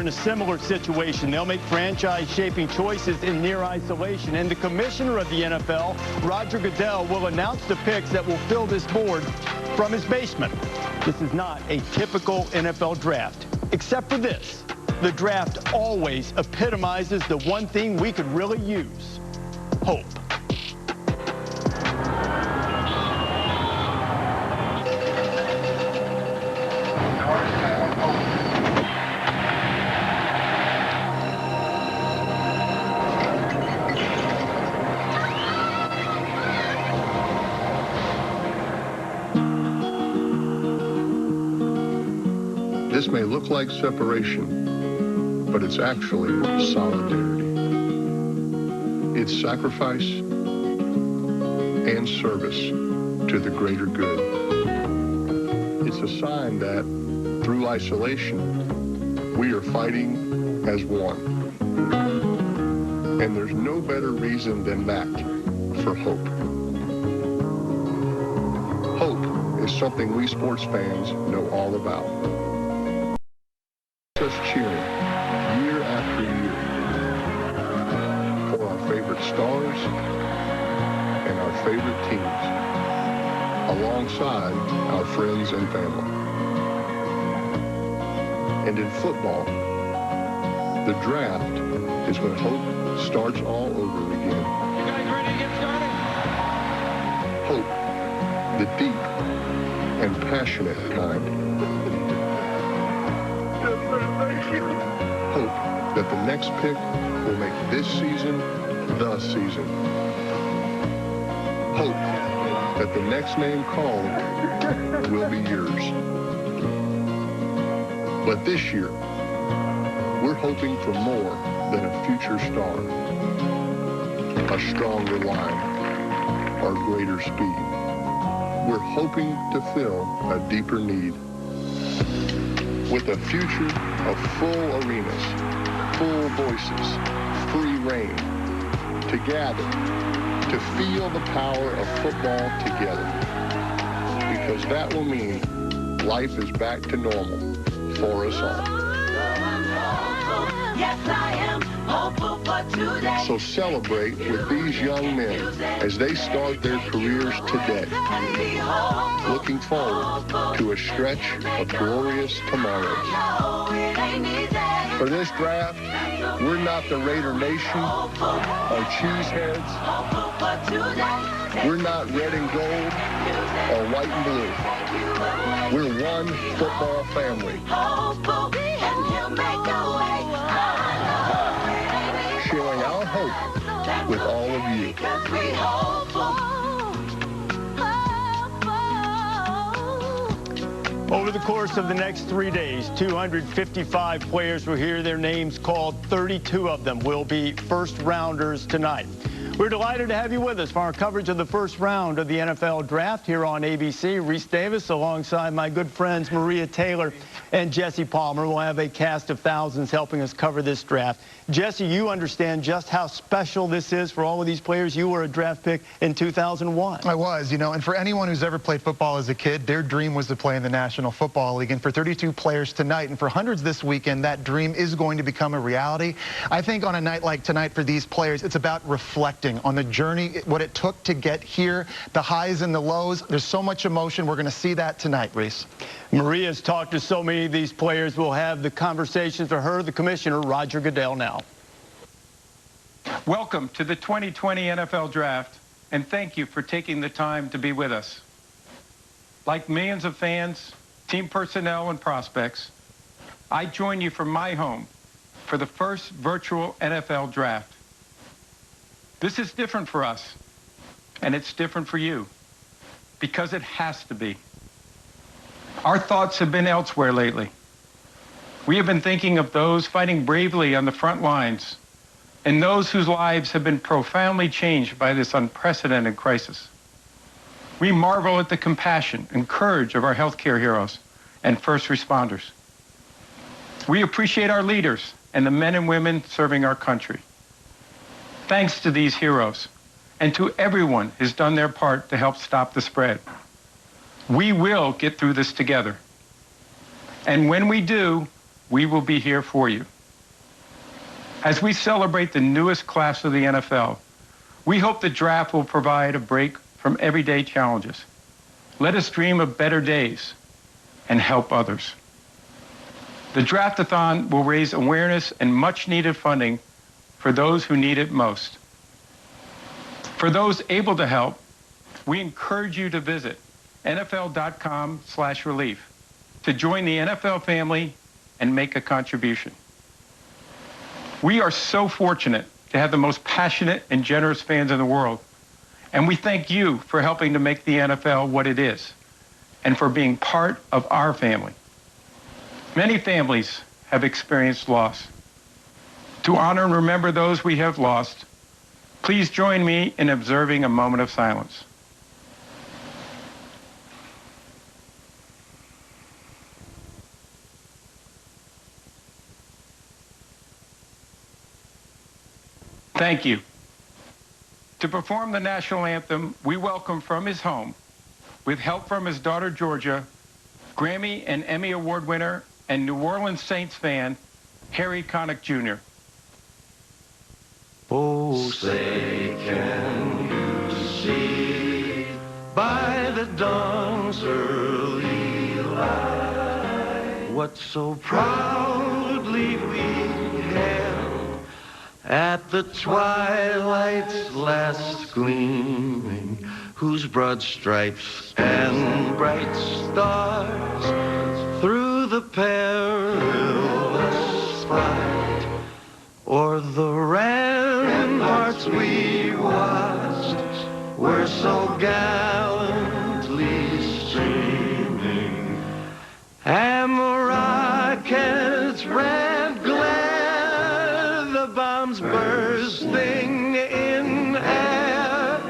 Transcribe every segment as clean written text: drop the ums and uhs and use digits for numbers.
in a similar situation. They'll make franchise-shaping choices in near isolation, and the commissioner of the NFL, Roger Goodell, will announce the picks that will fill this board from his basement. This is not a typical NFL draft, except for this. The draft always epitomizes the one thing we could really use: hope. This may look like separation, but it's actually solidarity. It's sacrifice and service to the greater good. It's a sign that through isolation, we are fighting as one. And there's no better reason than that for hope. Hope is something we sports fans know all about. Us cheering year after year for our favorite stars and our favorite teams, alongside our friends and family. And in football, the draft is when hope starts all over again. You guys ready to get started? Hope, the deep and passionate kind. Hope that the next pick will make this season the season. Hope that the next name called will be yours. But this year, we're hoping for more than a future star, a stronger line, or greater speed. We're hoping to fill a deeper need. With a future of full arenas, full voices, free reign, to gather, to feel the power of football together. Because that will mean life is back to normal for us all. Yes, I am hopeful for today. So celebrate with these young men as they start their careers today, looking forward to a stretch of glorious tomorrows. For this draft, we're not the Raider Nation or cheeseheads. We're not red and gold or white and blue. We're one football family. Sharing our hope with all of you. Over the course of the next 3 days, 255 players will hear their names called. 32 of them will be first-rounders tonight. We're delighted to have you with us for our coverage of the first round of the NFL Draft here on ABC. Reese Davis alongside my good friends Maria Taylor and Jesse Palmer. We'll have a cast of thousands helping us cover this draft. Jesse, you understand just how special this is for all of these players. You were a draft pick in 2001. I was, and for anyone who's ever played football as a kid, their dream was to play in the National Football League. And for 32 players tonight and for hundreds this weekend, that dream is going to become a reality. I think on a night like tonight for these players, it's about reflecting on the journey, what it took to get here, the highs and the lows. There's so much emotion. We're going to see that tonight, Reese. Maria's talked to so many of these players. We'll have the conversations for her, the commissioner, Roger Goodell, now. Welcome to the 2020 NFL Draft, and thank you for taking the time to be with us. Like millions of fans, team personnel, and prospects, I join you from my home for the first virtual NFL Draft. This is different for us, and it's different for you, because it has to be. Our thoughts have been elsewhere lately. We have been thinking of those fighting bravely on the front lines, and those whose lives have been profoundly changed by this unprecedented crisis. We marvel at the compassion and courage of our healthcare heroes and first responders. We appreciate our leaders and the men and women serving our country. Thanks to these heroes and to everyone who's done their part to help stop the spread. We will get through this together. And when we do, we will be here for you. As we celebrate the newest class of the NFL, we hope the draft will provide a break from everyday challenges. Let us dream of better days and help others. The Draft-a-thon will raise awareness and much-needed funding for those who need it most. For those able to help, we encourage you to visit NFL.com/relief to join the NFL family and make a contribution. We are so fortunate to have the most passionate and generous fans in the world, and we thank you for helping to make the NFL what it is and for being part of our family. Many families have experienced loss. To honor and remember those we have lost, please join me in observing a moment of silence. Thank you. To perform the national anthem, we welcome from his home, with help from his daughter Georgia, Grammy and Emmy Award winner and New Orleans Saints fan, Harry Connick Jr. Oh, say, can you see by the dawn's early light what so proudly we hailed at the twilight's last gleaming, whose broad stripes and bright stars through the perilous fight o'er the ramparts we watched were so gallantly streaming, and the rockets red glare, the bombs bursting in air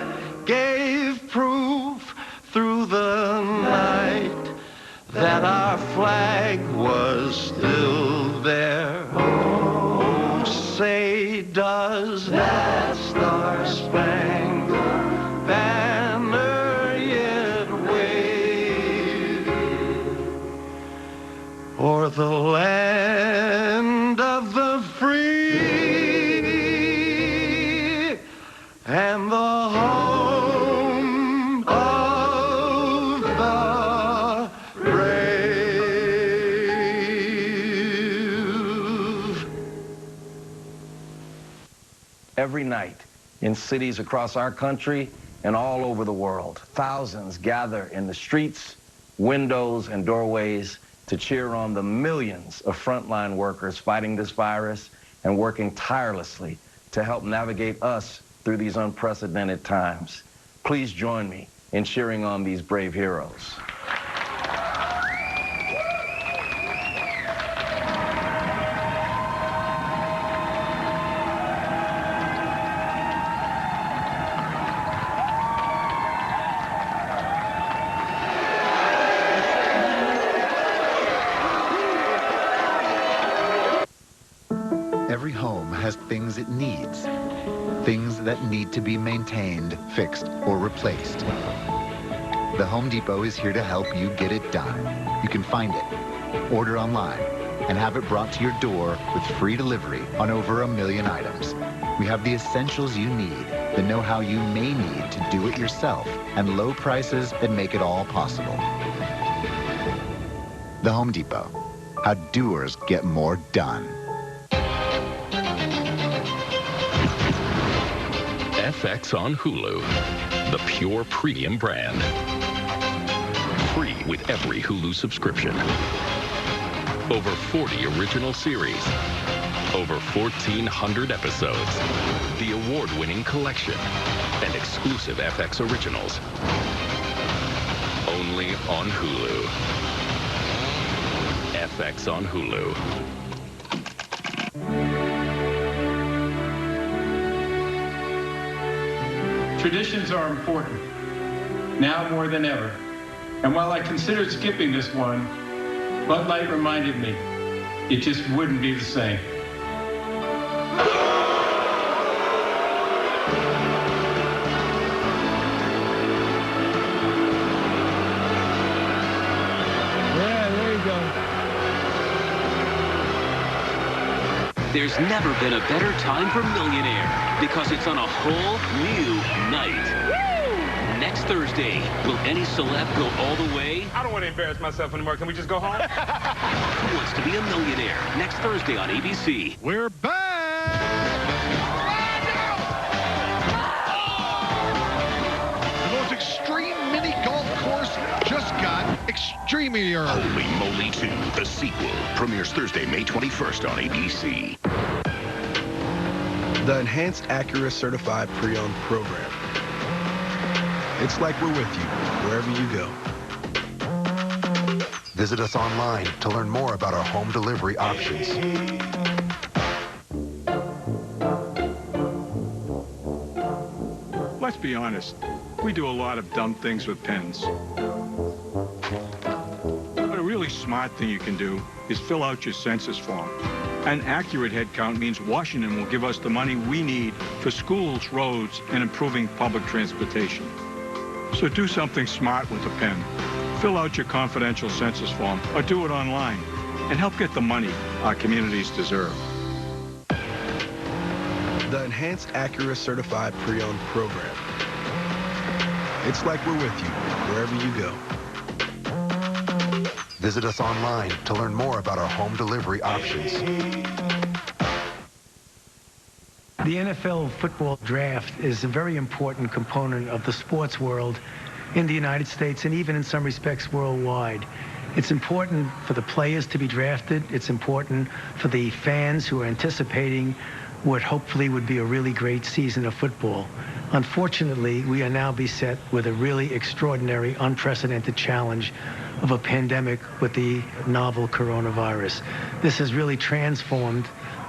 gave proof through the night that our flag was still there. Oh, say, does that star-spangled banner yet wave o'er the land of the free and the home of the brave? Every night in cities across our country and all over the world, thousands gather in the streets, windows, and doorways to cheer on the millions of frontline workers fighting this virus and working tirelessly to help navigate us through these unprecedented times. Please join me in cheering on these brave heroes. Every home has things it needs, things that need to be maintained, fixed, or replaced. The Home Depot is here to help you get it done. You can find it, order online, and have it brought to your door with free delivery on over 1 million items. We have the essentials you need, the know-how you may need to do it yourself, and low prices that make it all possible. The Home Depot. How doers get more done. FX on Hulu, the pure premium brand. Free with every Hulu subscription. Over 40 original series. Over 1,400 episodes. The award-winning collection. And exclusive FX originals. Only on Hulu. FX on Hulu. Traditions are important, now more than ever. And while I considered skipping this one, Bud Light reminded me it just wouldn't be the same. There's never been a better time for Millionaire because it's on a whole new night. Woo! Next Thursday, will any celeb go all the way? I don't want to embarrass myself anymore. Can we just go home? Who Wants to Be a Millionaire? Next Thursday on ABC. We're back! The most extreme mini golf course just got extremier. Holy Moly 2, the sequel, premieres Thursday, May 21st on ABC. The Enhanced Acura Certified Pre-Owned program. It's like we're with you wherever you go. Visit us online to learn more about our home delivery options. Let's be honest. We do a lot of dumb things with pens. But a really smart thing you can do is fill out your census form. An accurate head count means Washington will give us the money we need for schools, roads, and improving public transportation. So do something smart with a pen. Fill out your confidential census form or do it online and help get the money our communities deserve. The Enhanced Acura Certified Pre-Owned program. It's like we're with you wherever you go. Visit us online to learn more about our home delivery options. The NFL football draft is a very important component of the sports world in the United States and even in some respects worldwide. It's important for the players to be drafted. It's important for the fans who are anticipating what hopefully would be a really great season of football. Unfortunately, we are now beset with a really extraordinary, unprecedented challenge of a pandemic with the novel coronavirus. This has really transformed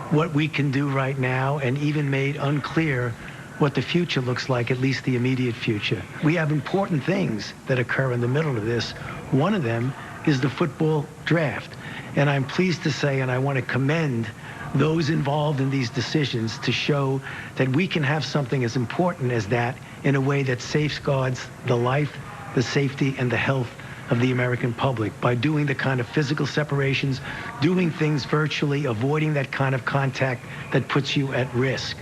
what we can do right now and even made unclear what the future looks like, at least the immediate future. We have important things that occur in the middle of this. One of them is the football draft. And I'm pleased to say, and I want to commend those involved in these decisions to show that we can have something as important as that in a way that safeguards the life, the safety, and the health of the American public by doing the kind of physical separations, doing things virtually, avoiding that kind of contact that puts you at risk.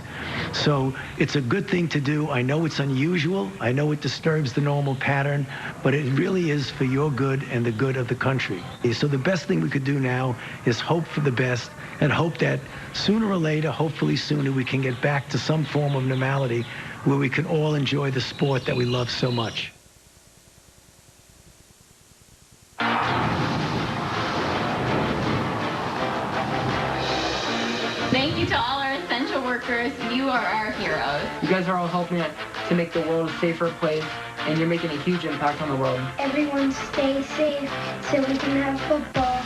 So it's a good thing to do. I know it's unusual. I know it disturbs the normal pattern, but it really is for your good and the good of the country. So the best thing we could do now is hope for the best and hope that sooner or later, hopefully sooner, we can get back to some form of normality where we can all enjoy the sport that we love so much. Thank you to all our essential workers. You are our heroes. You guys are all helping to make the world a safer place, and you're making a huge impact on the world. Everyone stay safe so we can have football.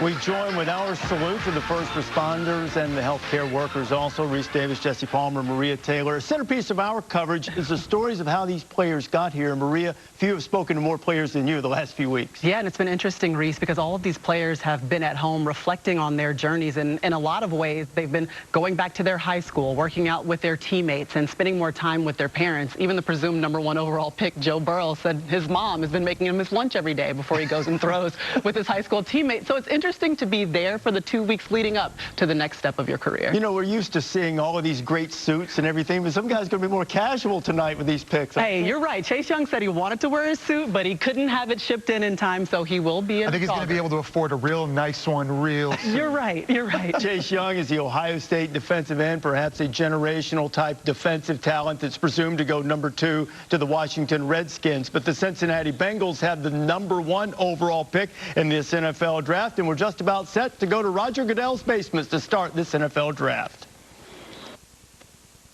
We join with our salute to the first responders and the healthcare workers also. Reese Davis, Jesse Palmer, Maria Taylor. A centerpiece of our coverage is the stories of how these players got here. Maria, few have spoken to more players than you the last few weeks. Yeah, and it's been interesting, Reese, because all of these players have been at home reflecting on their journeys. And in a lot of ways, they've been going back to their high school, working out with their teammates, and spending more time with their parents. Even the presumed #1 overall pick, Joe Burrow, said his mom has been making him his lunch every day before he goes and throws with his high school teammates. So it's interesting to be there for the 2 weeks leading up to the next step of your career. You know, we're used to seeing all of these great suits and everything, but some guys are going to be more casual tonight with these picks. Hey, you're right. Chase Young said he wanted to wear his suit, but he couldn't have it shipped in time, so he will be in. I think he's going to be able to afford a real nice one, real soon. You're right. You're right. Chase Young is the Ohio State defensive end, perhaps a generational type defensive talent that's presumed to go #2 to the Washington Redskins. But the Cincinnati Bengals have the #1 overall pick in this NFL draft, and we're just about set to go to Roger Goodell's basements to start this NFL draft.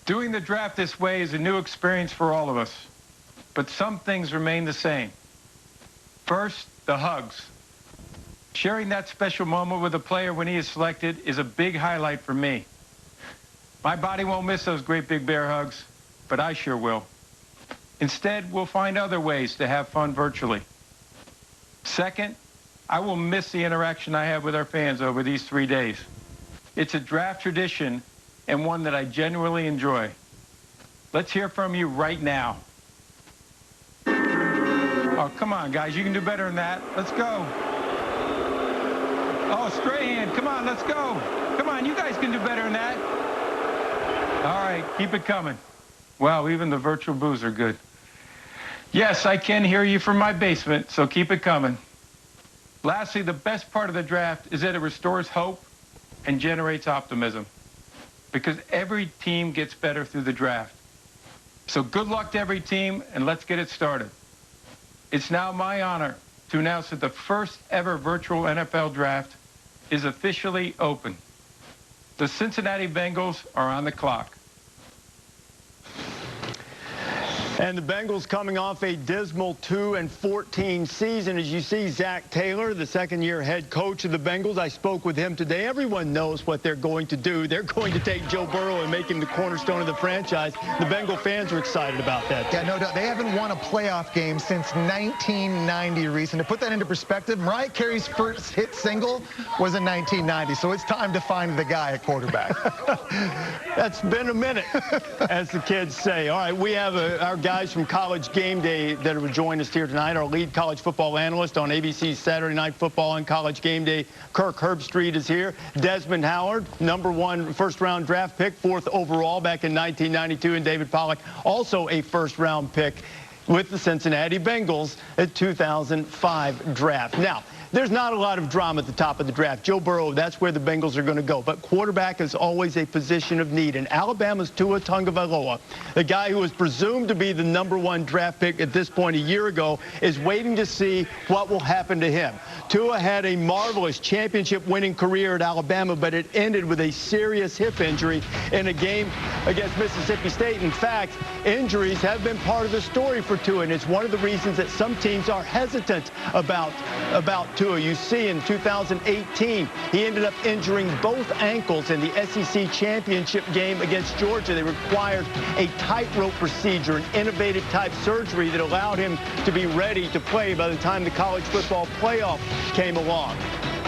Doing the draft this way is a new experience for all of us, but some things remain the same. First, the hugs. Sharing that special moment with a player when he is selected is a big highlight for me. My body won't miss those great big bear hugs, but I sure will. Instead, we'll find other ways to have fun virtually. Second, I will miss the interaction I have with our fans over these 3 days. It's a draft tradition, and one that I genuinely enjoy. Let's hear from you right now. Oh, come on, guys. You can do better than that. Let's go. Oh, Strahan, come on, let's go. Come on, you guys can do better than that. All right, keep it coming. Wow, even the virtual boos are good. Yes, I can hear you from my basement, so keep it coming. Lastly, the best part of the draft is that it restores hope and generates optimism, because every team gets better through the draft. So good luck to every team, and let's get it started. It's now my honor to announce that the first ever virtual NFL draft is officially open. The Cincinnati Bengals are on the clock. And the Bengals coming off a dismal 2-14 season. As you see, Zach Taylor, the second-year head coach of the Bengals, I spoke with him today. Everyone knows what they're going to do. They're going to take Joe Burrow and make him the cornerstone of the franchise. The Bengal fans are excited about that. Yeah, no doubt. They haven't won a playoff game since 1990, Reese. And to put that into perspective, Mariah Carey's first hit single was in 1990. So it's time to find the guy at quarterback. That's been a minute, as the kids say. All right, we have our guys from College Game Day that will join us here tonight. Our lead college football analyst on ABC's Saturday Night Football and College Game Day, Kirk Herbstreit, is here. Desmond Howard, #1 first-round draft pick, 4th overall back in 1992, and David Pollack, also a first-round pick with the Cincinnati Bengals at 2005 draft. Now, there's not a lot of drama at the top of the draft. Joe Burrow, that's where the Bengals are going to go. But quarterback is always a position of need. And Alabama's Tua Tagovailoa, the guy who was presumed to be the #1 draft pick at this point a year ago, is waiting to see what will happen to him. Tua had a marvelous championship-winning career at Alabama, but it ended with a serious hip injury in a game against Mississippi State. In fact, injuries have been part of the story for Tua, and it's one of the reasons that some teams are hesitant about Tua. You see, in 2018, he ended up injuring both ankles in the SEC championship game against Georgia. They required a tightrope procedure, an innovative type surgery that allowed him to be ready to play by the time the college football playoff came along.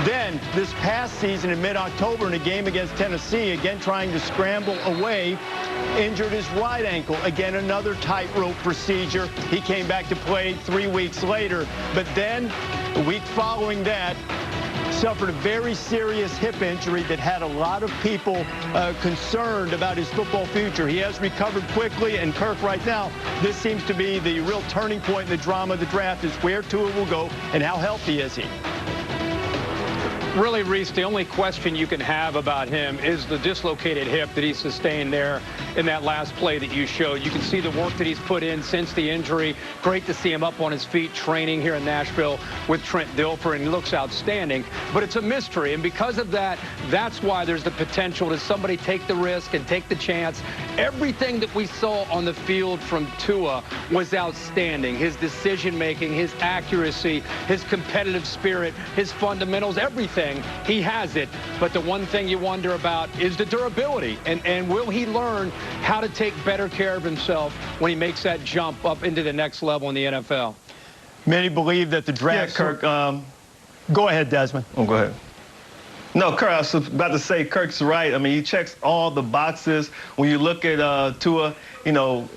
Then, this past season in mid-October in a game against Tennessee, again trying to scramble away, injured his right ankle. Again, another tightrope procedure. He came back to play 3 weeks later. But then, the week following that, suffered a very serious hip injury that had a lot of people concerned about his football future. He has recovered quickly, and Kirk, right now, this seems to be the real turning point in the drama of the draft, is where Tua will go and how healthy is he. Really, Reese, the only question you can have about him is the dislocated hip that he sustained there in that last play that you showed. You can see the work that he's put in since the injury. Great to see him up on his feet training here in Nashville with Trent Dilfer, and he looks outstanding. But it's a mystery, and because of that, that's why there's the potential to somebody take the risk and take the chance. Everything that we saw on the field from Tua was outstanding. His decision-making, his accuracy, his competitive spirit, his fundamentals, everything. He has it, but the one thing you wonder about is the durability, and will he learn how to take better care of himself when he makes that jump up into the next level in the NFL? Many believe that the draft, Kirk, go ahead, Desmond. Oh, go ahead. No, Kirk, I was about to say Kirk's right. I mean, he checks all the boxes. When you look at Tua, you know,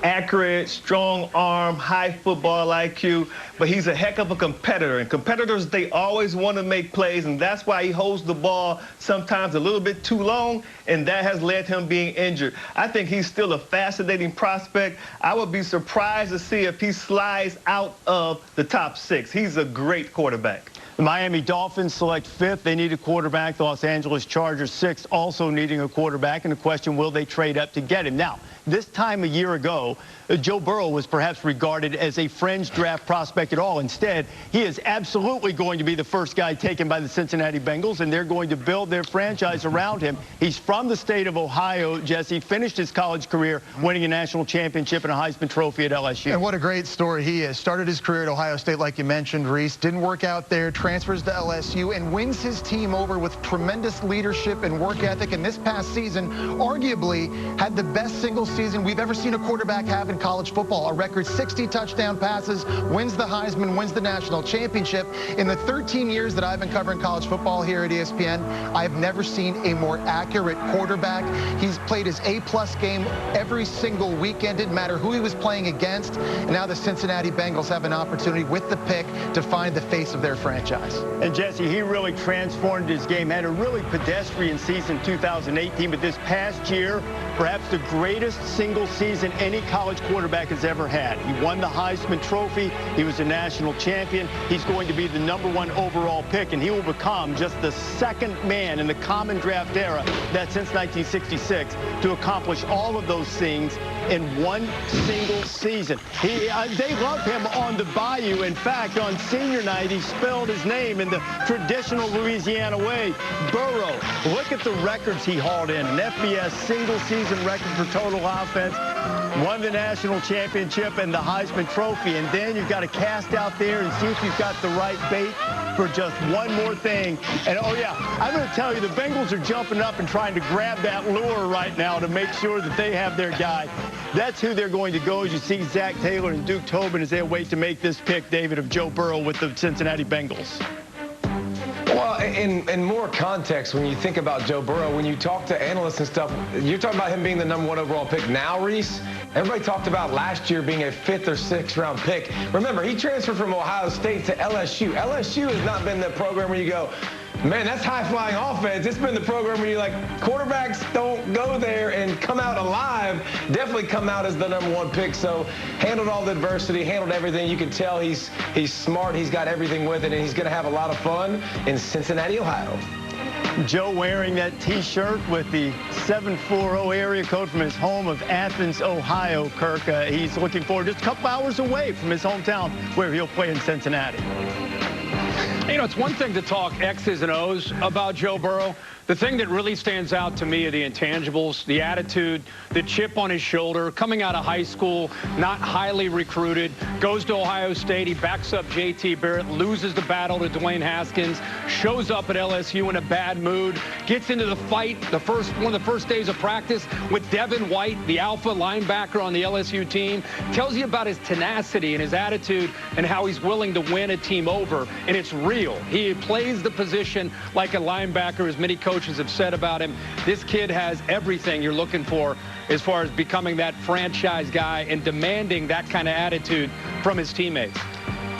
accurate, strong arm, high football IQ, but he's a heck of a competitor. And competitors, they always want to make plays, and that's why he holds the ball sometimes a little bit too long, and that has led him being injured. I think he's still a fascinating prospect. I would be surprised to see if he slides out of the top 6. He's a great quarterback. The Miami Dolphins select 5th. They need a quarterback. The Los Angeles Chargers 6th, also needing a quarterback. And the question, will they trade up to get him? Now, this time a year ago, Joe Burrow was perhaps regarded as a fringe draft prospect at all. Instead, he is absolutely going to be the first guy taken by the Cincinnati Bengals, and they're going to build their franchise around him. He's from the state of Ohio, Jesse, finished his college career winning a national championship and a Heisman Trophy at LSU. And what a great story he is. Started his career at Ohio State, like you mentioned, Reese. Didn't work out there. transfers to LSU and wins his team over with tremendous leadership and work ethic. And this past season, arguably, had the best single season we've ever seen a quarterback have in college football. A record 60 touchdown passes, wins the Heisman, wins the national championship. In the 13 years that I've been covering college football here at ESPN, I've never seen a more accurate quarterback. He's played his A-plus game every single weekend. Didn't matter who he was playing against. And now the Cincinnati Bengals have an opportunity with the pick to find the face of their franchise. And Jesse, he really transformed his game. Had a really pedestrian season 2018, but this past year, perhaps the greatest single season any college quarterback has ever had. He won the Heisman Trophy. He was a national champion. He's going to be the #1 overall pick, and he will become just the second man in the common draft era that since 1966 to accomplish all of those things in one single season. They love him on the Bayou. In fact, on senior night, he spelled his name in the traditional Louisiana way, Burrow. Look at the records he hauled in. An FBS single season record for total offense, won the national championship and the Heisman Trophy. And then you've got to cast out there and see if you've got the right bait for just one more thing. And, oh, yeah, I'm going to tell you, the Bengals are jumping up and trying to grab that lure right now to make sure that they have their guy. That's who they're going to go, as you see Zach Taylor and Duke Tobin as they wait to make this pick, David, of Joe Burrow with the Cincinnati Bengals. Well, in more context, when you think about Joe Burrow, when you talk to analysts and stuff, you're talking about him being the #1 overall pick now, Reese. Everybody talked about last year being a 5th or 6th round pick. Remember, he transferred from Ohio State to LSU. LSU has not been the program where you go, man, that's high-flying offense. It's been the program where you're like, quarterbacks don't go there and come out alive. Definitely come out as the #1 pick. So handled all the adversity, handled everything. You can tell he's smart. He's got everything with it, and he's going to have a lot of fun in Cincinnati, Ohio. Joe wearing that T-shirt with the 740 area code from his home of Athens, Ohio, Kirk. He's looking forward just a couple hours away from his hometown where he'll play in Cincinnati. You know, it's one thing to talk X's and O's about Joe Burrow. The thing that really stands out to me are the intangibles, the attitude, the chip on his shoulder, coming out of high school, not highly recruited, goes to Ohio State, he backs up J.T. Barrett, loses the battle to Dwayne Haskins, shows up at LSU in a bad mood, gets into the fight one of the first days of practice with Devin White, the alpha linebacker on the LSU team. Tells you about his tenacity and his attitude and how he's willing to win a team over, and it's real. He plays the position like a linebacker, as many coaches have said about him. This kid has everything you're looking for as far as becoming that franchise guy and demanding that kind of attitude from his teammates.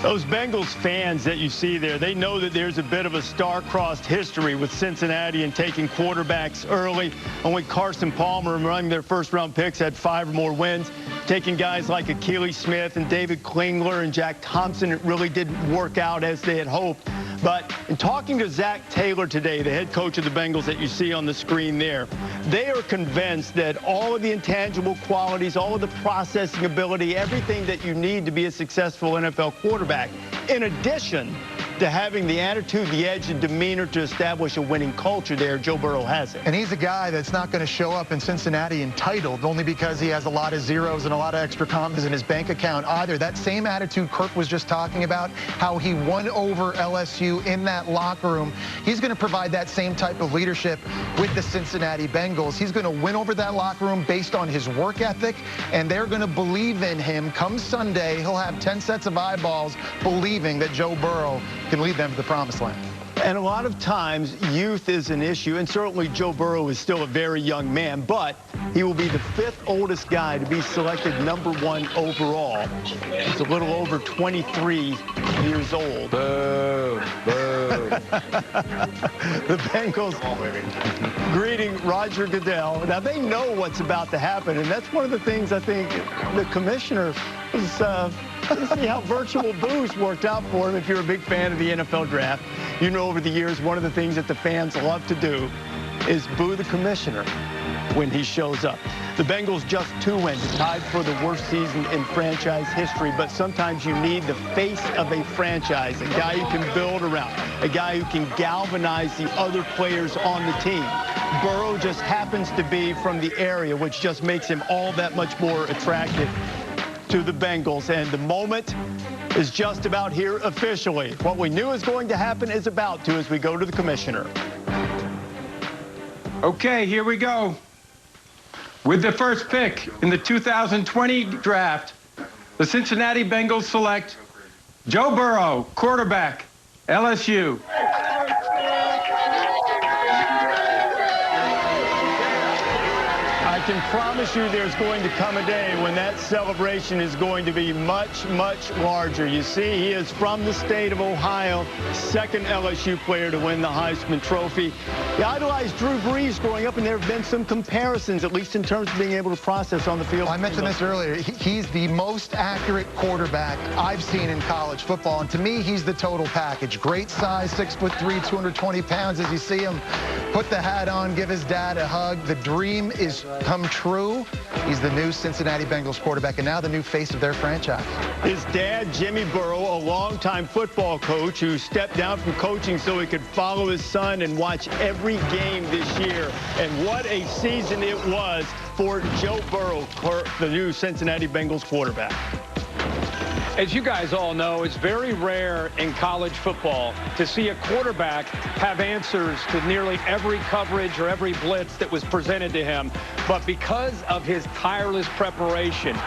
Those Bengals fans that you see there, they know that there's a bit of a star-crossed history with Cincinnati and taking quarterbacks early. Only Carson Palmer, among their first-round picks, had 5 or more wins. Taking guys like Akili Smith and David Klingler and Jack Thompson, it really didn't work out as they had hoped. But in talking to Zach Taylor today, the head coach of the Bengals that you see on the screen there, they are convinced that all of the intangible qualities, all of the processing ability, everything that you need to be a successful NFL quarterback, in addition to having the attitude, the edge, and demeanor to establish a winning culture there, Joe Burrow has it. And he's a guy that's not going to show up in Cincinnati entitled only because he has a lot of zeros and a lot of extra commas in his bank account either. That same attitude Kirk was just talking about, how he won over LSU in that locker room, he's going to provide that same type of leadership with the Cincinnati Bengals. He's going to win over that locker room based on his work ethic, and they're going to believe in him. Come Sunday, he'll have 10 sets of eyeballs believing that Joe Burrow can lead them to the promised land. And a lot of times, youth is an issue, and certainly Joe Burrow is still a very young man, but he will be the 5th oldest guy to be selected #1 overall. He's a little over 23 years old. Boo, boo. The Bengals greeting Roger Goodell. Now, they know what's about to happen, and that's one of the things I think the commissioner is let's see how virtual booze worked out for him. If you're a big fan of the NFL draft, you know over the years one of the things that the fans love to do is boo the commissioner when he shows up. The Bengals just 2 wins, tied for the worst season in franchise history, but sometimes you need the face of a franchise, a guy you can build around, a guy who can galvanize the other players on the team. Burrow just happens to be from the area, which just makes him all that much more attractive to the Bengals. And the moment is just about here officially. What we knew is going to happen is about to as we go to the commissioner. Okay, here we go. With the first pick in the 2020 draft, the Cincinnati Bengals select Joe Burrow, quarterback, LSU. I can promise you there's going to come a day when that celebration is going to be much, much larger. You see, he is from the state of Ohio, second LSU player to win the Heisman Trophy. He idolized Drew Brees growing up, and there have been some comparisons, at least in terms of being able to process on the field. Well, I mentioned this earlier. He's the most accurate quarterback I've seen in college football, and to me, he's the total package. Great size, 6'3", 220 pounds as you see him. Put the hat on, give his dad a hug. The dream is come true. He's the new Cincinnati Bengals quarterback and now the new face of their franchise. His dad, Jimmy Burrow, a longtime football coach who stepped down from coaching so he could follow his son and watch every game this year. And what a season it was for Joe Burrow, the new Cincinnati Bengals quarterback. As you guys all know, it's very rare in college football to see a quarterback have answers to nearly every coverage or every blitz that was presented to him. But because of his tireless preparation,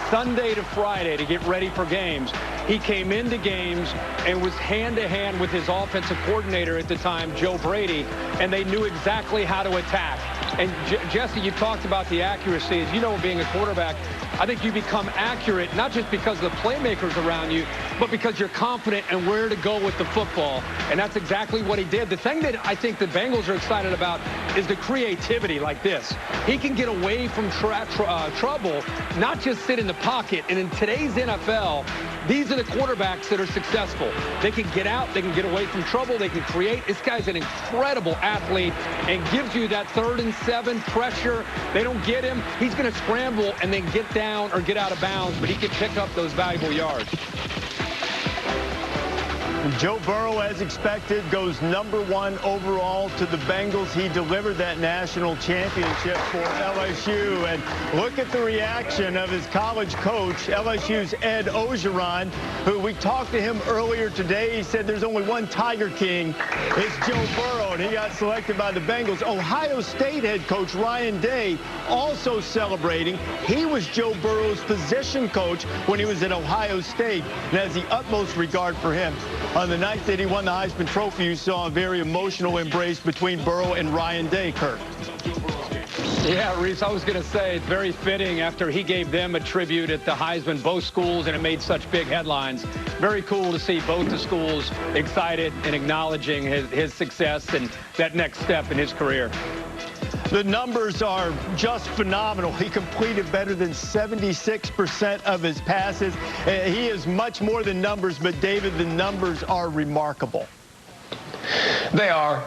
Sunday to Friday to get ready for games, he came into games and was hand-to-hand with his offensive coordinator at the time, Joe Brady, and they knew exactly how to attack. And Jesse, you talked about the accuracy. As you know, being a quarterback, I think you become accurate, not just because of the playmakers around you, but because you're confident in where to go with the football. And that's exactly what he did. The thing that I think the Bengals are excited about is the creativity like this. He can get away from trouble, not just sit in the pocket. And in today's NFL, these are the quarterbacks that are successful. They can get out, they can get away from trouble, they can create. This guy's an incredible athlete and gives you that 3rd and 7 pressure. They don't get him. He's going to scramble and then get down or get out of bounds, but he can pick up those valuable yards. Joe Burrow, as expected, goes #1 overall to the Bengals. He delivered that national championship for LSU. And look at the reaction of his college coach, LSU's Ed Orgeron, who we talked to him earlier today. He said there's only one Tiger King. It's Joe Burrow, and he got selected by the Bengals. Ohio State head coach Ryan Day also celebrating. He was Joe Burrow's position coach when he was at Ohio State and has the utmost regard for him. On the night that he won the Heisman Trophy, you saw a very emotional embrace between Burrow and Ryan Day, Kirk. Yeah, Reese, I was going to say it's very fitting after he gave them a tribute at the Heisman, both schools, and it made such big headlines. Very cool to see both the schools excited and acknowledging his success and that next step in his career. The numbers are just phenomenal. He completed better than 76% of his passes. He is much more than numbers, but David, the numbers are remarkable. They are.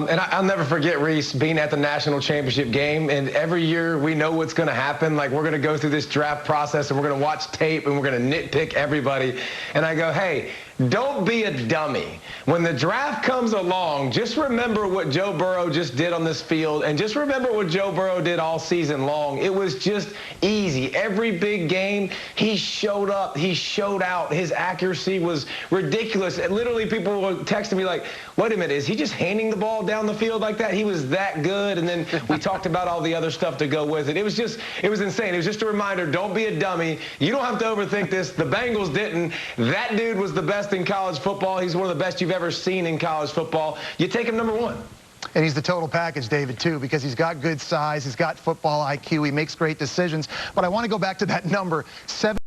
And I'll never forget, Reese, being at the national championship game. And every year we know what's going to happen. Like, we're going to go through this draft process and we're going to watch tape and we're going to nitpick everybody. And I go, hey, don't be a dummy. When the draft comes along, just remember what Joe Burrow just did on this field, and just remember what Joe Burrow did all season long. It was just easy. Every big game, he showed up. He showed out. His accuracy was ridiculous. And literally, people were texting me like, wait a minute, is he just handing the ball down the field like that? He was that good. And then we talked about all the other stuff to go with it. It was insane. It was just a reminder, don't be a dummy. You don't have to overthink this. The Bengals didn't. That dude was the best in college football. He's one of the best you've ever seen in college football. You take him #1. And he's the total package, David, too, because he's got good size, he's got football IQ, he makes great decisions. But I want to go back to that number, 7.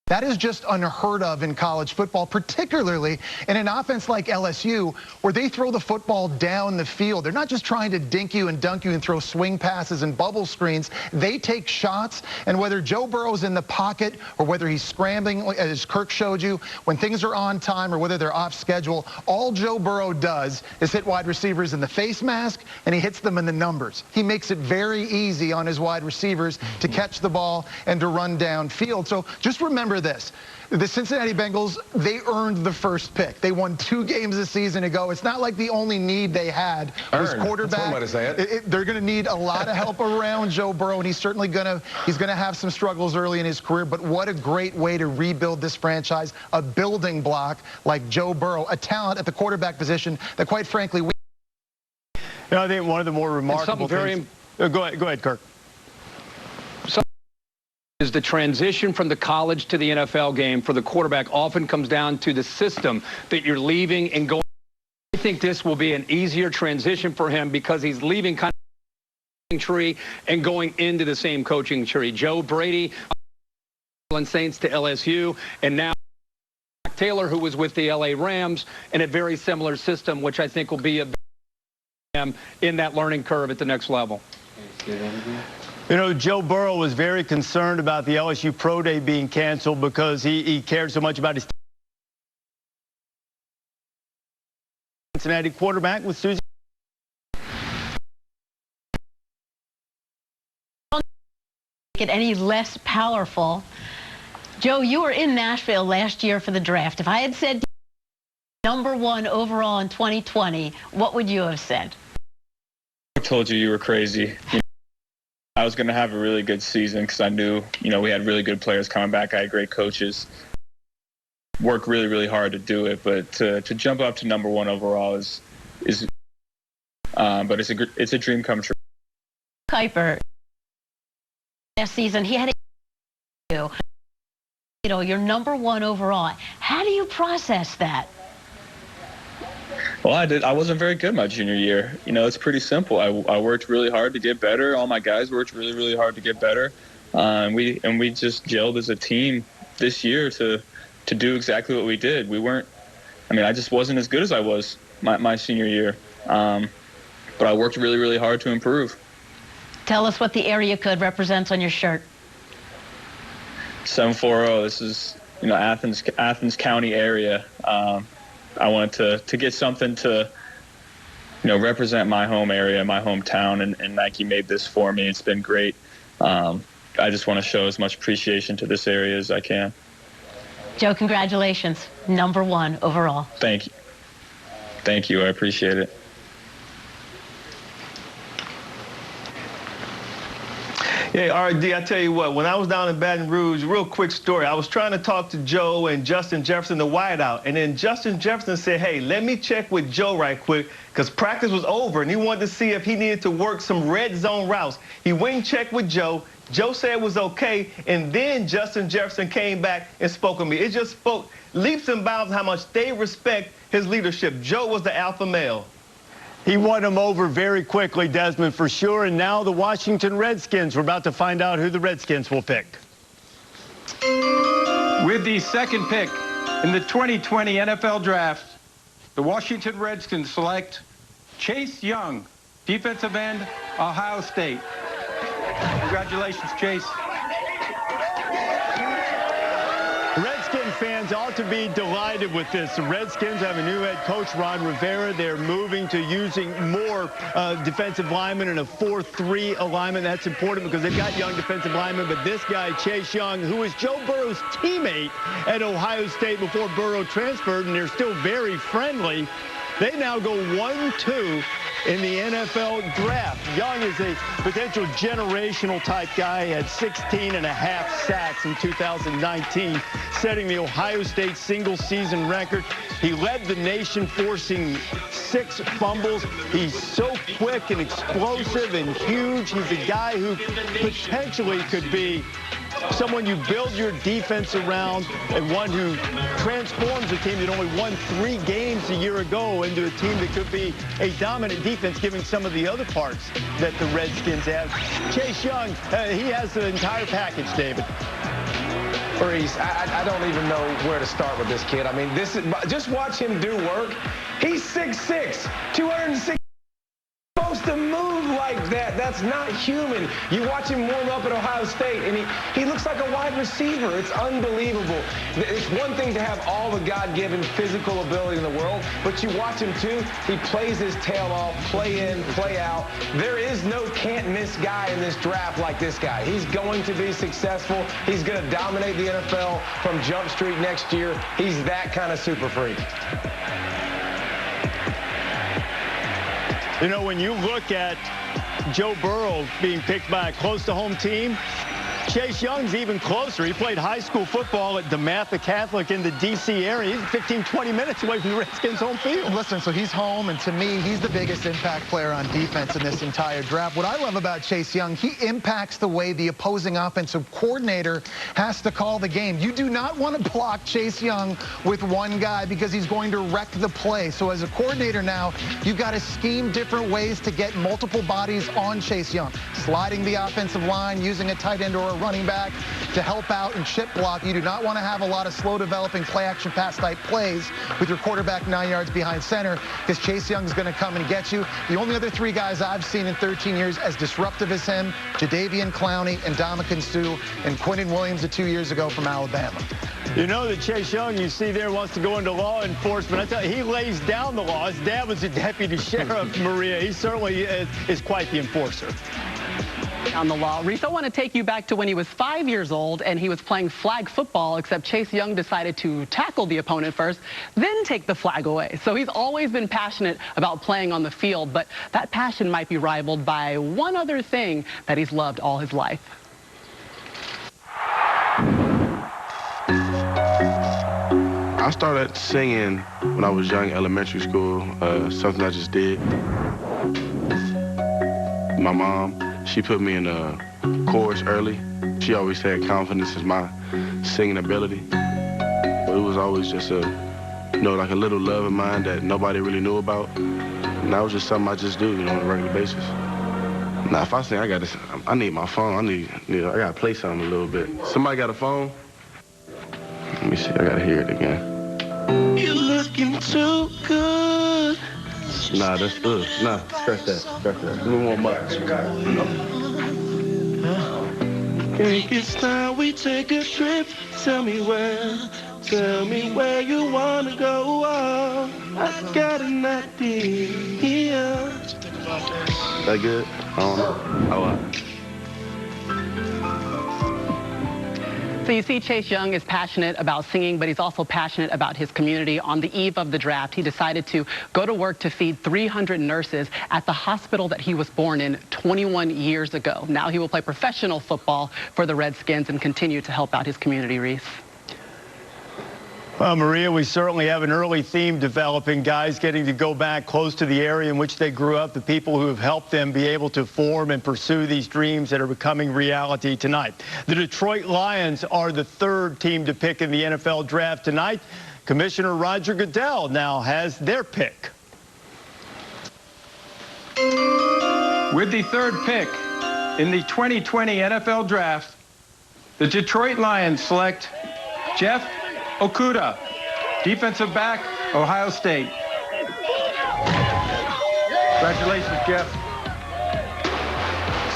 That is just unheard of in college football, particularly in an offense like LSU, where they throw the football down the field. They're not just trying to dink you and dunk you and throw swing passes and bubble screens. They take shots, and whether Joe Burrow's in the pocket or whether he's scrambling, as Kirk showed you, when things are on time or whether they're off schedule, all Joe Burrow does is hit wide receivers in the face mask, and he hits them in the numbers. He makes it very easy on his wide receivers to catch the ball and to run downfield. So just remember remember this. The Cincinnati Bengals, they earned the first pick. They won 2 games a season ago. It's not like the only need they had was quarterback. That's one way to say it. They're going to need a lot of help around Joe Burrow, and he's certainly going to have some struggles early in his career. But what a great way to rebuild this franchise, a building block like Joe Burrow, a talent at the quarterback position that, quite frankly, I think one of the more remarkable things. Go ahead, Kirk. Is the transition from the college to the NFL game for the quarterback often comes down to the system that you're leaving and going. I think this will be an easier transition for him because he's leaving kind of tree and going into the same coaching tree. Joe Brady, Saints to LSU, and now Taylor, who was with the LA Rams, in a very similar system, which I think will be in that learning curve at the next level. You know, Joe Burrow was very concerned about the LSU Pro Day being canceled because he cared so much about his Cincinnati quarterback with Susie. Get any less powerful. Joe, you were in Nashville last year for the draft. If I had said #1 overall in 2020, what would you have said? I told you were crazy. I was going to have a really good season because I knew, we had really good players coming back. I had great coaches. Worked really, really hard to do it, but to jump up to #1 overall but it's a dream come true. Kuiper, last season, he had you're #1 overall. How do you process that? Well, I wasn't very good my junior year. It's pretty simple. I worked really hard to get better. All my guys worked really, really hard to get better. And we just gelled as a team this year to do exactly what we did. I just wasn't as good as I was my senior year. But I worked really, really hard to improve. Tell us what the area code represents on your shirt. 740. This is, Athens County area. I wanted to get something to, represent my home area, my hometown, and Nike made this for me. It's been great. I just want to show as much appreciation to this area as I can. Joe, congratulations. #1 overall. Thank you. Thank you. I appreciate it. Hey, RD, I tell you what, when I was down in Baton Rouge, real quick story, I was trying to talk to Joe and Justin Jefferson, the wideout, and then Justin Jefferson said, hey, let me check with Joe right quick, because practice was over, and he wanted to see if he needed to work some red zone routes. He went and checked with Joe. Joe said it was okay, and then Justin Jefferson came back and spoke with me. It just spoke leaps and bounds how much they respect his leadership. Joe was the alpha male. He won him over very quickly, Desmond, for sure. And now the Washington Redskins. We're about to find out who the Redskins will pick. With the second pick in the 2020 NFL Draft, the Washington Redskins select Chase Young, defensive end, Ohio State. Congratulations, Chase. Redskins fans ought to be delighted with this. The Redskins have a new head coach, Ron Rivera. They're moving to using more defensive linemen in a 4-3 alignment. That's important because they've got young defensive linemen. But this guy, Chase Young, who is Joe Burrow's teammate at Ohio State before Burrow transferred, and they're still very friendly. They now go 1-2 in the NFL draft. Young is a potential generational type guy. He had 16.5 sacks in 2019, setting the Ohio State single season record. He led the nation, forcing 6 fumbles. He's so quick and explosive and huge. He's a guy who potentially could be someone you build your defense around, and one who transforms a team that only won 3 games a year ago into a team that could be a dominant defense, given some of the other parts that the Redskins have. Chase Young, he has the entire package, David. Reese, I don't even know where to start with this kid. I mean, just watch him do work. He's 6'6", 260. Supposed to move like that. That's not human. You watch him warm up at Ohio State, and he looks like a wide receiver. It's unbelievable. It's one thing to have all the God-given physical ability in the world, but you watch him, too. He plays his tail off, play in, play out. There is no can't-miss guy in this draft like this guy. He's going to be successful. He's going to dominate the NFL from Jump Street next year. He's that kind of super freak. You know, when you look at Joe Burrow being picked by a close-to-home team, Chase Young's even closer. He played high school football at DeMatha Catholic in the D.C. area. He's 15, 20 minutes away from the Redskins' home field. Listen, so he's home, and to me, he's the biggest impact player on defense in this entire draft. What I love about Chase Young, he impacts the way the opposing offensive coordinator has to call the game. You do not want to block Chase Young with one guy because he's going to wreck the play. So as a coordinator now, you've got to scheme different ways to get multiple bodies on Chase Young. Sliding the offensive line, using a tight end or a running back to help out and chip block. You do not want to have a lot of slow developing play action pass type plays with your quarterback 9 yards behind center because Chase Young is going to come and get you. The only other three guys I've seen in 13 years as disruptive as him, Jadeveon Clowney and Ndamukong Suh, and Quinnen Williams 2 years ago from Alabama. You know that Chase Young, you see there, wants to go into law enforcement. I tell you, he lays down the law. His dad was a deputy sheriff, Maria. He certainly is quite the enforcer. On the law. Reese, I want to take you back to when he was 5 years old and he was playing flag football, except Chase Young decided to tackle the opponent first, then take the flag away. So he's always been passionate about playing on the field, but that passion might be rivaled by one other thing that he's loved all his life. I started singing when I was young, elementary school, something I just did. My mom, she put me in a chorus early. She always said confidence is my singing ability. But it was always just like a little love of mine that nobody really knew about. And that was just something I just do, on a regular basis. Now, if I sing, I need my phone. I gotta play something a little bit. Somebody got a phone? Let me see, I gotta hear it again. You're looking too good. Nah, that's good. Nah, scratch that. Scratch that. Give me one more. Think it's time we take a trip. Tell me where you wanna go. Oh, I got an idea. That good? I don't know. Oh, So you see Chase Young is passionate about singing, but he's also passionate about his community. On the eve of the draft, he decided to go to work to feed 300 nurses at the hospital that he was born in 21 years ago. Now he will play professional football for the Redskins and continue to help out his community, Reese. Well, Maria, we certainly have an early theme developing, guys getting to go back close to the area in which they grew up, the people who have helped them be able to form and pursue these dreams that are becoming reality tonight. The Detroit Lions are the third team to pick in the NFL draft tonight. Commissioner Roger Goodell now has their pick. With the third pick in the 2020 NFL draft, the Detroit Lions select Jeff Okudah, defensive back, Ohio State. Congratulations, Jeff.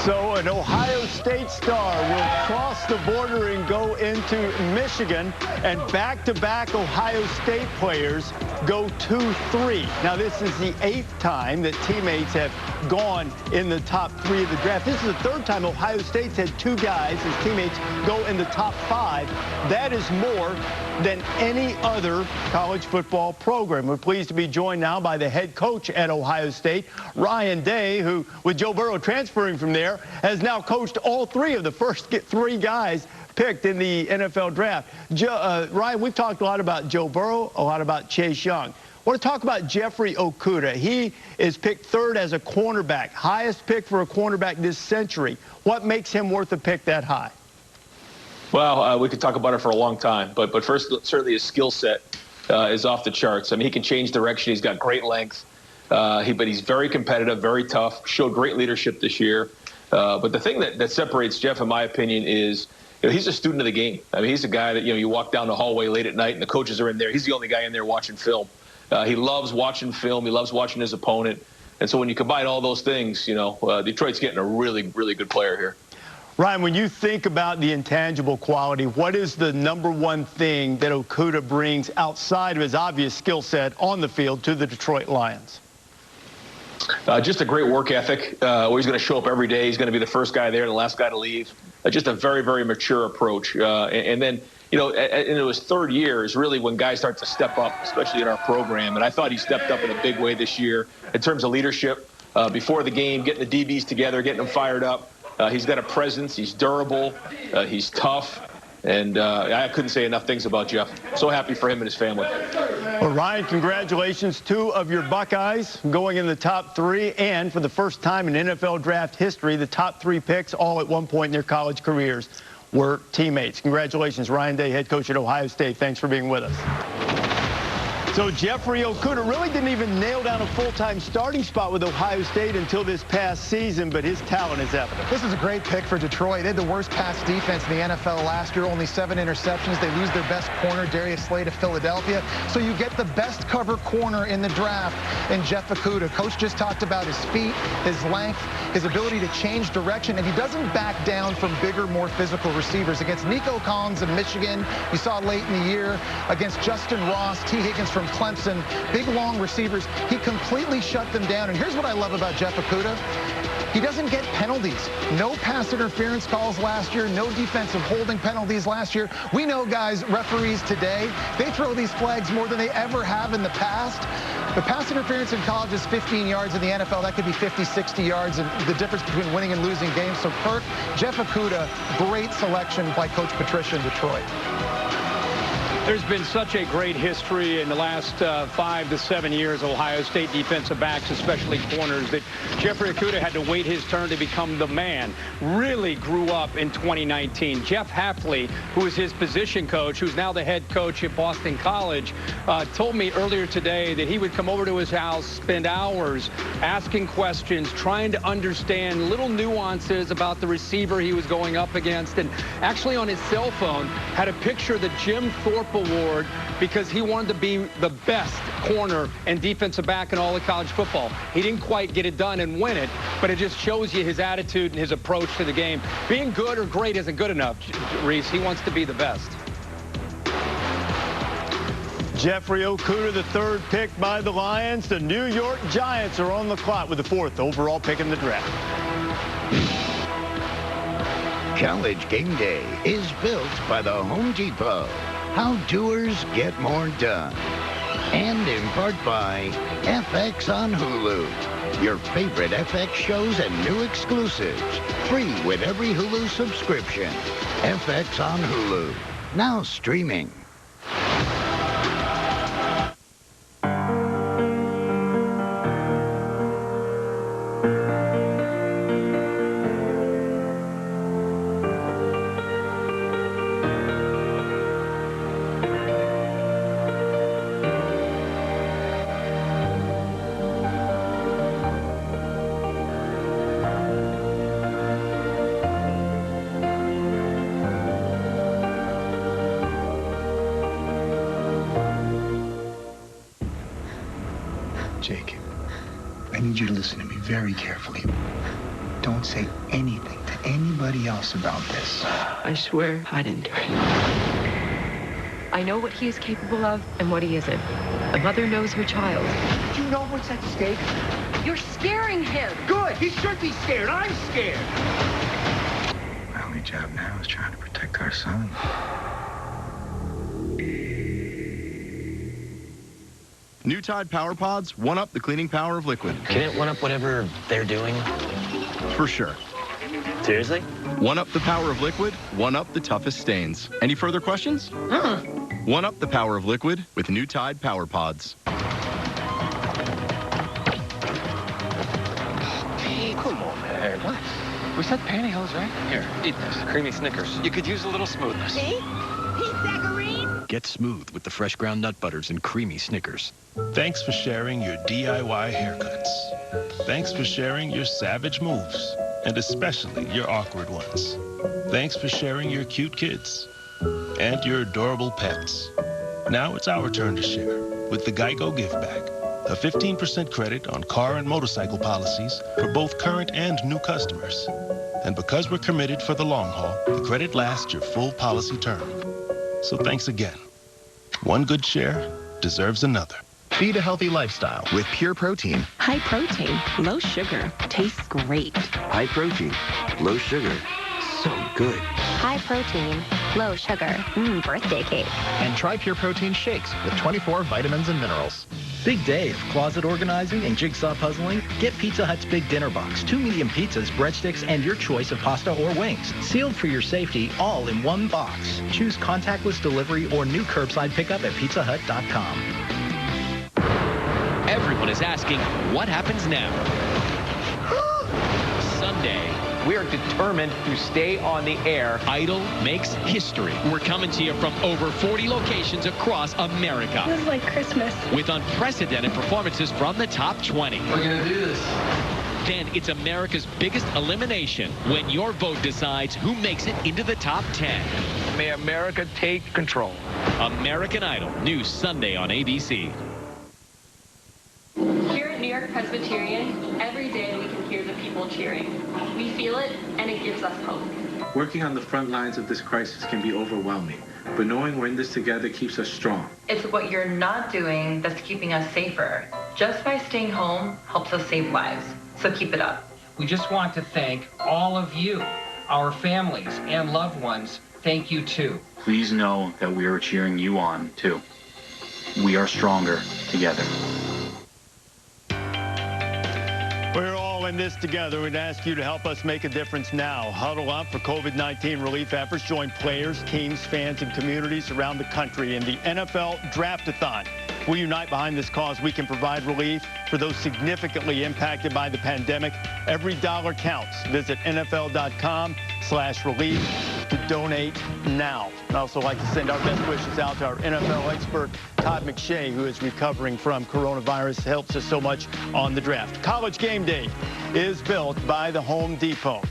So an Ohio State star will cross the border and go into Michigan, and back-to-back Ohio State players go 2-3. Now, this is the 8th time that teammates have gone in the top 3 of the draft. This is the 3rd time Ohio State's had 2 guys, his teammates, go in the top 5. That is more than any other college football program. We're pleased to be joined now by the head coach at Ohio State, Ryan Day, who, with Joe Burrow transferring from there, has now coached all 3 of the first 3 guys picked in the NFL draft. Ryan, we've talked a lot about Joe Burrow, a lot about Chase Young. I want to talk about Jeffrey Okudah. He is picked 3rd as a cornerback, highest pick for a cornerback this century. What makes him worth a pick that high? Well, we could talk about it for a long time, but first, certainly his skill set is off the charts. I mean, he can change direction. He's got great length, but he's very competitive, very tough, showed great leadership this year. But the thing that separates Jeff, in my opinion, is he's a student of the game. I mean, he's a guy that, you walk down the hallway late at night and the coaches are in there. He's the only guy in there watching film. He loves watching film. He loves watching his opponent. And so when you combine all those things, you know, Detroit's getting a really, really good player here. Ryan, when you think about the intangible quality, what is the #1 thing that Okudah brings outside of his obvious skill set on the field to the Detroit Lions? Just a great work ethic. Where he's going to show up every day. He's going to be the first guy there and the last guy to leave. Just a very, very mature approach. And then, you know, in his third year is really when guys start to step up, especially in our program. And I thought he stepped up in a big way this year in terms of leadership. Before the game, getting the DBs together, getting them fired up. He's got a presence. He's durable. He's tough. And I couldn't say enough things about Jeff. So happy for him and his family. Well, Ryan, congratulations. 2 of your Buckeyes going in the top 3. And for the first time in NFL draft history, the top 3 picks all at one point in their college careers were teammates. Congratulations, Ryan Day, head coach at Ohio State. Thanks for being with us. So Jeffrey Okudah really didn't even nail down a full-time starting spot with Ohio State until this past season, but his talent is evident. This is a great pick for Detroit. They had the worst pass defense in the NFL last year, only 7 interceptions. They lose their best corner, Darius Slay, to Philadelphia. So you get the best cover corner in the draft in Jeff Okudah. Coach just talked about his feet, his length, his ability to change direction, and he doesn't back down from bigger, more physical receivers. Against Nico Collins of Michigan, you saw late in the year, against Justin Ross, T. Higgins from Clemson, big, long receivers. He completely shut them down. And here's what I love about Jeff Okudah. He doesn't get penalties. No pass interference calls last year. No defensive holding penalties last year. We know, guys, referees today, they throw these flags more than they ever have in the past. The pass interference in college is 15 yards. In the NFL, that could be 50, 60 yards. And the difference between winning and losing games. So, Kirk, Jeff Okudah, great selection by Coach Patricia in Detroit. There's been such a great history in the last 5 to 7 years, Ohio State defensive backs, especially corners, that Jeffrey Okudah had to wait his turn to become the man. Really grew up in 2019. Jeff Hafley, who is his position coach, who's now the head coach at Boston College, told me earlier today that he would come over to his house, spend hours asking questions, trying to understand little nuances about the receiver he was going up against, and actually on his cell phone had a picture of the Jim Thorpe Award because he wanted to be the best corner and defensive back in all of college football. He didn't quite get it done and win it, but it just shows you his attitude and his approach to the game. Being good or great isn't good enough, Reese. He wants to be the best. Jeffrey Okudah, the 3rd pick by the Lions. The New York Giants are on the clock with the 4th overall pick in the draft. College Game Day is built by the Home Depot. How doers get more done. And in part by FX on Hulu. Your favorite FX shows and new exclusives. Free with every Hulu subscription. FX on Hulu. Now streaming. Jake, I need you to listen to me very carefully. Don't say anything to anybody else about this. I swear I didn't do it. I know what he is capable of and what he isn't. A mother knows her child. Do you know what's at stake? You're scaring him. Good. He should be scared. I'm scared. My only job now is trying to protect our son. New Tide Power Pods one-up the cleaning power of liquid. Can it one-up whatever they're doing? For sure. Seriously? One-up the power of liquid, one-up the toughest stains. Any further questions? One-up the power of liquid with New Tide Power Pods. Hey, come on, man. What? We said pantyhose, right? Here, eat this. Creamy Snickers. You could use a little smoothness. See? Get smooth with the fresh ground nut butters and creamy Snickers. Thanks for sharing your DIY haircuts. Thanks for sharing your savage moves, and especially your awkward ones. Thanks for sharing your cute kids and your adorable pets. Now it's our turn to share with the Geico Give Back. a 15% credit on car and motorcycle policies for both current and new customers. And because we're committed for the long haul, the credit lasts your full policy term. So thanks again. One good share deserves another. Feed a healthy lifestyle with Pure Protein. High protein, low sugar, tastes great. High protein, low sugar, so good. High protein, low sugar, birthday cake. And try Pure Protein shakes with 24 vitamins and minerals. Big day of closet organizing and jigsaw puzzling? Get Pizza Hut's Big Dinner Box. 2 medium pizzas, breadsticks, and your choice of pasta or wings. Sealed for your safety, all in one box. Choose contactless delivery or new curbside pickup at pizzahut.com. Everyone is asking, what happens now? Sunday. We are determined to stay on the air. Idol makes history. We're coming to you from over 40 locations across America. This is like Christmas. With unprecedented performances from the top 20. We're going to do this. Then it's America's biggest elimination when your vote decides who makes it into the top 10. May America take control. American Idol, new Sunday on ABC. Here at New York Presbyterian, every day we can hear the people cheering. We feel it, and it gives us hope. Working on the front lines of this crisis can be overwhelming, but knowing we're in this together keeps us strong. It's what you're not doing that's keeping us safer. Just by staying home helps us save lives, so keep it up. We just want to thank all of you, our families and loved ones. Thank you, too. Please know that we are cheering you on, too. We are stronger together. We're all in this together. We'd ask you to help us make a difference now. Huddle up for COVID-19 relief efforts. Join players, teams, fans, and communities around the country in the NFL Draft-a-thon. If we unite behind this cause, we can provide relief for those significantly impacted by the pandemic. Every dollar counts. Visit NFL.com/relief to donate now. I'd also like to send our best wishes out to our NFL expert, Todd McShay, who is recovering from coronavirus, helps us so much on the draft. College Game Day is built by the Home Depot.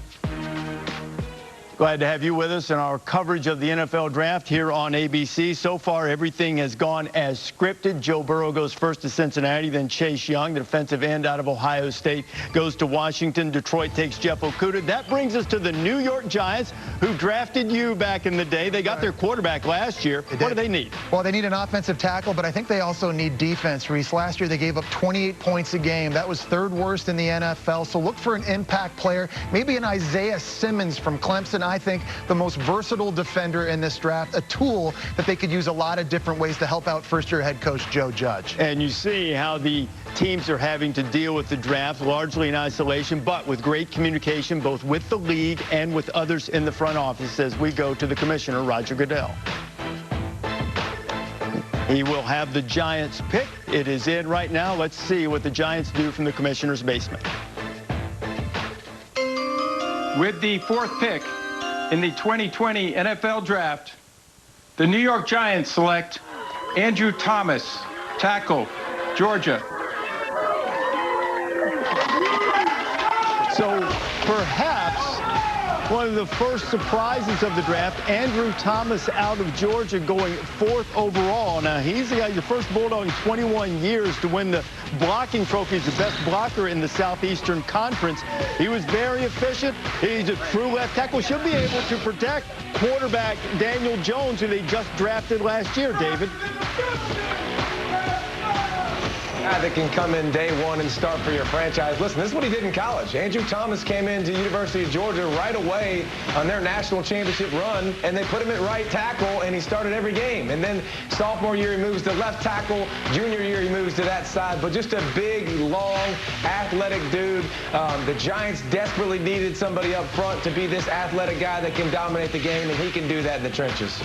Glad to have you with us in our coverage of the NFL Draft here on ABC. So far, everything has gone as scripted. Joe Burrow goes first to Cincinnati, then Chase Young, the defensive end out of Ohio State, goes to Washington. Detroit takes Jeff Okudah. That brings us to the New York Giants, who drafted you back in the day. They got their quarterback last year. What do they need? Well, they need an offensive tackle, but I think they also need defense, Reese. Last year, they gave up 28 points a game. That was third worst in the NFL. So look for an impact player, maybe an Isaiah Simmons from Clemson. I think the most versatile defender in this draft, a tool that they could use a lot of different ways to help out first-year head coach Joe Judge. And you see how the teams are having to deal with the draft, largely in isolation, but with great communication, both with the league and with others in the front office, as we go to the commissioner, Roger Goodell. He will have the Giants pick. It is in right now. Let's see what the Giants do from the commissioner's basement. With the 4th pick in the 2020 NFL Draft, the New York Giants select Andrew Thomas, tackle, Georgia. So perhaps one of the first surprises of the draft, Andrew Thomas out of Georgia going 4th overall. Now, he's the first Bulldog in 21 years to win the blocking trophy. He's the best blocker in the Southeastern Conference. He was very efficient. He's a true left tackle. Should be able to protect quarterback Daniel Jones, who they just drafted last year, David. Guy that can come in day one and start for your franchise. Listen, this is what he did in college. Andrew Thomas came into University of Georgia right away on their national championship run, and they put him at right tackle, and he started every game. And then sophomore year, he moves to left tackle. Junior year, he moves to that side. But just a big, long, athletic dude. The Giants desperately needed somebody up front to be this athletic guy that can dominate the game, and he can do that in the trenches.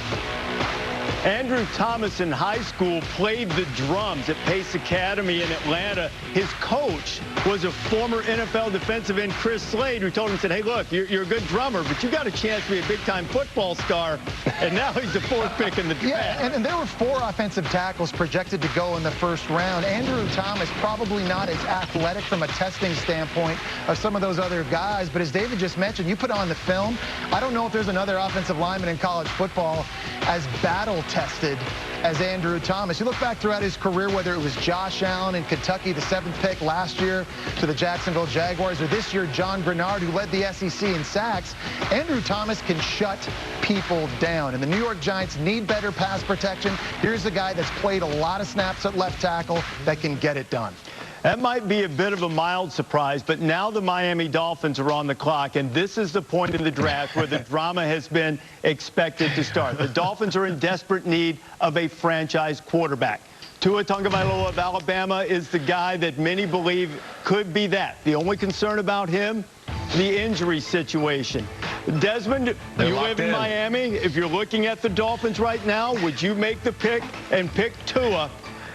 Andrew Thomas in high school played the drums at Pace Academy in Atlanta. His coach was a former NFL defensive end, Chris Slade, who told him, said, hey, look, you're a good drummer, but you got a chance to be a big-time football star. And now he's the 4th pick in the draft. Yeah, and there were 4 offensive tackles projected to go in the first round. Andrew Thomas probably not as athletic from a testing standpoint as some of those other guys, but as David just mentioned, you put on the film, I don't know if there's another offensive lineman in college football as battle tested as Andrew Thomas. You look back throughout his career, whether it was Josh Allen in Kentucky, the 7th pick last year to the Jacksonville Jaguars, or this year John Grenard, who led the SEC in sacks, Andrew Thomas can shut people down. And the New York Giants need better pass protection. Here's a guy that's played a lot of snaps at left tackle that can get it done. That might be a bit of a mild surprise, but now the Miami Dolphins are on the clock, and this is the point in the draft where the drama has been expected to start. The Dolphins are in desperate need of a franchise quarterback. Tua Tagovailoa of Alabama is the guy that many believe could be that. The only concern about him, the injury situation. Desmond, you live in Miami. If you're looking at the Dolphins right now, would you make the pick and pick Tua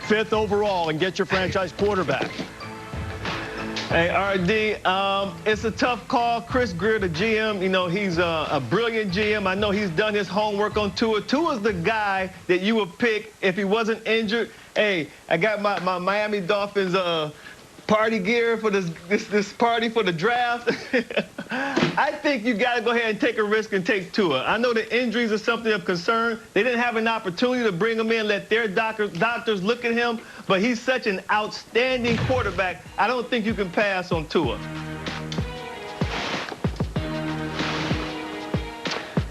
5th overall and get your franchise quarterback? Hey, RD, it's a tough call. Chris Greer, the GM, you know, he's a brilliant GM. I know he's done his homework on Tua. Tua's the guy that you would pick if he wasn't injured. Hey, I got my Miami Dolphins party gear for this party for the draft. I think you got to go ahead and take a risk and take Tua. I know the injuries are something of concern. They didn't have an opportunity to bring him in, let their doctors look at him, but he's such an outstanding quarterback. I don't think you can pass on Tua.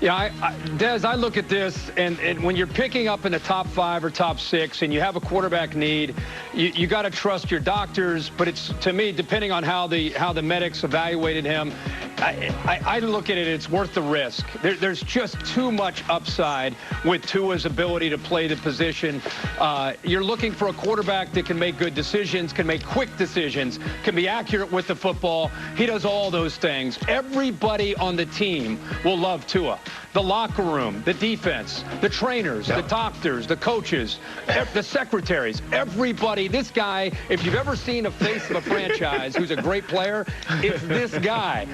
Yeah, Des, I look at this, and when you're picking up in the top 5 or top 6 and you have a quarterback need, you got to trust your doctors. But it's, to me, depending on how the medics evaluated him, I look at it, it's worth the risk. There's just too much upside with Tua's ability to play the position. You're looking for a quarterback that can make good decisions, can make quick decisions, can be accurate with the football. He does all those things. Everybody on the team will love Tua. The locker room, the defense, the trainers, the doctors, the coaches, the secretaries, everybody. This guy, if you've ever seen a face of a franchise who's a great player, it's this guy.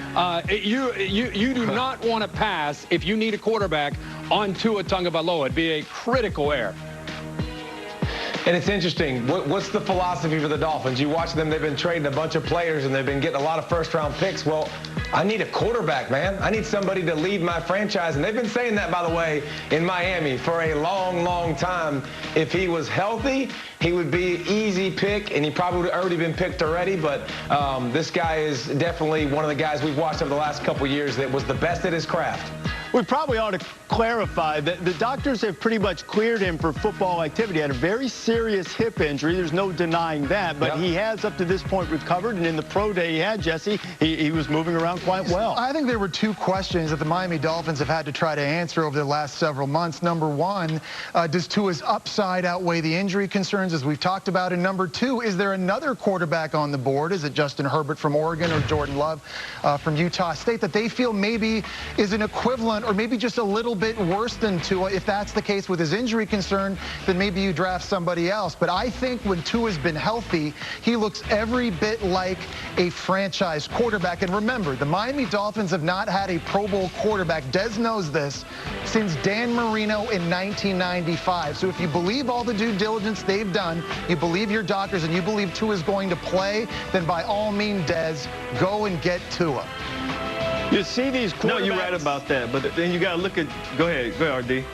You do not want to pass if you need a quarterback on Tua Tagovailoa. It'd be a critical error. And it's interesting. What's the philosophy for the Dolphins? You watch them, they've been trading a bunch of players, and they've been getting a lot of first-round picks. Well, I need a quarterback, man. I need somebody to lead my franchise. And they've been saying that, by the way, in Miami for a long, long time. If he was healthy, he would be an easy pick, and he probably would have already been picked already. But this guy is definitely one of the guys we've watched over the last couple years that was the best at his craft. We probably ought to clarify that the doctors have pretty much cleared him for football activity. He had a very serious hip injury. There's no denying that. But he has, up to this point, recovered. And in the pro day he had, Jesse, he was moving around quite well. I think there were 2 questions that the Miami Dolphins have had to try to answer over the last several months. Number 1, does Tua's upside outweigh the injury concerns, as we've talked about? And number 2, is there another quarterback on the board? Is it Justin Herbert from Oregon or Jordan Love from Utah State that they feel maybe is an equivalent or maybe just a little bit worse than Tua? If that's the case with his injury concern, then maybe you draft somebody else. But I think when Tua's been healthy, he looks every bit like a franchise quarterback. And remember, the Miami Dolphins have not had a Pro Bowl quarterback, Des knows this, since Dan Marino in 1995. So if you believe all the due diligence they've done, you believe your doctors, and you believe Tua's going to play, then by all means, Des, go and get Tua. You see these quarterbacks. No, you're right about that, but then you got to look at. Go ahead, RD.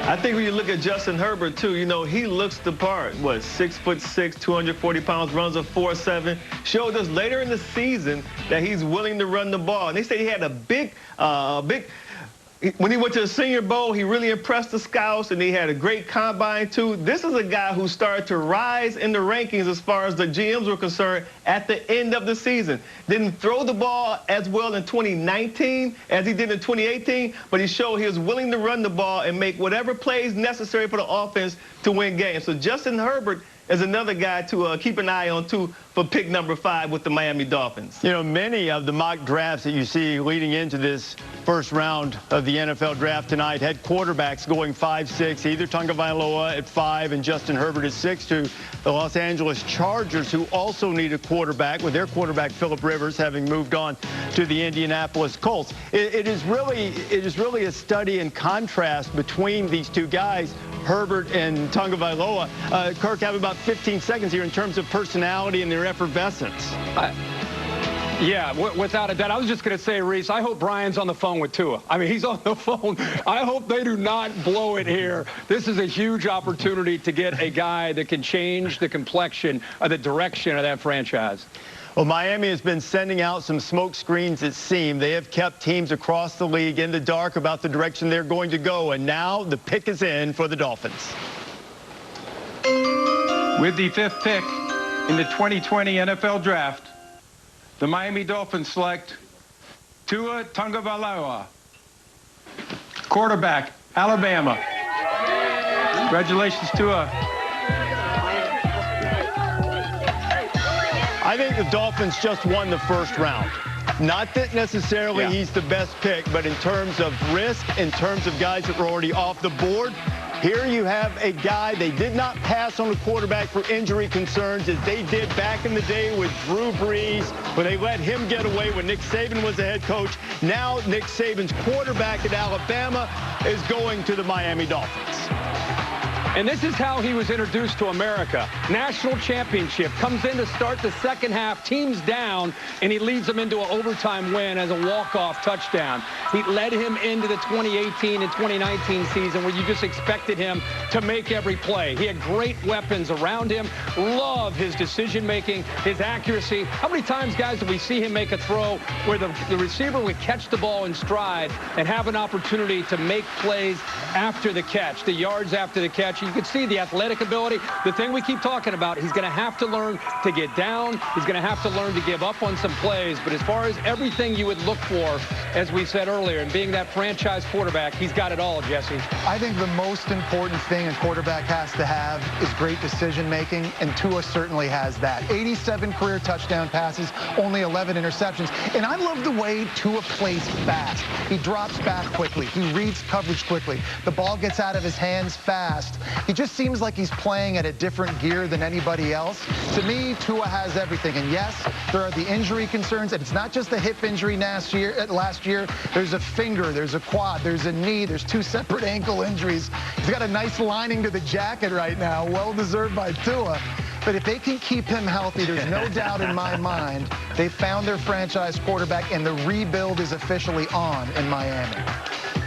I think when you look at Justin Herbert too, you know, he looks the part. What, 6'6", 240 pounds, runs a 4.7. Showed us later in the season that he's willing to run the ball. And they say he had a big. When he went to the Senior Bowl, he really impressed the scouts, and he had a great combine, too. This is a guy who started to rise in the rankings as far as the GMs were concerned at the end of the season. Didn't throw the ball as well in 2019 as he did in 2018, but he showed he was willing to run the ball and make whatever plays necessary for the offense to win games. So Justin Herbert is another guy to keep an eye on, too, for pick number 5 with the Miami Dolphins. You know, many of the mock drafts that you see leading into this first round of the NFL draft tonight had quarterbacks going 5-6, either Tagovailoa at 5 and Justin Herbert at 6, to the Los Angeles Chargers, who also need a quarterback, with their quarterback Phillip Rivers having moved on to the Indianapolis Colts. It is really a study in contrast between these two guys, Herbert and Tagovailoa. Kirk, have about 15 seconds here in terms of personality and their effervescence. Yeah, without a doubt. I was just going to say, Reese, I hope Brian's on the phone with Tua. I mean, he's on the phone. I hope they do not blow it here. This is a huge opportunity to get a guy that can change the complexion of the direction of that franchise. Well, Miami has been sending out some smoke screens, it seems. They have kept teams across the league in the dark about the direction they're going to go, and now the pick is in for the Dolphins. With the 5th pick in the 2020 NFL Draft, the Miami Dolphins select Tua Tagovailoa, quarterback, Alabama. Congratulations, Tua. I think the Dolphins just won the first round. Not that necessarily he's the best pick, but in terms of risk, in terms of guys that were already off the board, here you have a guy, they did not pass on the quarterback for injury concerns as they did back in the day with Drew Brees when they let him get away when Nick Saban was the head coach. Now Nick Saban's quarterback at Alabama is going to the Miami Dolphins. And this is how he was introduced to America. National championship, comes in to start the second half, team's down, and he leads them into an overtime win as a walk-off touchdown. He led him into the 2018 and 2019 season where you just expected him to make every play. He had great weapons around him. Love his decision-making, his accuracy. How many times, guys, did we see him make a throw where the receiver would catch the ball in stride and have an opportunity to make plays after the catch, the yards after the catch? You can see the athletic ability. The thing we keep talking about, he's going to have to learn to get down. He's going to have to learn to give up on some plays. But as far as everything you would look for, as we said earlier, and being that franchise quarterback, he's got it all, Jesse. I think the most important thing a quarterback has to have is great decision-making, and Tua certainly has that. 87 career touchdown passes, only 11 interceptions. And I love the way Tua plays fast. He drops back quickly. He reads coverage quickly. The ball gets out of his hands fast. He just seems like he's playing at a different gear than anybody else. To me, Tua has everything. And yes, there are the injury concerns. And it's not just the hip injury last year. There's a finger, there's a quad, there's a knee, there's 2 separate ankle injuries. He's got a nice lining to the jacket right now, well-deserved by Tua. But if they can keep him healthy, there's no doubt in my mind they found their franchise quarterback, and the rebuild is officially on in Miami.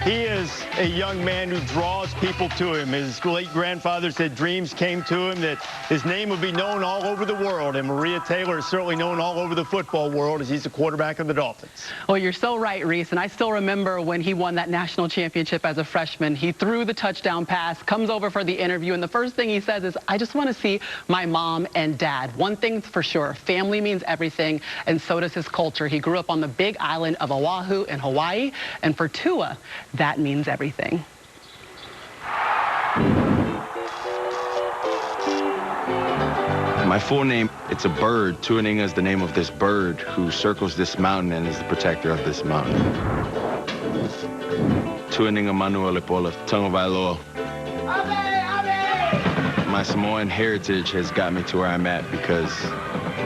He is a young man who draws people to him. His late grandfather said dreams came to him that his name would be known all over the world. And Maria Taylor is certainly known all over the football world as he's the quarterback of the Dolphins. Well, you're so right, Reese. And I still remember when he won that national championship as a freshman. He threw the touchdown pass, comes over for the interview, and the first thing he says is, I just want to see my mom and dad. One thing's for sure, family means everything, and so does his culture. He grew up on the big island of Oahu in Hawaii, and for Tua, that means everything. My full name, it's a bird. Tuaninga is the name of this bird who circles this mountain and is the protector of this mountain. Tuaninga Manuel Lepola, Tagovailoa. My Samoan heritage has got me to where I'm at because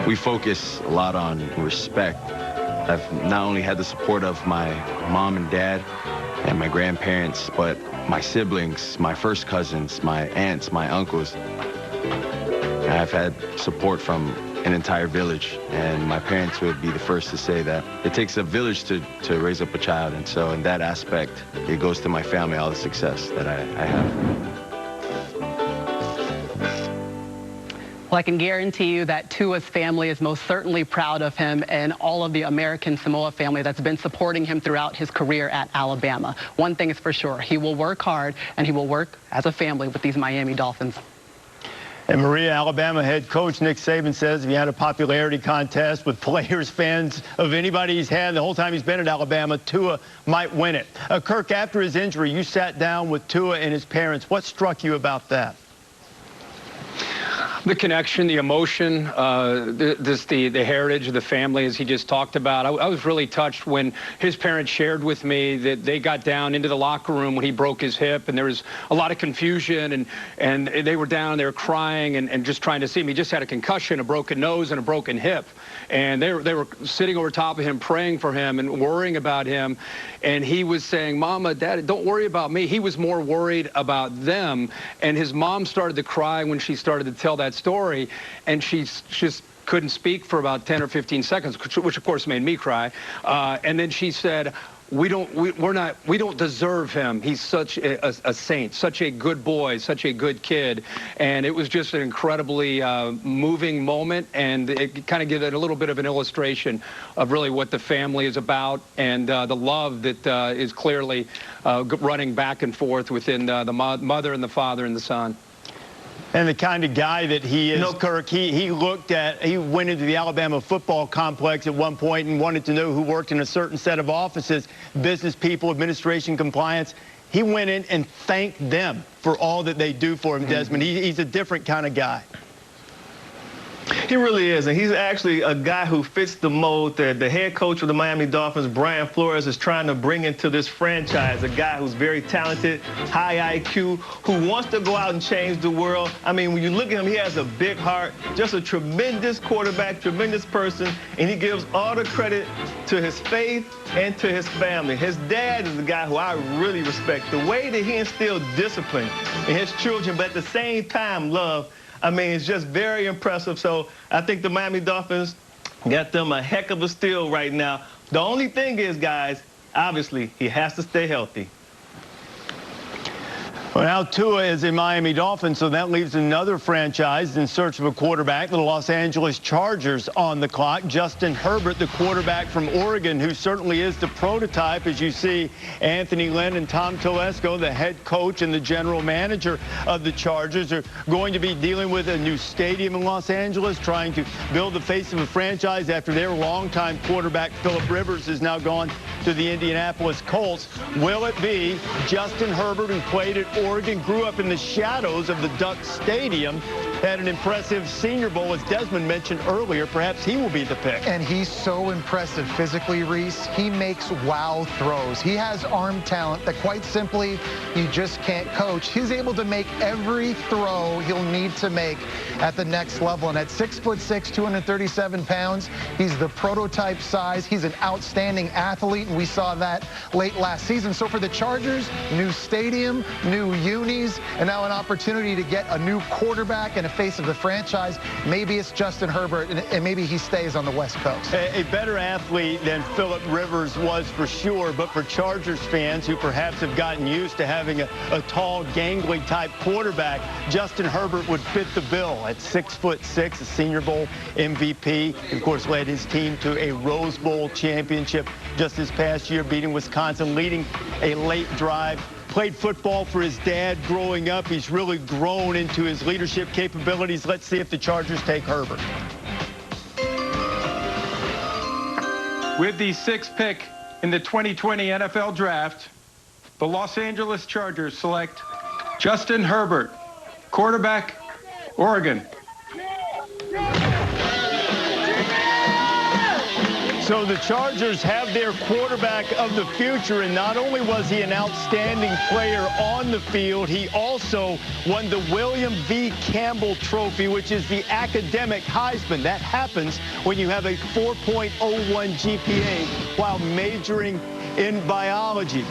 we focus a lot on respect. I've not only had the support of my mom and dad and my grandparents, but my siblings, my first cousins, my aunts, my uncles. I've had support from an entire village, and my parents would be the first to say that it takes a village to raise up a child, and so in that aspect, it goes to my family, all the success that I have. Well, I can guarantee you that Tua's family is most certainly proud of him and all of the American Samoa family that's been supporting him throughout his career at Alabama. One thing is for sure, he will work hard, and he will work as a family with these Miami Dolphins. And Maria, Alabama head coach Nick Saban says if he had a popularity contest with players, fans of anybody he's had the whole time he's been at Alabama, Tua might win it. Kirk, after his injury, you sat down with Tua and his parents. What struck you about that? The connection, the emotion, the heritage of the family, as he just talked about. I was really touched when his parents shared with me that they got down into the locker room when he broke his hip, and there was a lot of confusion, and they were down there crying and just trying to see him. He just had a concussion, a broken nose, and a broken hip. And they were sitting over top of him, praying for him and worrying about him. And he was saying, Mama, Dad, don't worry about me. He was more worried about them. And his mom started to cry when she started to tell that story. And she's just couldn't speak for about 10 or 15 seconds, which of course made me cry. And then she said, we don't deserve him. He's such a saint, such a good boy, such a good kid. And it was just an incredibly moving moment, and it kind of gives it a little bit of an illustration of really what the family is about, and the love that is clearly running back and forth within the mother and the father and the son. And the kind of guy that he is, Kirk, he went into the Alabama football complex at one point and wanted to know who worked in a certain set of offices, business people, administration, compliance. He went in and thanked them for all that they do for him, Desmond. He's a different kind of guy. He really is, and he's actually a guy who fits the mold that the head coach of the Miami Dolphins, Brian Flores, is trying to bring into this franchise. A guy who's very talented, high IQ, who wants to go out and change the world. I mean, when you look at him, he has a big heart, just a tremendous quarterback, tremendous person, and he gives all the credit to his faith and to his family. His dad is a guy who I really respect. The way that he instilled discipline in his children, but at the same time, love. I mean, it's just very impressive. So I think the Miami Dolphins got them a heck of a steal right now. The only thing is, guys, obviously, he has to stay healthy. Well, now Tua is a Miami Dolphin, so that leaves another franchise in search of a quarterback. The Los Angeles Chargers on the clock. Justin Herbert, the quarterback from Oregon, who certainly is the prototype. As you see, Anthony Lynn and Tom Telesco, the head coach and the general manager of the Chargers, are going to be dealing with a new stadium in Los Angeles, trying to build the face of a franchise after their longtime quarterback, Philip Rivers, is now gone to the Indianapolis Colts. Will it be Justin Herbert, who played at Oregon, grew up in the shadows of the Duck Stadium, had an impressive Senior Bowl, as Desmond mentioned earlier? Perhaps he will be the pick. And he's so impressive physically, Reese. He makes wow throws. He has arm talent that, quite simply, you just can't coach. He's able to make every throw he'll need to make at the next level. And at 6'6", 237 pounds, he's the prototype size. He's an outstanding athlete, and we saw that late last season. So for the Chargers, new stadium, new unis, and now an opportunity to get a new quarterback and a face of the franchise. Maybe it's Justin Herbert, and maybe he stays on the West Coast. A better athlete than Philip Rivers was for sure, but for Chargers fans who perhaps have gotten used to having a tall, gangly type quarterback, Justin Herbert would fit the bill at 6'6", a Senior Bowl MVP. Of course, led his team to a Rose Bowl championship just this past year, beating Wisconsin, leading a late drive. Played football for his dad growing up. He's really grown into his leadership capabilities. Let's see if the Chargers take Herbert. With the 6th pick in the 2020 NFL Draft, the Los Angeles Chargers select Justin Herbert, quarterback, Oregon. So the Chargers have their quarterback of the future, and not only was he an outstanding player on the field, he also won the William V. Campbell Trophy, which is the academic Heisman. That happens when you have a 4.01 GPA while majoring in biology.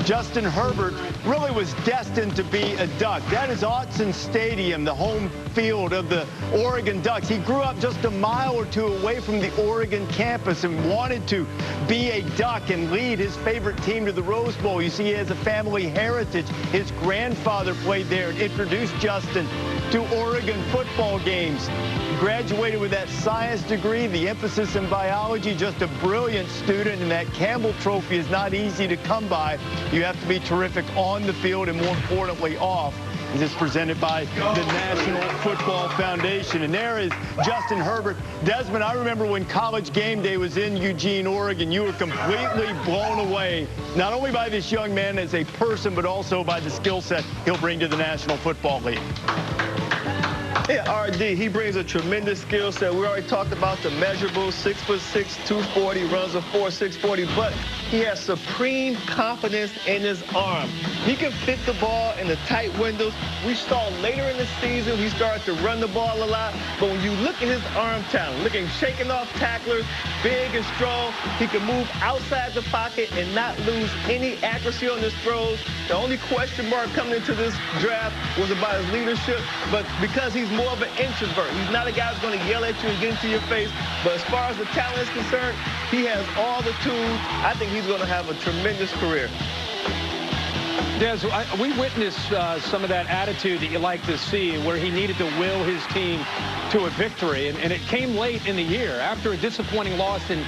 Justin Herbert really was destined to be a Duck. That is Autzen Stadium, the home field of the Oregon Ducks. He grew up just a mile or two away from the Oregon campus and wanted to be a Duck and lead his favorite team to the Rose Bowl. You see, he has a family heritage. His grandfather played there and introduced Justin to Oregon football games. He graduated with that science degree, the emphasis in biology, just a brilliant student, and that Campbell Trophy is not easy to come by. You have to be terrific on the field and, more importantly, off. This is presented by the National Football Foundation. And there is Justin Herbert. Desmond, I remember when College Game Day was in Eugene, Oregon, you were completely blown away, not only by this young man as a person, but also by the skill set he'll bring to the National Football League. Yeah, RD, he brings a tremendous skill set. We already talked about the measurables, 6'6", 240, runs a 4.640, but he has supreme confidence in his arm. He can fit the ball in the tight windows. We saw later in the season he started to run the ball a lot, but when you look at his arm talent, look at him shaking off tacklers, big and strong, he can move outside the pocket and not lose any accuracy on his throws. The only question mark coming into this draft was about his leadership, but because he's more of an introvert, he's not a guy who's going to yell at you and get into your face, but as far as the talent is concerned, he has all the tools. I think he's going to have a tremendous career. Des, we witnessed some of that attitude that you like to see, where he needed to will his team to a victory, and it came late in the year. After a disappointing loss in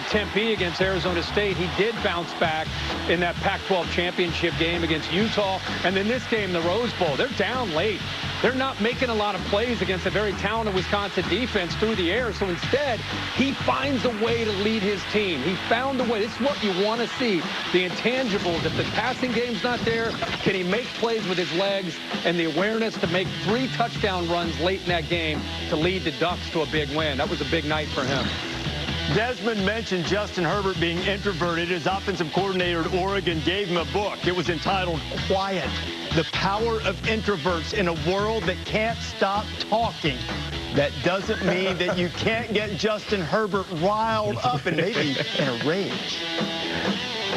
Tempe against Arizona State, he did bounce back in that Pac-12 championship game against Utah, and then this game, the Rose Bowl. They're down late. They're not making a lot of plays against a very talented Wisconsin defense through the air, so instead, he finds a way to lead his team. He found a way. This is what you want to see, the intangibles. If the passing game's not there, can he make plays with his legs and the awareness to make 3 touchdown runs late in that game to lead the Ducks to a big win? That was a big night for him. Desmond mentioned Justin Herbert being introverted. His offensive coordinator at Oregon gave him a book. It was entitled Quiet: The Power of Introverts in a World That Can't Stop Talking. That doesn't mean that you can't get Justin Herbert riled up and maybe in a rage.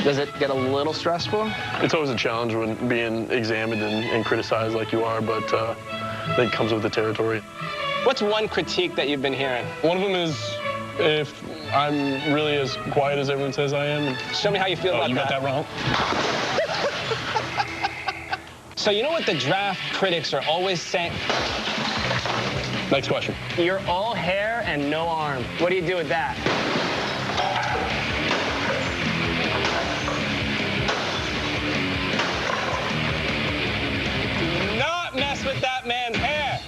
Does it get a little stressful? It's always a challenge when being examined and criticized like you are, but I think it comes with the territory. What's one critique that you've been hearing? One of them is if I'm really as quiet as everyone says I am. Show me how you feel about that. You got that wrong. So you know what the draft critics are always saying? Next question. You're all hair and no arm. What do you do with that? Do not mess with that man's hair.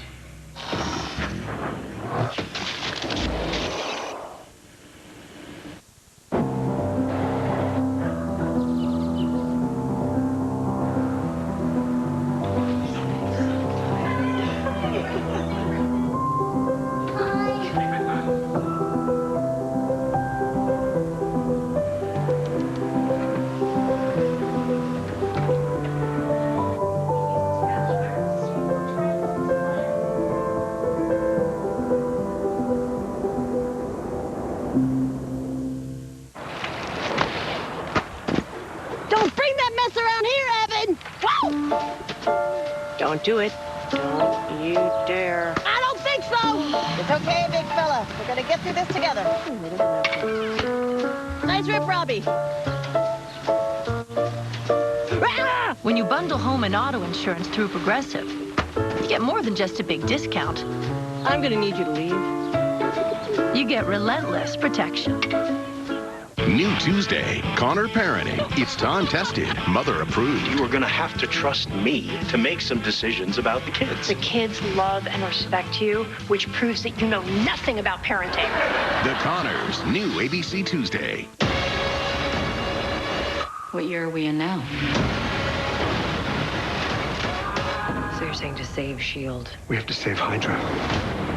Don't do it. Don't you dare. I don't think so. It's okay, big fella. We're going to get through this together. Nice rip, Robbie. When you bundle home and auto insurance through Progressive, you get more than just a big discount. I'm going to need you to leave. You get relentless protection. New Tuesday, Connor parenting. It's time-tested, mother-approved. You are going to have to trust me to make some decisions about the kids. The kids love and respect you, which proves that you know nothing about parenting. The Connors, new ABC Tuesday. What year are we in now? So you're saying to save S.H.I.E.L.D. We have to save Hydra.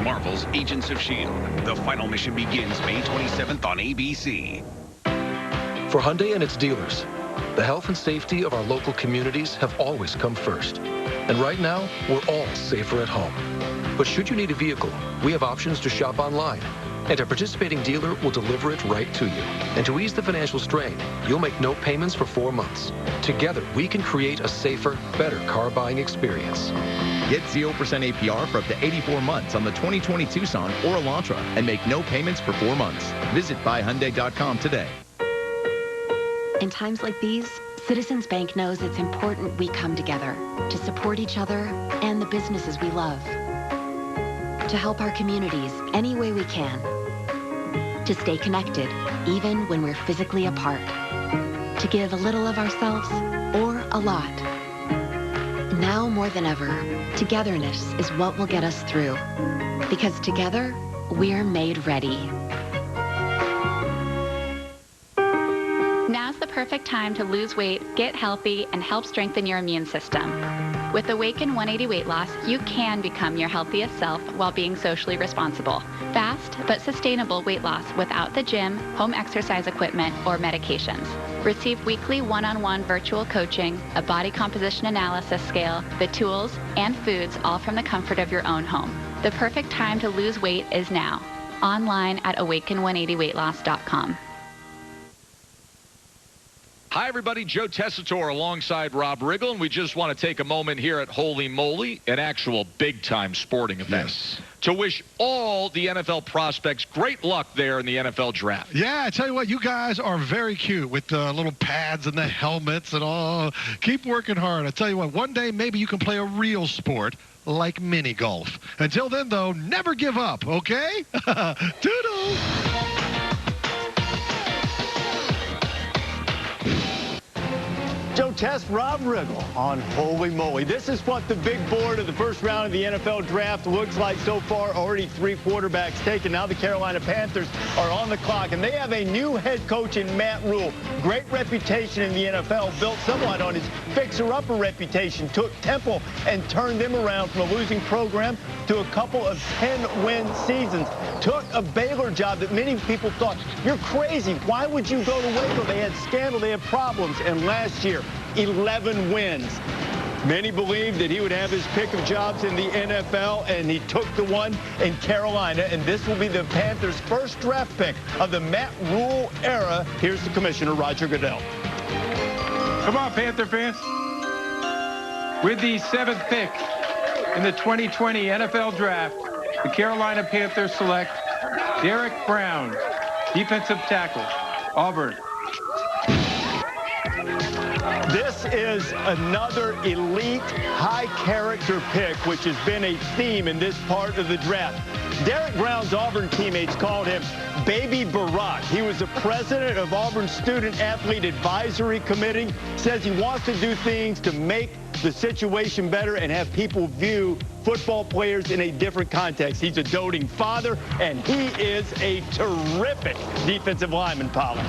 Marvel's Agents of S.H.I.E.L.D. The final mission begins May 27th on ABC. For Hyundai and its dealers, the health and safety of our local communities have always come first. And right now, we're all safer at home. But should you need a vehicle, we have options to shop online. And a participating dealer will deliver it right to you. And to ease the financial strain, you'll make no payments for 4 months. Together, we can create a safer, better car buying experience. Get 0% APR for up to 84 months on the 2020 Tucson or Elantra and make no payments for 4 months. Visit buyhyundai.com today. In times like these, Citizens Bank knows it's important we come together to support each other and the businesses we love. To help our communities any way we can. To stay connected, even when we're physically apart. To give a little of ourselves or a lot. Now more than ever, togetherness is what will get us through. Because together, we're made ready. Now's the perfect time to lose weight, get healthy, and help strengthen your immune system. With Awaken 180 Weight Loss, you can become your healthiest self while being socially responsible. Fast, fast but sustainable weight loss without the gym, home exercise equipment, or medications. Receive weekly one-on-one virtual coaching, a body composition analysis scale, the tools, and foods, all from the comfort of your own home. The perfect time to lose weight is now. Online at awaken180weightloss.com. Hi, everybody. Joe Tessitore alongside Rob Riggle, and we just want to take a moment here at Holy Moly, an actual big-time sporting event, to wish all the NFL prospects great luck there in the NFL draft. Yeah, I tell you what, you guys are very cute with the little pads and the helmets and all. Keep working hard. I tell you what, one day maybe you can play a real sport like mini golf. Until then, though, never give up, okay? Toodles! Joe Test, Rob Riggle on Holy Moly. This is what the big board of the first round of the NFL draft looks like so far. Already 3 quarterbacks taken. Now the Carolina Panthers are on the clock, and they have a new head coach in Matt Rule. Great reputation in the NFL, built somewhat on his fixer-upper reputation. Took Temple and turned them around from a losing program to a couple of 10-win seasons. Took a Baylor job that many people thought, you're crazy. Why would you go to Waco? They had scandal, they had problems, and last year, 11 wins. Many believed that he would have his pick of jobs in the NFL, and he took the one in Carolina, and this will be the Panthers' first draft pick of the Matt Rule era. Here's the commissioner, Roger Goodell. Come on, Panther fans. With the 7th pick in the 2020 NFL Draft, the Carolina Panthers select Derek Brown, defensive tackle, Auburn. This is another elite, high-character pick, which has been a theme in this part of the draft. Derek Brown's Auburn teammates called him Baby Barack. He was the president of Auburn's Student Athlete Advisory Committee. Says he wants to do things to make the situation better and have people view football players in a different context. He's a doting father, and he is a terrific defensive lineman, Pollard.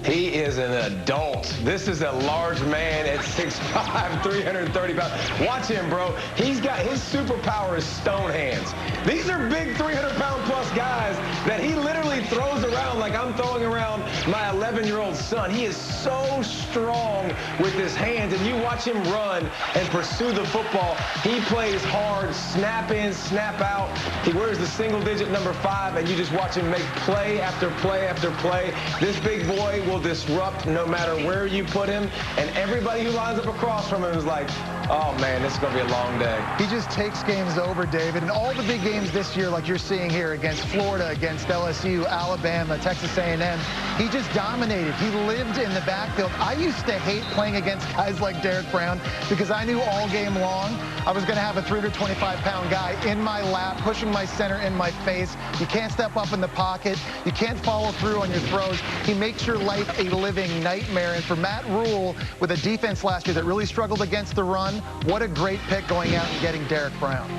He is an adult. This is a large man at 6'5", 330 pounds. Watch him, bro. He's got his superpower is stone hands. These are big 300-pound plus guys that he literally throws around like I'm throwing around my 11-year-old son. He is so strong with his hands, and you watch him run and pursue the football. He plays hard, snap in, snap out. He wears the single-digit number 5, and you just watch him make play after play after play. This big boy will disrupt no matter where you put him, and everybody who lines up across from him is like, oh man, this is going to be a long day. He just takes games over, David, and all the big games this year, like you're seeing here against Florida, against LSU, Alabama, Texas A&M, he just dominated. He lived in the backfield. I used to hate playing against guys like Derek Brown because I knew all game long I was going to have a 325-pound guy in my lap, pushing my center in my face. You can't step up in the pocket. You can't follow through on your throws. He makes your life a living nightmare. And for Matt Rule, with a defense last year that really struggled against the run, what a great pick going out and getting Derek Brown.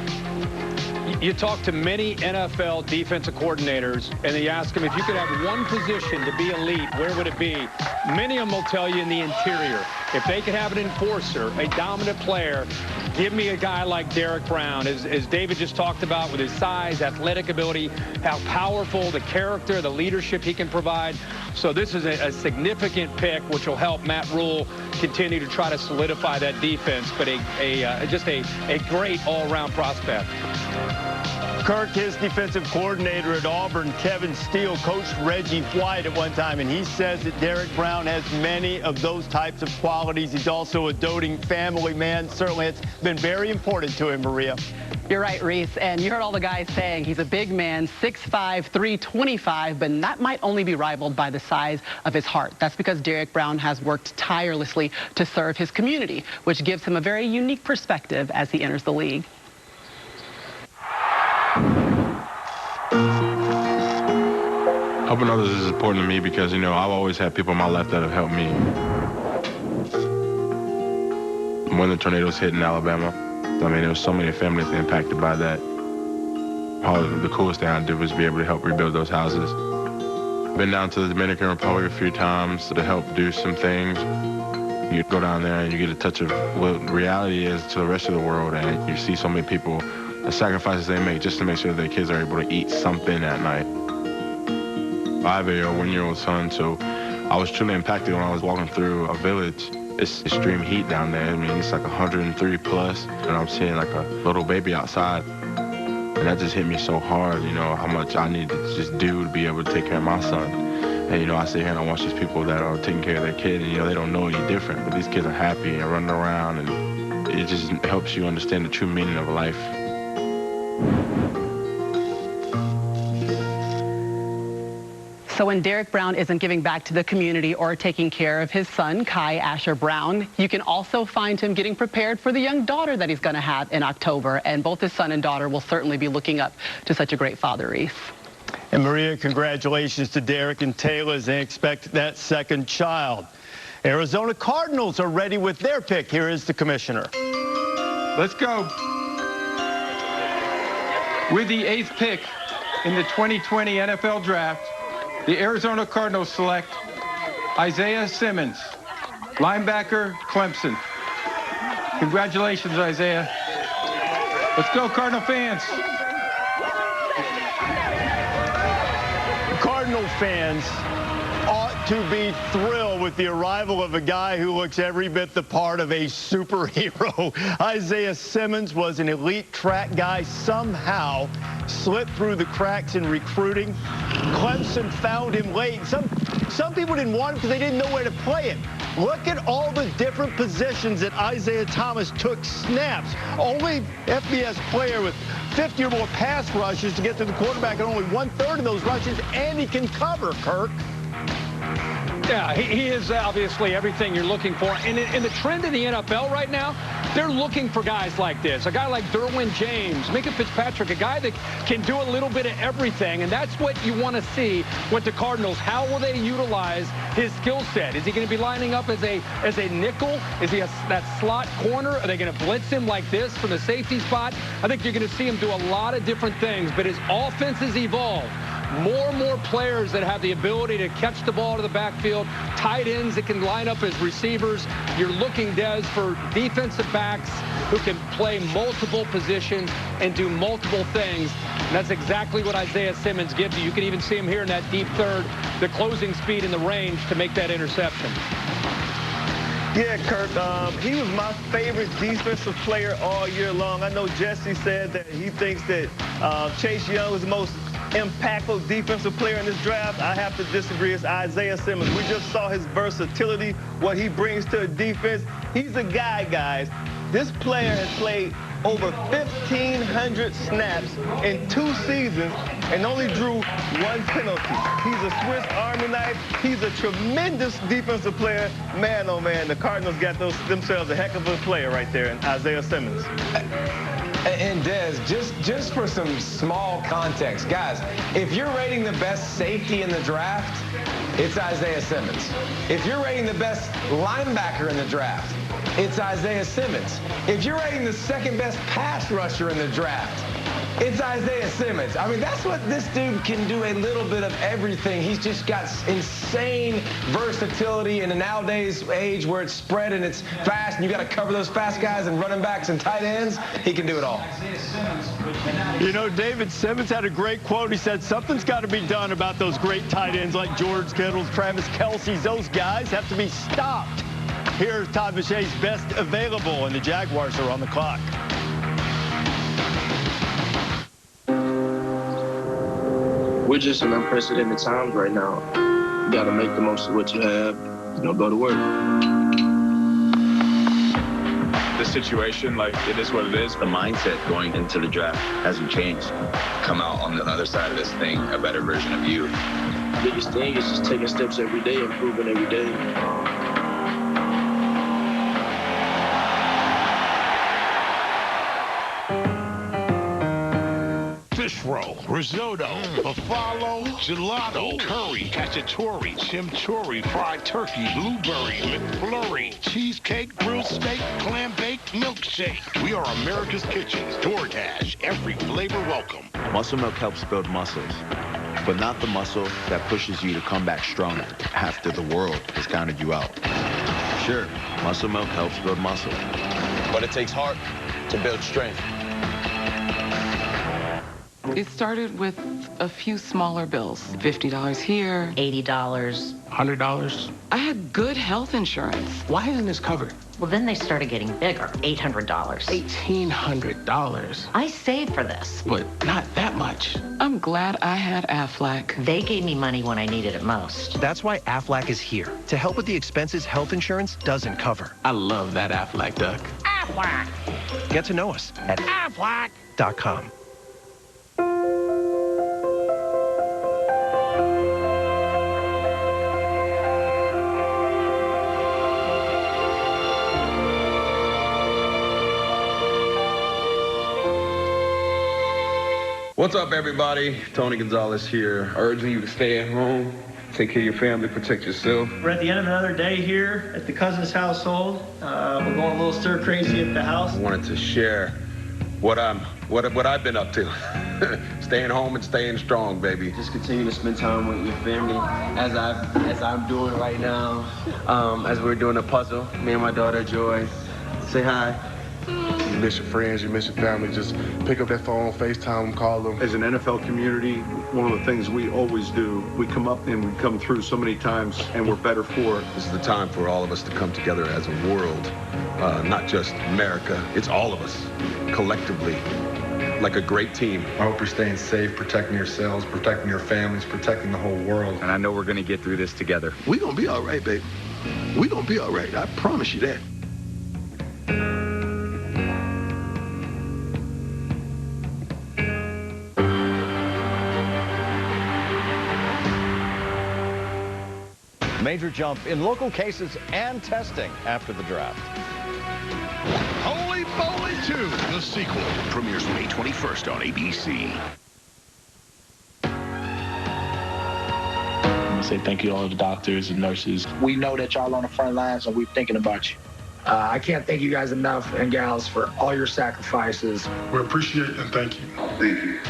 You talk to many NFL defensive coordinators, and they ask them if you could have one position to be elite, where would it be? Many of them will tell you in the interior. If they could have an enforcer, a dominant player, give me a guy like Derek Brown, as David just talked about, with his size, athletic ability, how powerful, the character, the leadership he can provide. So this is a significant pick, which will help Matt Rule continue to try to solidify that defense, but just a great all-around prospect. Kirk, his defensive coordinator at Auburn, Kevin Steele, coached Reggie White at one time, and he says that Derek Brown has many of those types of qualities. He's also a doting family man. Certainly, it's been very important to him, Maria. You're right, Reese, and you heard all the guys saying he's a big man, 6'5", 325, but that might only be rivaled by the size of his heart. That's because Derek Brown has worked tirelessly to serve his community, which gives him a very unique perspective as he enters the league. Helping others is important to me because, you know, I've always had people in my life that have helped me. When the tornadoes hit in Alabama, I mean, there was so many families impacted by that. Probably the coolest thing I did was be able to help rebuild those houses. I've been down to the Dominican Republic a few times to help do some things. You go down there and you get a touch of what reality is to the rest of the world, and you see so many people the sacrifices they make just to make sure their kids are able to eat something at night. I have a 1-year-old son, so I was truly impacted when I was walking through a village. It's extreme heat down there. I mean, it's like 103 plus, and I'm seeing like a little baby outside. And that just hit me so hard, you know, how much I need to just do to be able to take care of my son. And, you know, I sit here and I watch these people that are taking care of their kid, and, you know, they don't know any different, but these kids are happy and running around, and it just helps you understand the true meaning of life. So when Derek Brown isn't giving back to the community or taking care of his son, Kai Asher Brown, you can also find him getting prepared for the young daughter that he's going to have in October. And both his son and daughter will certainly be looking up to such a great father, Reese. And Maria, congratulations to Derek and Taylor as they expect that second child. Arizona Cardinals are ready with their pick. Here is the commissioner. Let's go. With the 8th pick in the 2020 NFL Draft, the Arizona Cardinals select Isaiah Simmons, linebacker, Clemson. Congratulations, Isaiah. Let's go, Cardinal fans. Cardinal fans ought to be thrilled with the arrival of a guy who looks every bit the part of a superhero. Isaiah Simmons was an elite track guy, somehow slipped through the cracks in recruiting. Clemson found him late. Some people didn't want him because they didn't know where to play him. Look at all the different positions that Isaiah Thomas took snaps. Only FBS player with 50 or more pass rushes to get to the quarterback, and only 1/3 of those rushes, and he can cover, Kirk. Yeah, he is obviously everything you're looking for. And in the trend in the NFL right now, they're looking for guys like this. A guy like Derwin James, Minka Fitzpatrick, a guy that can do a little bit of everything. And that's what you want to see with the Cardinals. How will they utilize his skill set? Is he going to be lining up as a nickel? Is he that slot corner? Are they going to blitz him like this from the safety spot? I think you're going to see him do a lot of different things. But his offense has evolved. More and more players that have the ability to catch the ball to the backfield, tight ends that can line up as receivers. You're looking, Des, for defensive backs who can play multiple positions and do multiple things. And that's exactly what Isaiah Simmons gives you. You can even see him here in that deep third, the closing speed and the range to make that interception. Yeah, Kirk, he was my favorite defensive player all year long. I know Jesse said that he thinks that Chase Young was the most impactful defensive player in this draft. I have to disagree. It's Isaiah Simmons. We just saw his versatility, what he brings to a defense. He's a guy, guys. This player has played over 1,500 snaps in 2 seasons and only drew 1 penalty. He's a Swiss Army knife. He's a tremendous defensive player. Man, oh man, the Cardinals got themselves a heck of a player right there in Isaiah Simmons. And Des, just for some small context, guys, if you're rating the best safety in the draft, it's Isaiah Simmons. If you're rating the best linebacker in the draft, it's Isaiah Simmons. If you're rating the second best pass rusher in the draft, it's Isaiah Simmons. I mean, that's what this dude can do, a little bit of everything. He's just got insane versatility in a nowadays age where it's spread and it's fast and you got to cover those fast guys and running backs and tight ends. He can do it all. You know, David Simmons had a great quote. He said, something's got to be done about those great tight ends like George Kittles, Travis Kelce's. Those guys have to be stopped. Here's Todd McShay's best available, and the Jaguars are on the clock. We're just in unprecedented times right now. You got to make the most of what you have, go to work. The situation, like, it is what it is. The mindset going into the draft hasn't changed. Come out on the other side of this thing a better version of you. The biggest thing is just taking steps every day, improving every day. Fish roll, risotto, buffalo, gelato, curry, cacciatore, chimichurri, fried turkey, blueberry, McFlurry, cheesecake, grilled steak, clam-baked milkshake. We are America's Kitchen. DoorDash, every flavor welcome. Muscle Milk helps build muscles, but not the muscle that pushes you to come back stronger after the world has counted you out. Sure, Muscle Milk helps build muscle, but it takes heart to build strength. It started with a few smaller bills. $50 here. $80. $100. I had good health insurance. Why isn't this covered? Well, then they started getting bigger. $800. $1,800. I saved for this. But not that much. I'm glad I had Aflac. They gave me money when I needed it most. That's why Aflac is here, to help with the expenses health insurance doesn't cover. I love that Aflac duck. Aflac! Get to know us at Aflac.com. What's up, everybody? Tony Gonzalez here, urging you to stay at home, take care of your family, protect yourself. We're at the end of another day here at the Cousins household. We're going a little stir crazy at the house. I wanted to share what I've been up to. Staying home and staying strong, baby. Just continue to spend time with your family, as I'm doing right now. As we're doing a puzzle, me and my daughter Joy. Say hi. You miss your friends, you miss your family, just pick up that phone, FaceTime them, call them. As an NFL community, one of the things we always do, we come up and we come through so many times and we're better for it. This is the time for all of us to come together as a world, not just America. It's all of us, collectively, like a great team. I hope you're staying safe, protecting yourselves, protecting your families, protecting the whole world. And I know we're going to get through this together. We're going to be all right, baby. We're going to be all right. I promise you that. Major jump in local cases and testing after the draft. Holy Moly 2, the sequel, premieres May 21st on ABC. I want to say thank you to all the doctors and nurses. We know that y'all on the front lines and we're thinking about you. I can't thank you guys enough and gals for all your sacrifices. We appreciate and thank you. Thank you.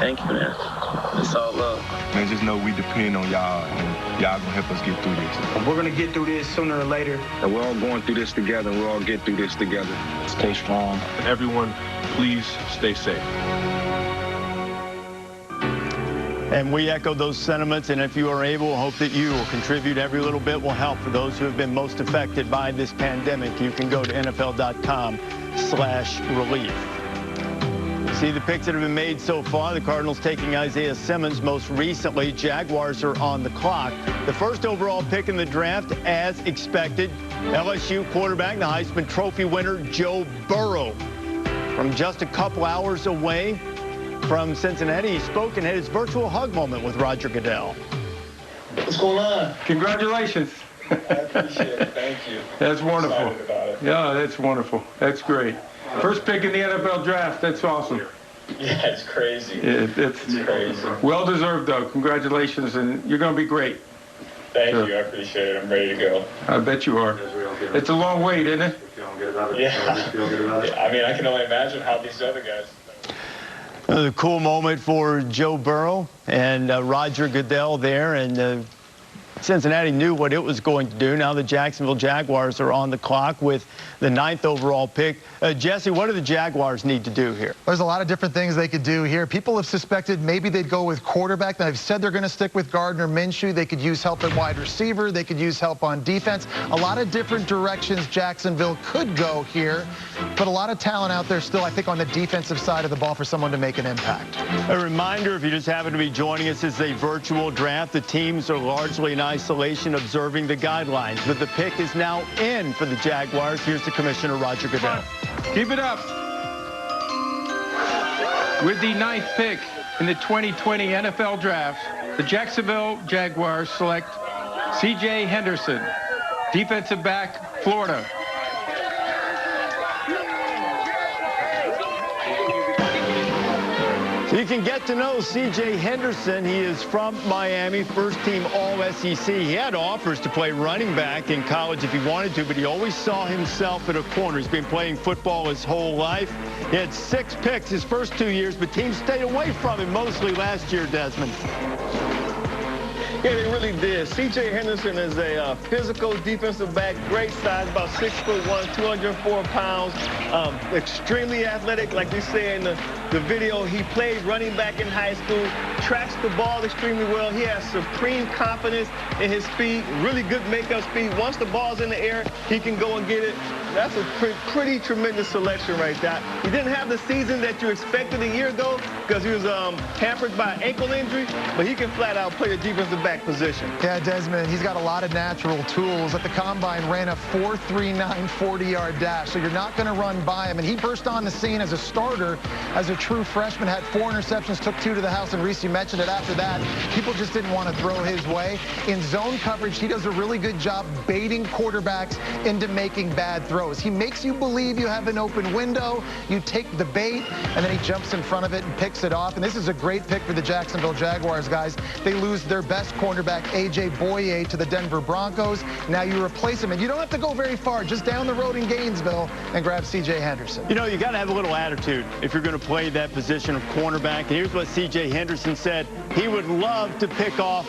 Thank you, man. It's all love. Man, just know we depend on y'all, and y'all gonna help us get through this. We're gonna get through this sooner or later. And we're all going through this together, and we'll all get through this together. Stay strong. Everyone, please stay safe. And we echo those sentiments, and if you are able, hope that you will contribute. Every little bit will help for those who have been most affected by this pandemic. You can go to NFL.com/relief. See the picks that have been made so far. The Cardinals taking Isaiah Simmons. Most recently, Jaguars are on the clock. The first overall pick in the draft, as expected, LSU quarterback, the Heisman Trophy winner, Joe Burrow. From just a couple hours away from Cincinnati, he spoke and had his virtual hug moment with Roger Goodell. What's going on? Congratulations. I appreciate it. Thank you. That's wonderful. I'm excited about it. Yeah, that's wonderful. That's great. First pick in the NFL draft. That's awesome. Yeah, it's crazy. It's crazy. Well deserved, though. Congratulations, and you're going to be great. Thank you. I appreciate it. I'm ready to go. I bet you are. It's a long wait, isn't it? Yeah. I mean, I can only imagine how these other guys. The cool moment for Joe Burrow and Roger Goodell there, and Cincinnati knew what it was going to do. Now the Jacksonville Jaguars are on the clock with the 9th overall pick. Jesse, what do the Jaguars need to do here? There's a lot of different things they could do here. People have suspected maybe they'd go with quarterback. They've said they're going to stick with Gardner Minshew. They could use help at wide receiver. They could use help on defense. A lot of different directions Jacksonville could go here, but a lot of talent out there still, I think, on the defensive side of the ball for someone to make an impact. A reminder, if you just happen to be joining us, it's a virtual draft. The teams are largely in isolation observing the guidelines, but the pick is now in for the Jaguars. Here's the Commissioner, Roger Goodell. Keep it up. With the 9th pick in the 2020 NFL Draft, the Jacksonville Jaguars select C.J. Henderson, defensive back, Florida. You can get to know C.J. Henderson. He is from Miami, first-team All-SEC. He had offers to play running back in college if he wanted to, but he always saw himself at a corner. He's been playing football his whole life. He had 6 picks his first 2 years, but teams stayed away from him mostly last year, Desmond. Yeah, they really did. C.J. Henderson is a physical defensive back, great size, about 6'1", 204 pounds, extremely athletic. Like we say in the video, he played running back in high school, tracks the ball extremely well. He has supreme confidence in his speed, really good makeup speed. Once the ball's in the air, he can go and get it. That's a pretty tremendous selection right there. He didn't have the season that you expected a year ago because he was hampered by an ankle injury, but he can flat out play a defensive back position. Yeah, Desmond, he's got a lot of natural tools. At the Combine, ran a 4.39 40-yard dash, so you're not going to run by him. And he burst on the scene as a starter, as a true freshman, had 4 interceptions, took 2 to the house, and Reese, you mentioned it after that. People just didn't want to throw his way. In zone coverage, he does a really good job baiting quarterbacks into making bad throws. He makes you believe you have an open window. You take the bait, and then he jumps in front of it and picks it off. And this is a great pick for the Jacksonville Jaguars, guys. They lose their best cornerback, A.J. Boye, to the Denver Broncos. Now you replace him, and you don't have to go very far, just down the road in Gainesville and grab C.J. Henderson. You know, you got to have a little attitude if you're going to play that position of cornerback. And here's what C.J. Henderson said. He would love to pick off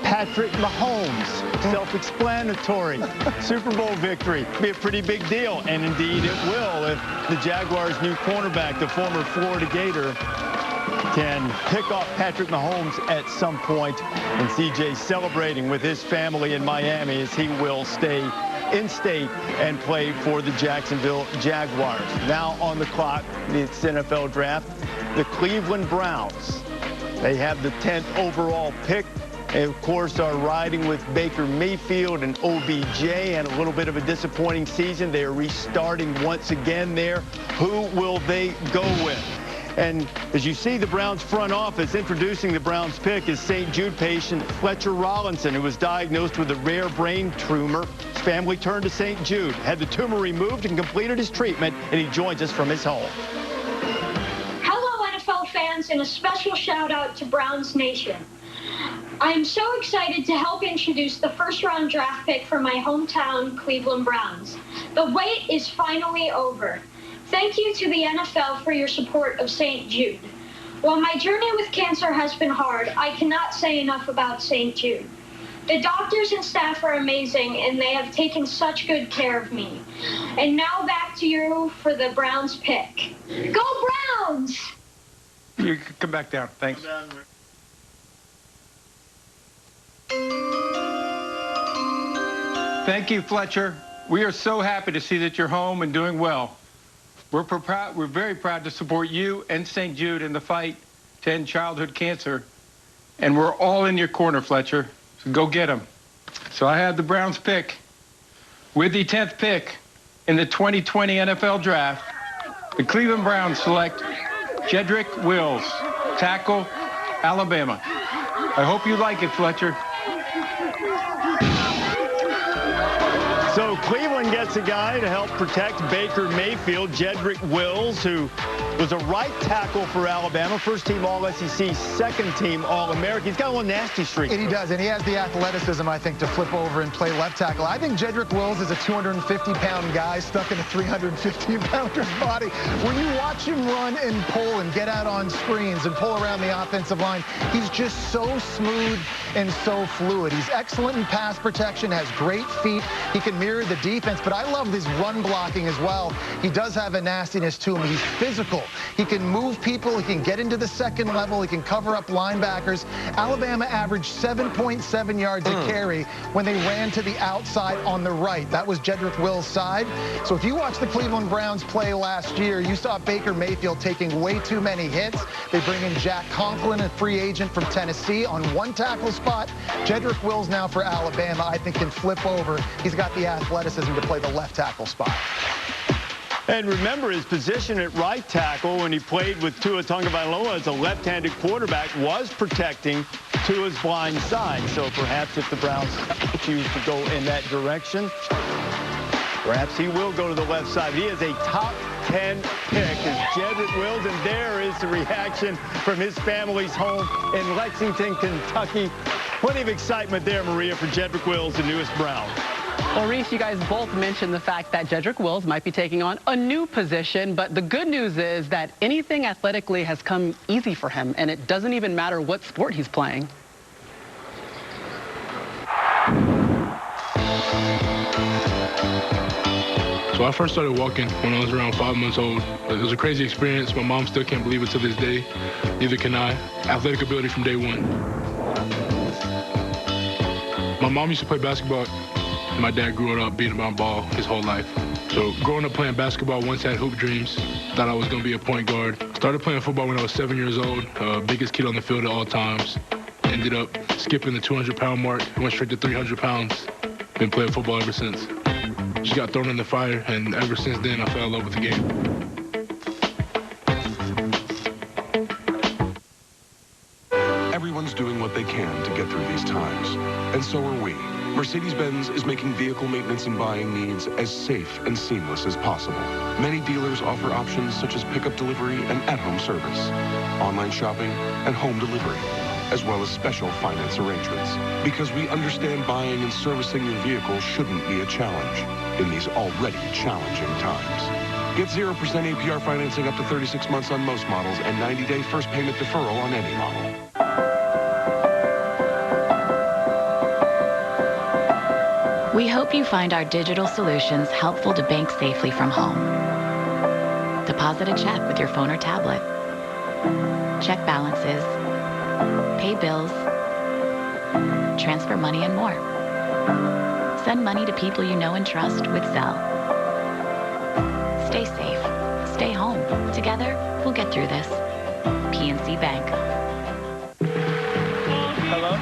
Patrick Mahomes. Self-explanatory. Super Bowl victory. Be a pretty big deal, and indeed it will if the Jaguars' new cornerback, the former Florida Gator, can pick off Patrick Mahomes at some point. And CJ celebrating with his family in Miami as he will stay in state and play for the Jacksonville Jaguars. Now on the clock, it's NFL draft. The Cleveland Browns. They have the 10th overall pick. They, of course, are riding with Baker Mayfield and OBJ, and a little bit of a disappointing season. They are restarting once again there. Who will they go with? And as you see, the Browns front office introducing the Browns pick is St. Jude patient Fletcher Rollinson, who was diagnosed with a rare brain tumor. His family turned to St. Jude, had the tumor removed, and completed his treatment, and he joins us from his home. Hello, NFL fans, and a special shout out to Browns Nation. I am so excited to help introduce the first-round draft pick for my hometown Cleveland Browns. The wait is finally over. Thank you to the NFL for your support of St. Jude. While my journey with cancer has been hard, I cannot say enough about St. Jude. The doctors and staff are amazing, and they have taken such good care of me. And now back to you for the Browns pick. Go Browns! You can come back down. Thanks. Thank you, Fletcher. We are so happy to see that you're home and doing well. We're very proud to support you and St. Jude in the fight to end childhood cancer. And we're all in your corner, Fletcher. So go get them. So I have the Browns pick. With the 10th pick in the 2020 NFL Draft, the Cleveland Browns select Jedrick Wills, tackle, Alabama. I hope you like it, Fletcher. So Cleveland gets a guy to help protect Baker Mayfield, Jedrick Wills, who was a right tackle for Alabama, first-team All-SEC, second-team All-American. He's got a little nasty streak. And he does, and he has the athleticism, I think, to flip over and play left tackle. I think Jedrick Wills is a 250-pound guy stuck in a 315-pounder's body. When you watch him run and pull and get out on screens and pull around the offensive line, he's just so smooth and so fluid. He's excellent in pass protection, has great feet. He can mirror the defense, but I love his run blocking as well. He does have a nastiness to him. He's physical. He can move people. He can get into the second level. He can cover up linebackers. Alabama averaged 7.7 yards a carry when they ran to the outside on the right. That was Jedrick Wills' side. So if you watch the Cleveland Browns play last year, you saw Baker Mayfield taking way too many hits. They bring in Jack Conklin, a free agent from Tennessee, on one tackle spot. Jedrick Wills now for Alabama, I think, can flip over. He's got the athleticism to play the left tackle spot. And remember, his position at right tackle when he played with Tua Tagovailoa as a left-handed quarterback was protecting Tua's blind side. So perhaps if the Browns choose to go in that direction, perhaps he will go to the left side. He is a top 10 pick is Jedrick Wills, and there is the reaction from his family's home in Lexington, Kentucky. Plenty of excitement there, Maria, for Jedrick Wills, the newest Brown. Well, Reese, you guys both mentioned the fact that Jedrick Wills might be taking on a new position, but the good news is that anything athletically has come easy for him, and it doesn't even matter what sport he's playing. So I first started walking when I was around 5 months old. It was a crazy experience. My mom still can't believe it to this day. Neither can I. Athletic ability from day one. My mom used to play basketball. My dad grew up being around ball his whole life. So growing up playing basketball, once had hoop dreams. Thought I was going to be a point guard. Started playing football when I was 7 years old. Biggest kid on the field at all times. Ended up skipping the 200-pound mark. Went straight to 300 pounds. Been playing football ever since. Just got thrown in the fire, and ever since then, I fell in love with the game. Everyone's doing what they can to get through these times, and so are we. Mercedes-Benz is making vehicle maintenance and buying needs as safe and seamless as possible. Many dealers offer options such as pickup delivery and at-home service, online shopping, and home delivery, as well as special finance arrangements. Because we understand buying and servicing your vehicle shouldn't be a challenge in these already challenging times. Get 0% APR financing up to 36 months on most models and 90-day first payment deferral on any model. We hope you find our digital solutions helpful to bank safely from home. Deposit a check with your phone or tablet. Check balances. Pay bills. Transfer money and more. Send money to people you know and trust with Zelle. Stay safe. Stay home. Together, we'll get through this. PNC Bank. Hello?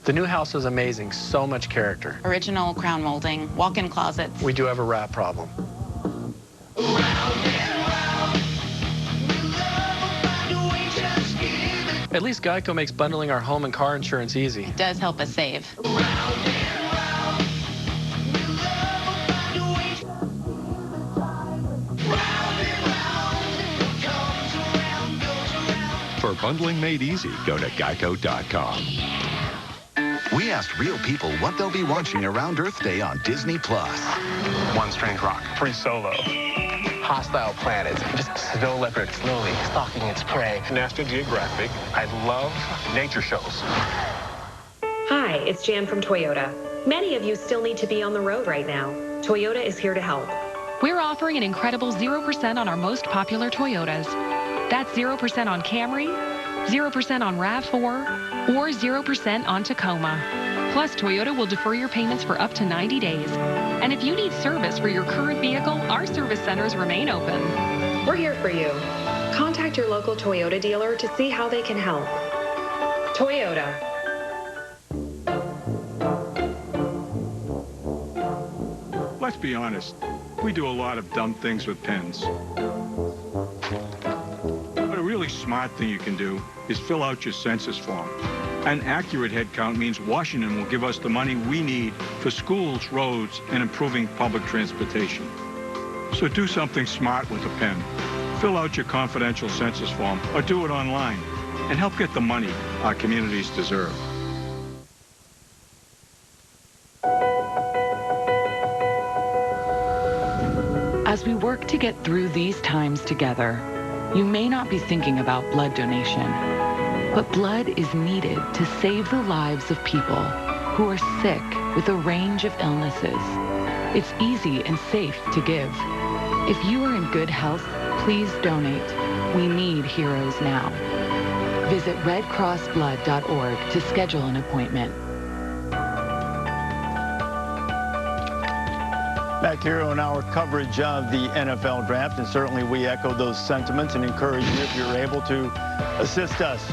The new house is amazing, so much character. Original crown molding, walk-in closets. We do have a rat problem. At least Geico makes bundling our home and car insurance easy. It does help us save. For bundling made easy, go to geico.com. We asked real people what they'll be watching around Earth Day on Disney+. One Strange Rock, Free Solo, Hostile Planet, just snow leopard slowly stalking its prey. National Geographic. I love nature shows. Hi, it's Jan from Toyota. Many of you still need to be on the road right now. Toyota is here to help. We're offering an incredible 0% on our most popular Toyotas. That's 0% on Camry, 0% on RAV4, or 0% on Tacoma. Plus, Toyota will defer your payments for up to 90 days. And if you need service for your current vehicle, our service centers remain open. We're here for you. Contact your local Toyota dealer to see how they can help. Toyota. Let's be honest. We do a lot of dumb things with pens. But a really smart thing you can do is fill out your census form. An accurate head count means Washington will give us the money we need for schools, roads, and improving public transportation. So do something smart with a pen. Fill out your confidential census form or do it online and help get the money our communities deserve. As we work to get through these times together, you may not be thinking about blood donation, but blood is needed to save the lives of people who are sick with a range of illnesses. It's easy and safe to give. If you are in good health, please donate. We need heroes now. Visit redcrossblood.org to schedule an appointment. Back here on our coverage of the NFL draft, and certainly we echo those sentiments and encourage you, if you're able, to assist us.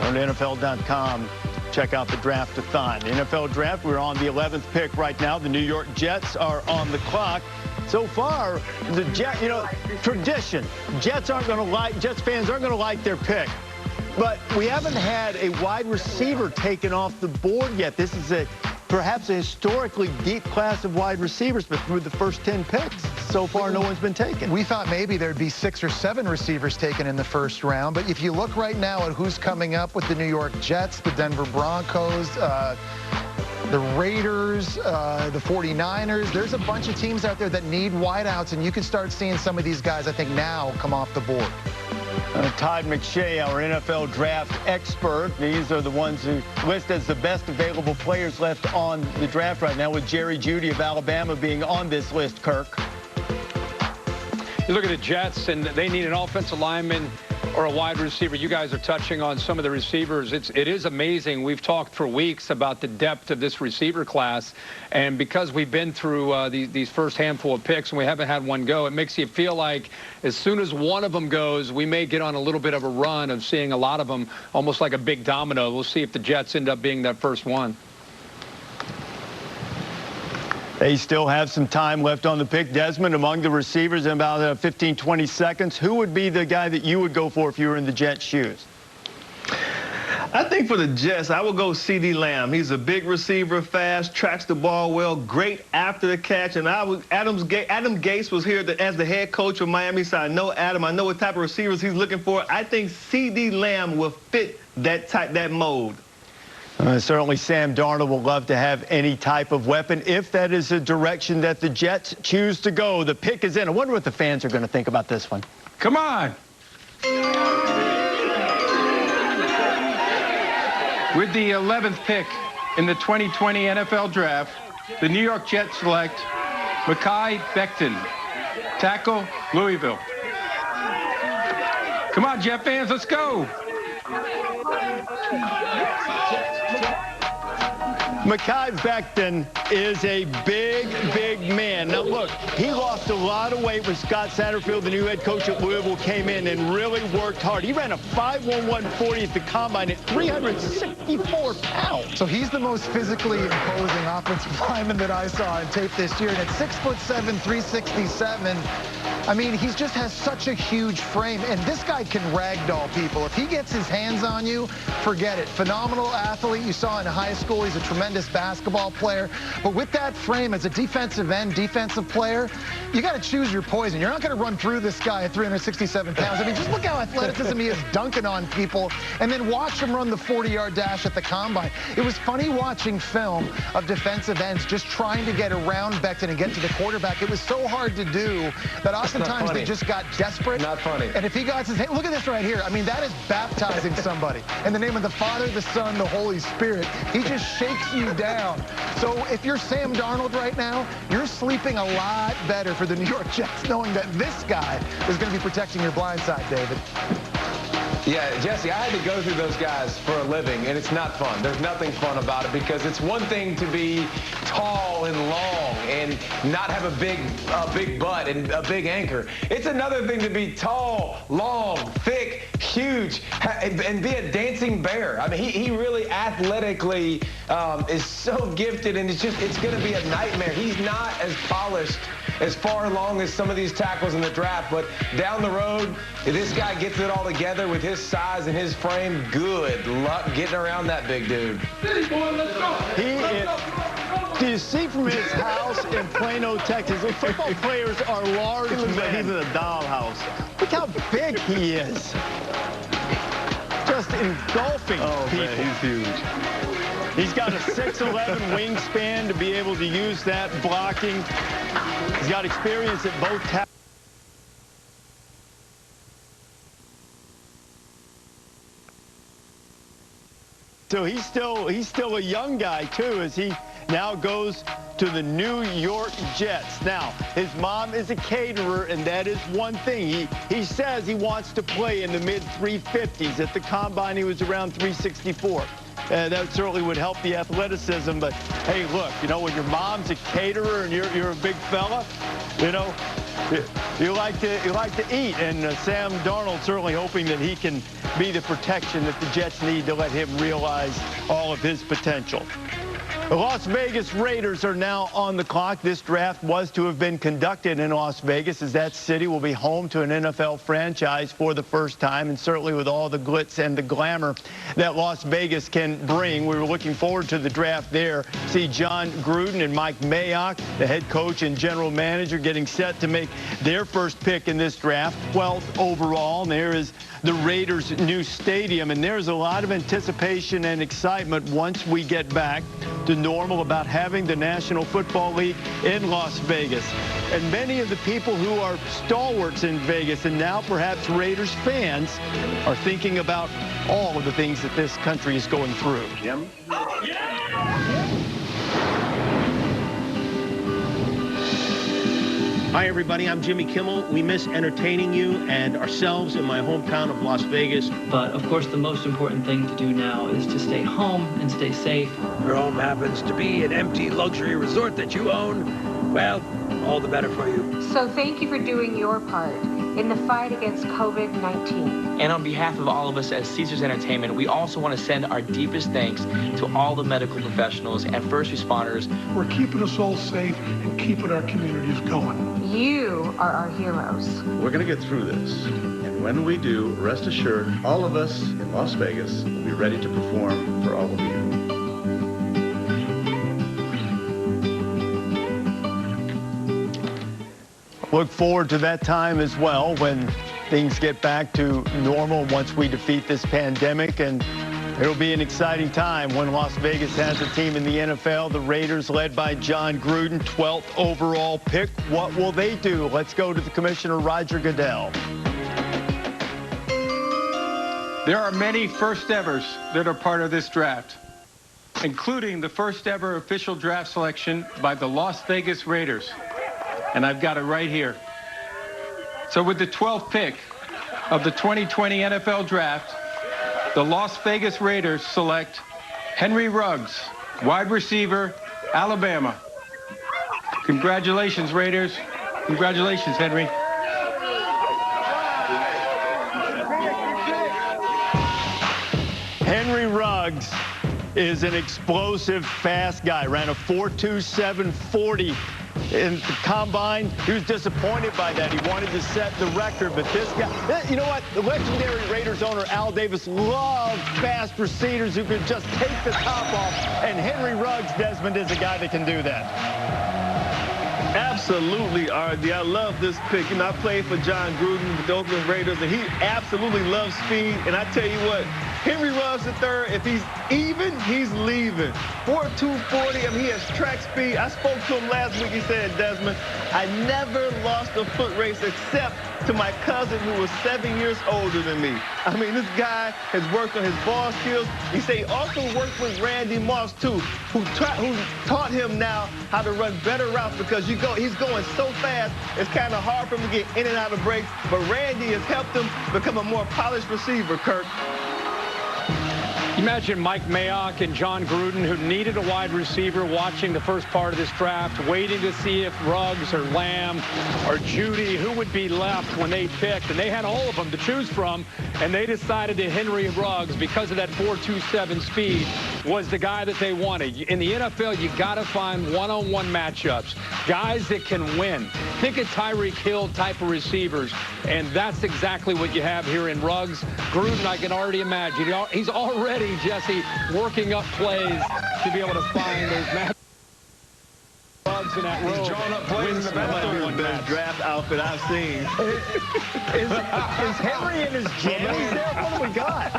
Go to NFL.com. Check out the draft-a-thon. The NFL draft, we're on the 11th pick right now. The New York Jets are on the clock. So far, the tradition. Jets fans aren't going to like their pick. But we haven't had a wide receiver taken off the board yet. This is perhaps a historically deep class of wide receivers, but through the first 10 picks, so far no one's been taken. We thought maybe there'd be 6 or 7 receivers taken in the first round, but if you look right now at who's coming up with the New York Jets, the Denver Broncos, the Raiders, the 49ers. There's a bunch of teams out there that need wideouts, and you can start seeing some of these guys, I think, now come off the board. Todd McShay, our NFL draft expert. These are the ones who list as the best available players left on the draft right now, with Jerry Jeudy of Alabama being on this list, Kirk. You look at the Jets, and they need an offensive lineman or a wide receiver. You guys are touching on some of the receivers. It is amazing. We've talked for weeks about the depth of this receiver class, and because we've been through these first handful of picks and we haven't had one go, it makes you feel like as soon as one of them goes, we may get on a little bit of a run of seeing a lot of them, almost like a big domino. We'll see if the Jets end up being that first one. They still have some time left on the pick. Desmond, among the receivers in about 15, 20 seconds, who would be the guy that you would go for if you were in the Jets' shoes? I think for the Jets, I would go C.D. Lamb. He's a big receiver, fast, tracks the ball well, great after the catch. And Adam Gase was here as the head coach of Miami, so I know Adam. I know what type of receivers he's looking for. I think C.D. Lamb will fit that mold. Certainly Sam Darnold will love to have any type of weapon if that is a direction that the Jets choose to go. The pick is in. I wonder what the fans are going to think about this one. Come on. With the 11th pick in the 2020 NFL Draft, the New York Jets select Mekhi Becton, tackle, Louisville. Come on, Jet fans, let's go. Mekhi Becton is a big, big man. Now, look, he lost a lot of weight when Scott Satterfield, the new head coach at Louisville, came in and really worked hard. He ran a 5.11 40 at the combine at 364 pounds. So he's the most physically imposing offensive lineman that I saw on tape this year. And at 6'7", 367, I mean, he just has such a huge frame. And this guy can ragdoll people. If he gets his hands on you, forget it. Phenomenal athlete. You saw in high school, he's a tremendous basketball player. But with that frame as a defensive end, defensive player, you got to choose your poison. You're not going to run through this guy at 367 pounds. I mean, just look how athleticism he is dunking on people, and then watch him run the 40-yard dash at the combine. It was funny watching film of defensive ends just trying to get around Becton and get to the quarterback. It was so hard to do that oftentimes they just got desperate. Not funny. And if he got his hand, look at this right here. I mean, that is baptizing somebody. In the name of the Father, the Son, the Holy Spirit. He just shakes you down. So if you're Sam Darnold right now, you're sleeping a lot better for the New York Jets, knowing that this guy is going to be protecting your blind side, David. Yeah, Jesse, I had to go through those guys for a living, and it's not fun. There's nothing fun about it, because it's one thing to be tall and long and not have a big butt and a big anchor. It's another thing to be tall, long, thick, huge, and be a dancing bear. I mean, he really athletically is so gifted, and it's going to be a nightmare. He's not as polished, as far along as some of these tackles in the draft, but down the road, if this guy gets it all together with his size and his frame, good luck getting around that big dude. Do you see from his house in Plano, Texas, the football players are large men. He's in a dollhouse. Look how big he is. Just engulfing people. Man, he's huge. He's got a 6'11" wingspan to be able to use that blocking. He's got experience at both tackles. So he's still a young guy, too, as he now goes to the New York Jets. Now, his mom is a caterer, and that is one thing. He says he wants to play in the mid-350s. At the combine, he was around 364. That certainly would help the athleticism. But, hey, look, you know, when your mom's a caterer and you're a big fella, you know, you like to eat. And Sam Darnold certainly hoping that he can be the protection that the Jets need to let him realize all of his potential. The Las Vegas Raiders are now on the clock. This draft was to have been conducted in Las Vegas, as that city will be home to an NFL franchise for the first time, and certainly with all the glitz and the glamour that Las Vegas can bring. We were looking forward to the draft there. See John Gruden and Mike Mayock, the head coach and general manager, getting set to make their first pick in this draft, 12th overall. And there is the Raiders' new stadium, and there's a lot of anticipation and excitement once we get back to normal about having the National Football League in Las Vegas. And many of the people who are stalwarts in Vegas and now perhaps Raiders fans are thinking about all of the things that this country is going through. Jim? Hi, everybody. I'm Jimmy Kimmel. We miss entertaining you and ourselves in my hometown of Las Vegas. But, of course, the most important thing to do now is to stay home and stay safe. Your home happens to be an empty luxury resort that you own. Well, all the better for you. So thank you for doing your part in the fight against COVID-19. And on behalf of all of us at Caesars Entertainment, we also want to send our deepest thanks to all the medical professionals and first responders. We're keeping us all safe and keeping our communities going. You are our heroes. We're going to get through this. And when we do, rest assured, all of us in Las Vegas will be ready to perform for all of you. Look forward to that time as well when things get back to normal once we defeat this pandemic. And it'll be an exciting time when Las Vegas has a team in the NFL. The Raiders, led by John Gruden, 12th overall pick. What will they do? Let's go to the commissioner, Roger Goodell. There are many first-evers that are part of this draft, including the first-ever official draft selection by the Las Vegas Raiders. And I've got it right here. So with the 12th pick of the 2020 NFL Draft, the Las Vegas Raiders select Henry Ruggs, wide receiver, Alabama. Congratulations, Raiders. Congratulations, Henry. Henry Ruggs is an explosive, fast guy. Ran a 4.27 40 in the combine. He was disappointed by that. He wanted to set the record, but this guy, you know what? The legendary Raiders owner Al Davis loved fast receivers who could just take the top off, and Henry Ruggs, Desmond, is a guy that can do that. Absolutely, RD. I love this pick. You know, I played for John Gruden with the Oakland Raiders, and he absolutely loves speed. And I tell you what, Henry Ruggs III, if he's even, he's leaving. 4.240, I mean, he has track speed. I spoke to him last week. He said, Desmond, I never lost a foot race except to my cousin who was 7 years older than me. I mean, this guy has worked on his ball skills. He said he also worked with Randy Moss, too, who taught him now how to run better routes because he's going so fast, it's kind of hard for him to get in and out of breaks. But Randy has helped him become a more polished receiver, Kirk. Imagine Mike Mayock and John Gruden, who needed a wide receiver, watching the first part of this draft, waiting to see if Ruggs or Lamb or Judy, who would be left when they picked. And they had all of them to choose from, and they decided that Henry Ruggs, because of that 4.27 speed, was the guy that they wanted. In the NFL, you got to find one-on-one matchups, guys that can win. Think of Tyreek Hill type of receivers, and that's exactly what you have here in Ruggs. Gruden, I can already imagine. He's already, Jesse, working up plays to be able to find those matchups. Ruggs in that row. He's drawing up plays in the bathroom. The best draft outfit I've seen. Is Henry in his jammies there? What do we got?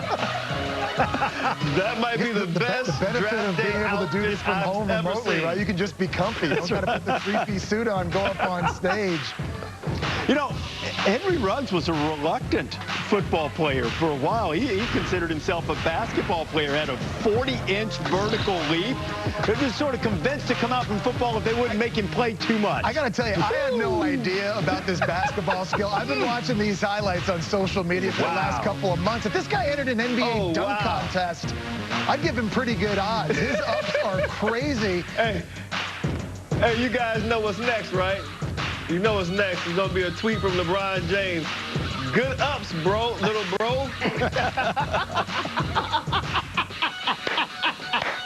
That might be the best The benefit draft of being able to do this from home remotely, right? You can just be comfy. You don't got to put the three-piece suit on, go up on stage. You know, Henry Ruggs was a reluctant football player for a while. He considered himself a basketball player, had a 40-inch vertical leap. He was sort of convinced to come out from football if they wouldn't make him play too much. I got to tell you, I had no idea about this basketball skill. I've been watching these highlights on social media for the last couple of months. If this guy entered an NBA dunk contest, I'd give him pretty good odds. His ups are crazy. Hey, you guys know what's next, right? You know what's next. There's going to be a tweet from LeBron James. Good ups, bro, little bro.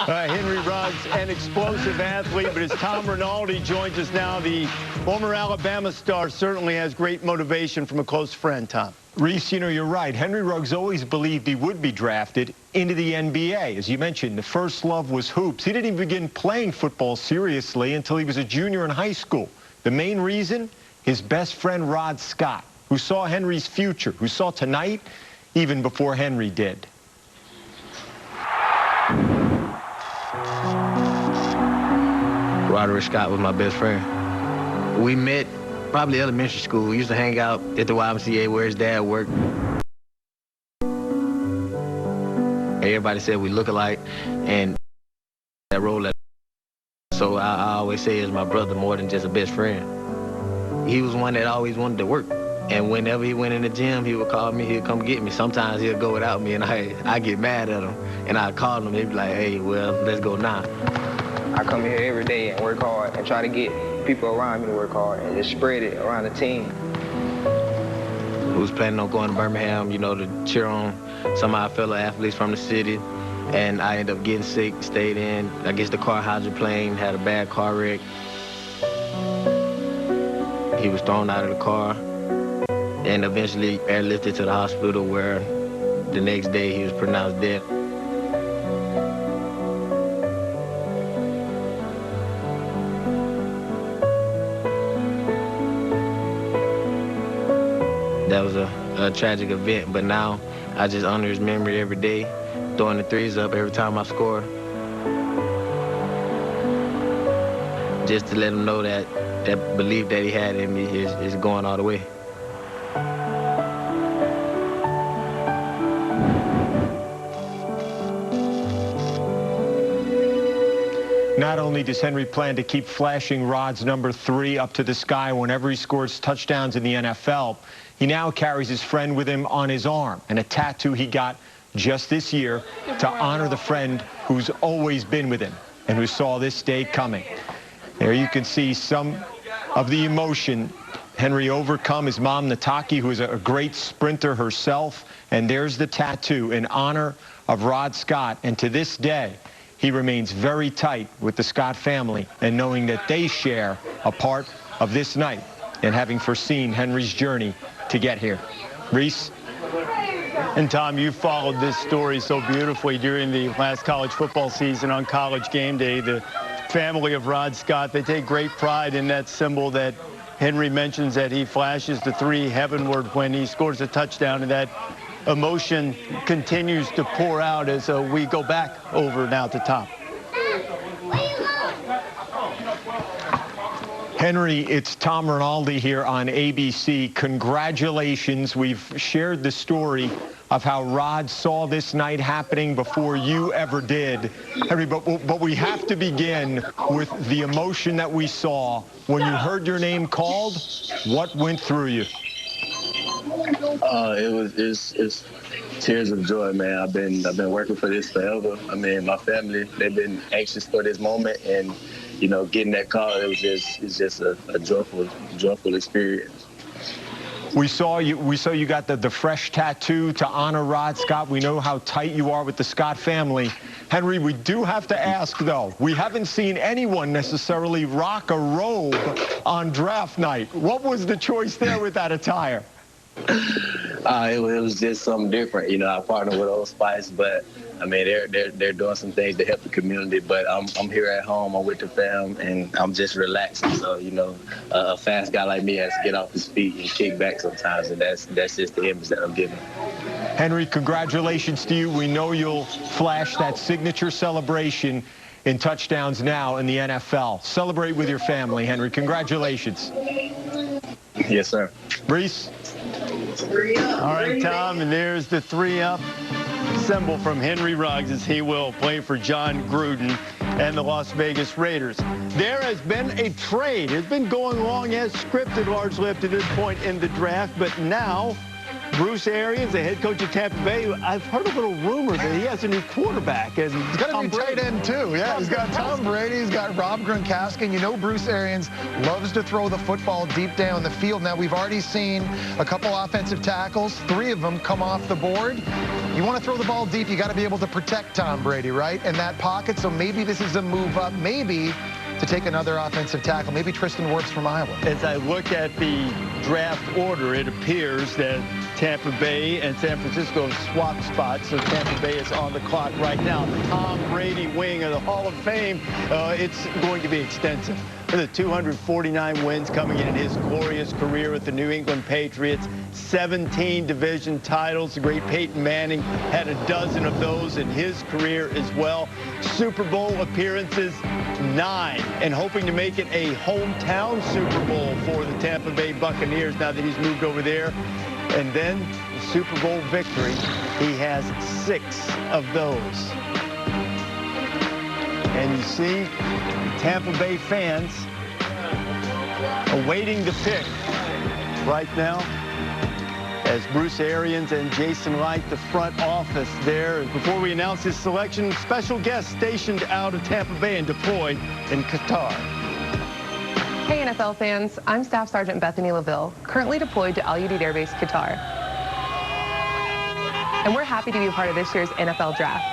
Henry Ruggs, an explosive athlete, but as Tom Rinaldi joins us now, the former Alabama star certainly has great motivation from a close friend, Tom. Reese, you know, you're right. Henry Ruggs always believed he would be drafted into the NBA. As you mentioned, the first love was hoops. He didn't even begin playing football seriously until he was a junior in high school. The main reason? His best friend, Rod Scott, who saw Henry's future, who saw tonight even before Henry did. Roderick Scott was my best friend. We met probably elementary school. We used to hang out at the YMCA where his dad worked. Everybody said we look alike, and that role. So I always say it's my brother more than just a best friend. He was one that always wanted to work. And whenever he went in the gym, he would call me, he'd come get me. Sometimes he'll go without me, and I get mad at him. And I call him, he'd be like, hey, well, let's go now. I come here every day and work hard and try to get people around me to work hard and just spread it around the team. We was planning on going to Birmingham, you know, to cheer on some of our fellow athletes from the city. And I ended up getting sick, stayed in. I guess the car hydroplaned, had a bad car wreck. He was thrown out of the car and eventually airlifted to the hospital where the next day he was pronounced dead. That was a tragic event, but now I just honor his memory every day, throwing the threes up every time I score. Just to let him know that that belief that he had in me is going all the way. Not only does Henry plan to keep flashing Rod's number 3 up to the sky whenever he scores touchdowns in the NFL, he now carries his friend with him on his arm, and a tattoo he got just this year to honor the friend who's always been with him and who saw this day coming. There you can see some of the emotion Henry overcome. His mom, Nataki, who is a great sprinter herself, and there's the tattoo in honor of Rod Scott. And to this day, he remains very tight with the Scott family, and knowing that they share a part of this night and having foreseen Henry's journey to get here. Reese? And Tom, you followed this story so beautifully during the last college football season on College Game Day. The family of Rod Scott, they take great pride in that symbol that Henry mentions, that he flashes the 3 heavenward when he scores a touchdown, and that emotion continues to pour out as we go back over now to Tom. Henry, it's Tom Rinaldi here on ABC. Congratulations. We've shared the story of how Rod saw this night happening before you ever did. Henry, but we have to begin with the emotion that we saw when you heard your name called. What went through you? It's tears of joy, man. I've been working for this forever. I mean, my family, they've been anxious for this moment, and you know, getting that call, it's just a joyful experience. We saw you got the fresh tattoo to honor Rod Scott. We know how tight you are with the Scott family. Henry, we do have to ask, though, we haven't seen anyone necessarily rock a robe on draft night. What was the choice there with that attire? It was just something different. You know, I partnered with Old Spice, but I mean, they're doing some things to help the community. But I'm here at home. I'm with the fam, and I'm just relaxing. So you know, a fast guy like me has to get off his feet and kick back sometimes, and that's just the image that I'm giving. Henry, congratulations to you. We know you'll flash that signature celebration in touchdowns now in the NFL. Celebrate with your family, Henry. Congratulations. Yes, sir. Reese? All right, Tom, and there's the 3-up symbol from Henry Ruggs as he will play for John Gruden and the Las Vegas Raiders. There has been a trade. It's been going along as scripted largely up to this point in the draft, but now Bruce Arians, the head coach of Tampa Bay, I've heard a little rumor that he has a new quarterback. And he's got a new tight end, too. Yeah, he's got Tom Brady. He's got Rob Gronkowski. And you know Bruce Arians loves to throw the football deep down the field. Now, we've already seen a couple offensive tackles, 3 of them come off the board. You want to throw the ball deep, you got to be able to protect Tom Brady, right, in that pocket. So maybe this is a move up, maybe to take another offensive tackle, maybe Tristan Wirfs from Iowa. As I look at the draft order, it appears that Tampa Bay and San Francisco have swapped spots, so Tampa Bay is on the clock right now. The Tom Brady wing of the Hall of Fame, it's going to be extensive. The 249 wins coming in his glorious career with the New England Patriots. 17 division titles. The great Peyton Manning had a dozen of those in his career as well. Super Bowl appearances, 9, and hoping to make it a hometown Super Bowl for the Tampa Bay Buccaneers now that he's moved over there. And then the Super Bowl victory, he has 6 of those. And you see Tampa Bay fans awaiting the pick right now as Bruce Arians and Jason Light, the front office there. Before we announce his selection, special guest stationed out of Tampa Bay and deployed in Qatar. Hey NFL fans, I'm Staff Sergeant Bethany LaVille, currently deployed to Al Udeid Air Base, Qatar. And we're happy to be a part of this year's NFL Draft.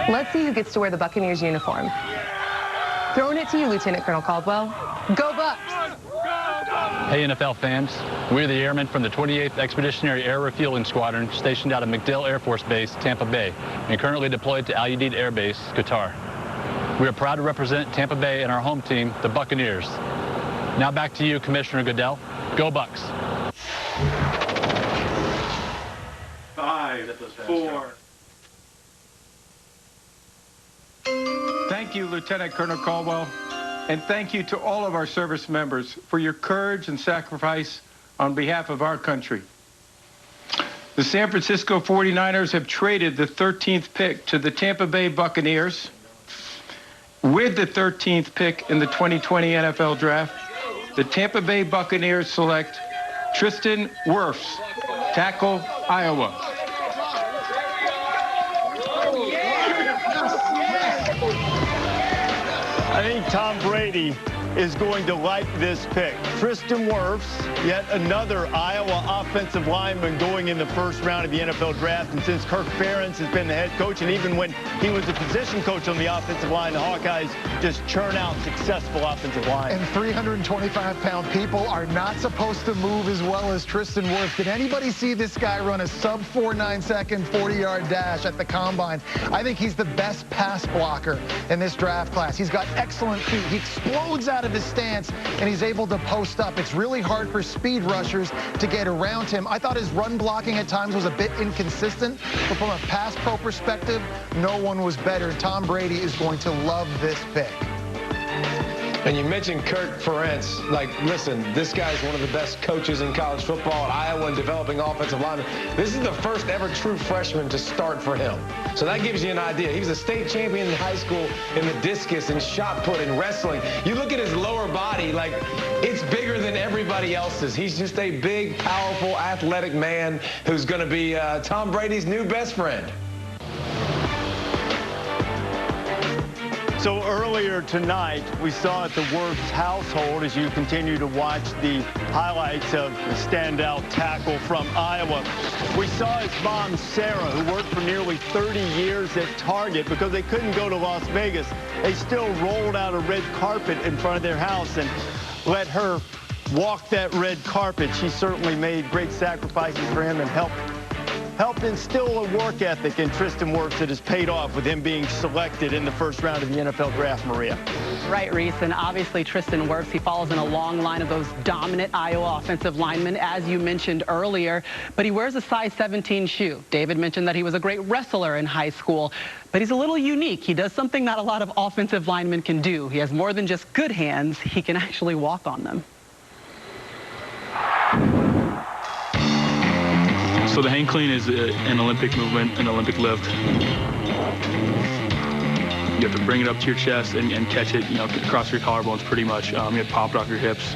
Let's see who gets to wear the Buccaneers uniform. Throwing it to you, Lieutenant Colonel Caldwell. Go Bucs! Hey NFL fans, we're the airmen from the 28th Expeditionary Air Refueling Squadron stationed out of MacDill Air Force Base, Tampa Bay, and currently deployed to Al Udeid Air Base, Qatar. We are proud to represent Tampa Bay and our home team, the Buccaneers. Now back to you, Commissioner Goodell. Go Bucs! 5, 4. Thank you, Lieutenant Colonel Caldwell, and thank you to all of our service members for your courage and sacrifice on behalf of our country. The San Francisco 49ers have traded the 13th pick to the Tampa Bay Buccaneers. With the 13th pick in the 2020 NFL Draft, the Tampa Bay Buccaneers select Tristan Wirfs, tackle, Iowa. I think Tom Brady is going to like this pick. Tristan Wirfs, yet another Iowa offensive lineman going in the first round of the NFL Draft. And since Kirk Ferentz has been the head coach, and even when he was a position coach on the offensive line, the Hawkeyes just churn out successful offensive line. And 325-pound people are not supposed to move as well as Tristan Wirfs. Did anybody see this guy run a sub-4.9-second 40-yard dash at the Combine? I think he's the best pass blocker in this draft class. He's got excellent feet. He explodes out of his stance, and he's able to post up. It's really hard for speed rushers to get around him. I thought his run blocking at times was a bit inconsistent, but from a pass pro perspective, no one was better. Tom Brady is going to love this pick. And you mentioned Kirk Ferentz. Like, listen, this guy's one of the best coaches in college football at Iowa and developing offensive linemen. This is the first ever true freshman to start for him. So that gives you an idea. He was a state champion in high school in the discus and shot put and wrestling. You look at his lower body, like, it's bigger than everybody else's. He's just a big, powerful, athletic man who's going to be Tom Brady's new best friend. So earlier tonight, we saw at the Wirfs household, as you continue to watch the highlights of the standout tackle from Iowa, we saw his mom, Sarah, who worked for nearly 30 years at Target because they couldn't go to Las Vegas. They still rolled out a red carpet in front of their house and let her walk that red carpet. She certainly made great sacrifices for him and helped instill a work ethic in Tristan Wirfs that has paid off with him being selected in the first round of the NFL Draft, Maria. Right, Reese, and obviously Tristan Wirfs, he follows in a long line of those dominant Iowa offensive linemen, as you mentioned earlier, but he wears a size 17 shoe. David mentioned that he was a great wrestler in high school, but he's a little unique. He does something not a lot of offensive linemen can do. He has more than just good hands. He can actually walk on them. So the hang clean is an Olympic movement, an Olympic lift. You have to bring it up to your chest and catch it, across your collarbones pretty much. You have to pop it off your hips,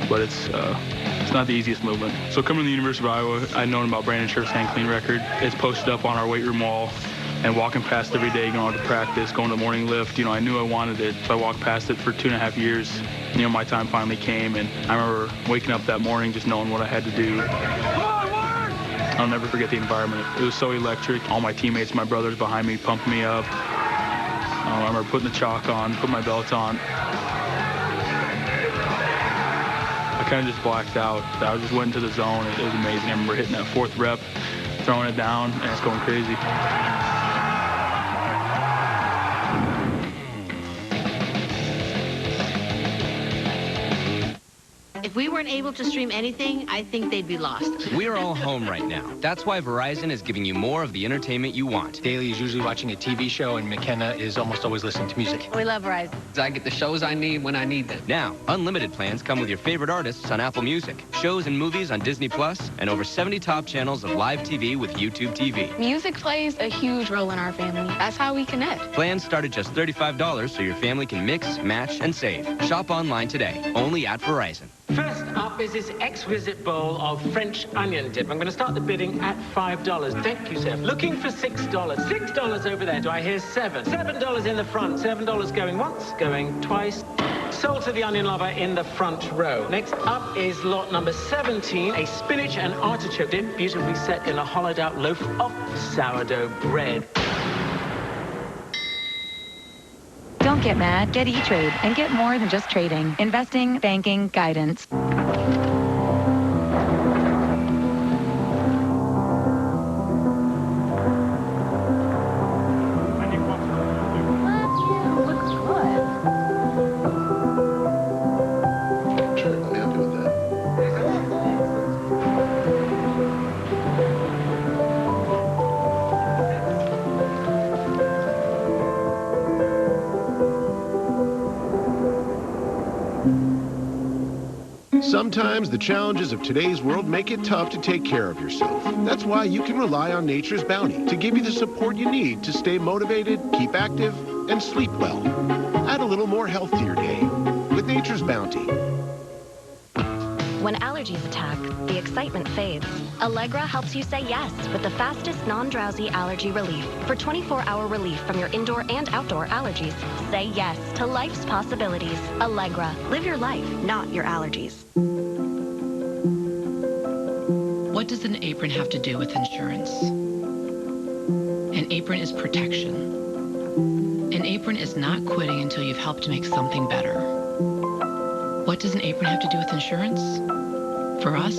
but it's not the easiest movement. So coming to the University of Iowa, I'd known about Brandon Scherf's hang clean record. It's posted up on our weight room wall, and walking past every day, going to practice, going to the morning lift, I knew I wanted it, so I walked past it for 2.5 years. My time finally came, and I remember waking up that morning just knowing what I had to do. I'll never forget the environment. It was so electric. All my teammates, my brothers behind me, pumped me up. I remember putting the chalk on, put my belt on. I kind of just blacked out. I just went into the zone. It was amazing. I remember hitting that 4th rep, throwing it down, and it's going crazy. If we weren't able to stream anything, I think they'd be lost. We're all home right now. That's why Verizon is giving you more of the entertainment you want. Daly is usually watching a TV show, and McKenna is almost always listening to music. We love Verizon. I get the shows I need when I need them. Now, unlimited plans come with your favorite artists on Apple Music, shows and movies on Disney Plus, and over 70 top channels of live TV with YouTube TV. Music plays a huge role in our family. That's how we connect. Plans start at just $35 so your family can mix, match, and save. Shop online today, only at Verizon. First up is this exquisite bowl of French onion dip. I'm going to start the bidding at $5. Thank you, sir. Looking for $6. $6 over there. Do I hear $7? $7 in the front. $7 going once, going twice. Sold to the onion lover in the front row. Next up is lot number 17, a spinach and artichoke dip, beautifully set in a hollowed out loaf of sourdough bread. Don't get mad, get E-Trade and get more than just trading. Investing, banking, guidance. Sometimes the challenges of today's world make it tough to take care of yourself. That's why you can rely on Nature's Bounty to give you the support you need to stay motivated, keep active, and sleep well. Add a little more health to your day with Nature's Bounty. When allergies attack, the excitement fades. Allegra helps you say yes with the fastest non-drowsy allergy relief. For 24-hour relief from your indoor and outdoor allergies, say yes to life's possibilities. Allegra, live your life, not your allergies. What does an apron have to do with insurance? An apron is protection. An apron is not quitting until you've helped make something better. What does an apron have to do with insurance? For us,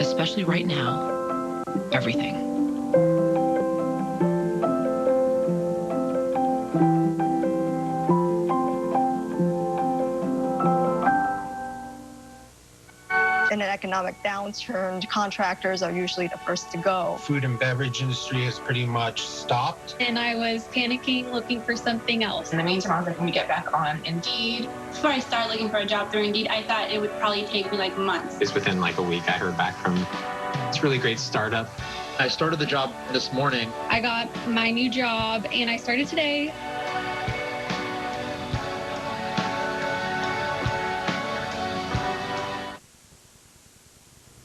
especially right now, everything. In an economic downturn, contractors are usually the first to go. Food and beverage industry has pretty much stopped. And I was panicking, looking for something else. In the meantime, I was like, let me get back on Indeed. Before I started looking for a job through Indeed, I thought it would probably take me like months. It's within like a week I heard back from this really great startup. I started the job this morning. I got my new job and I started today.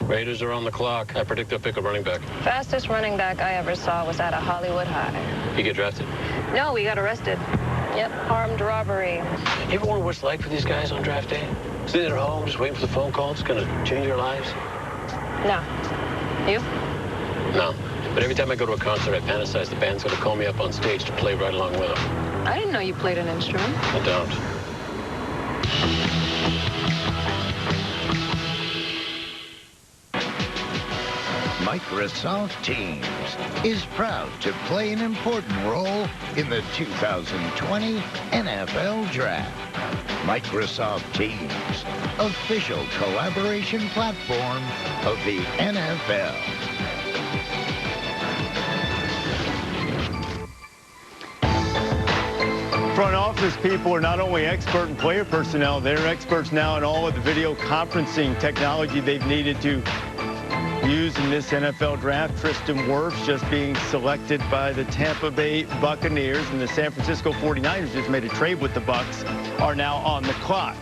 Raiders are on the clock. I predict they'll pick a running back. Fastest running back I ever saw was at a Hollywood High. You get drafted? No, we got arrested. Yep, armed robbery. You ever wonder what it's like for these guys on draft day? Sitting at home, just waiting for the phone call. It's going to change their lives? No. You? No. But every time I go to a concert, I fantasize the band's going to call me up on stage to play right along with them. I didn't know you played an instrument. I don't. Microsoft Teams is proud to play an important role in the 2020 NFL Draft. Microsoft Teams, official collaboration platform of the NFL. Front office people are not only expert in player personnel, they're experts now in all of the video conferencing technology they've needed to use in this NFL draft. Tristan Wirfs just being selected by the Tampa Bay Buccaneers, and the San Francisco 49ers just made a trade with the Bucs, are now on the clock.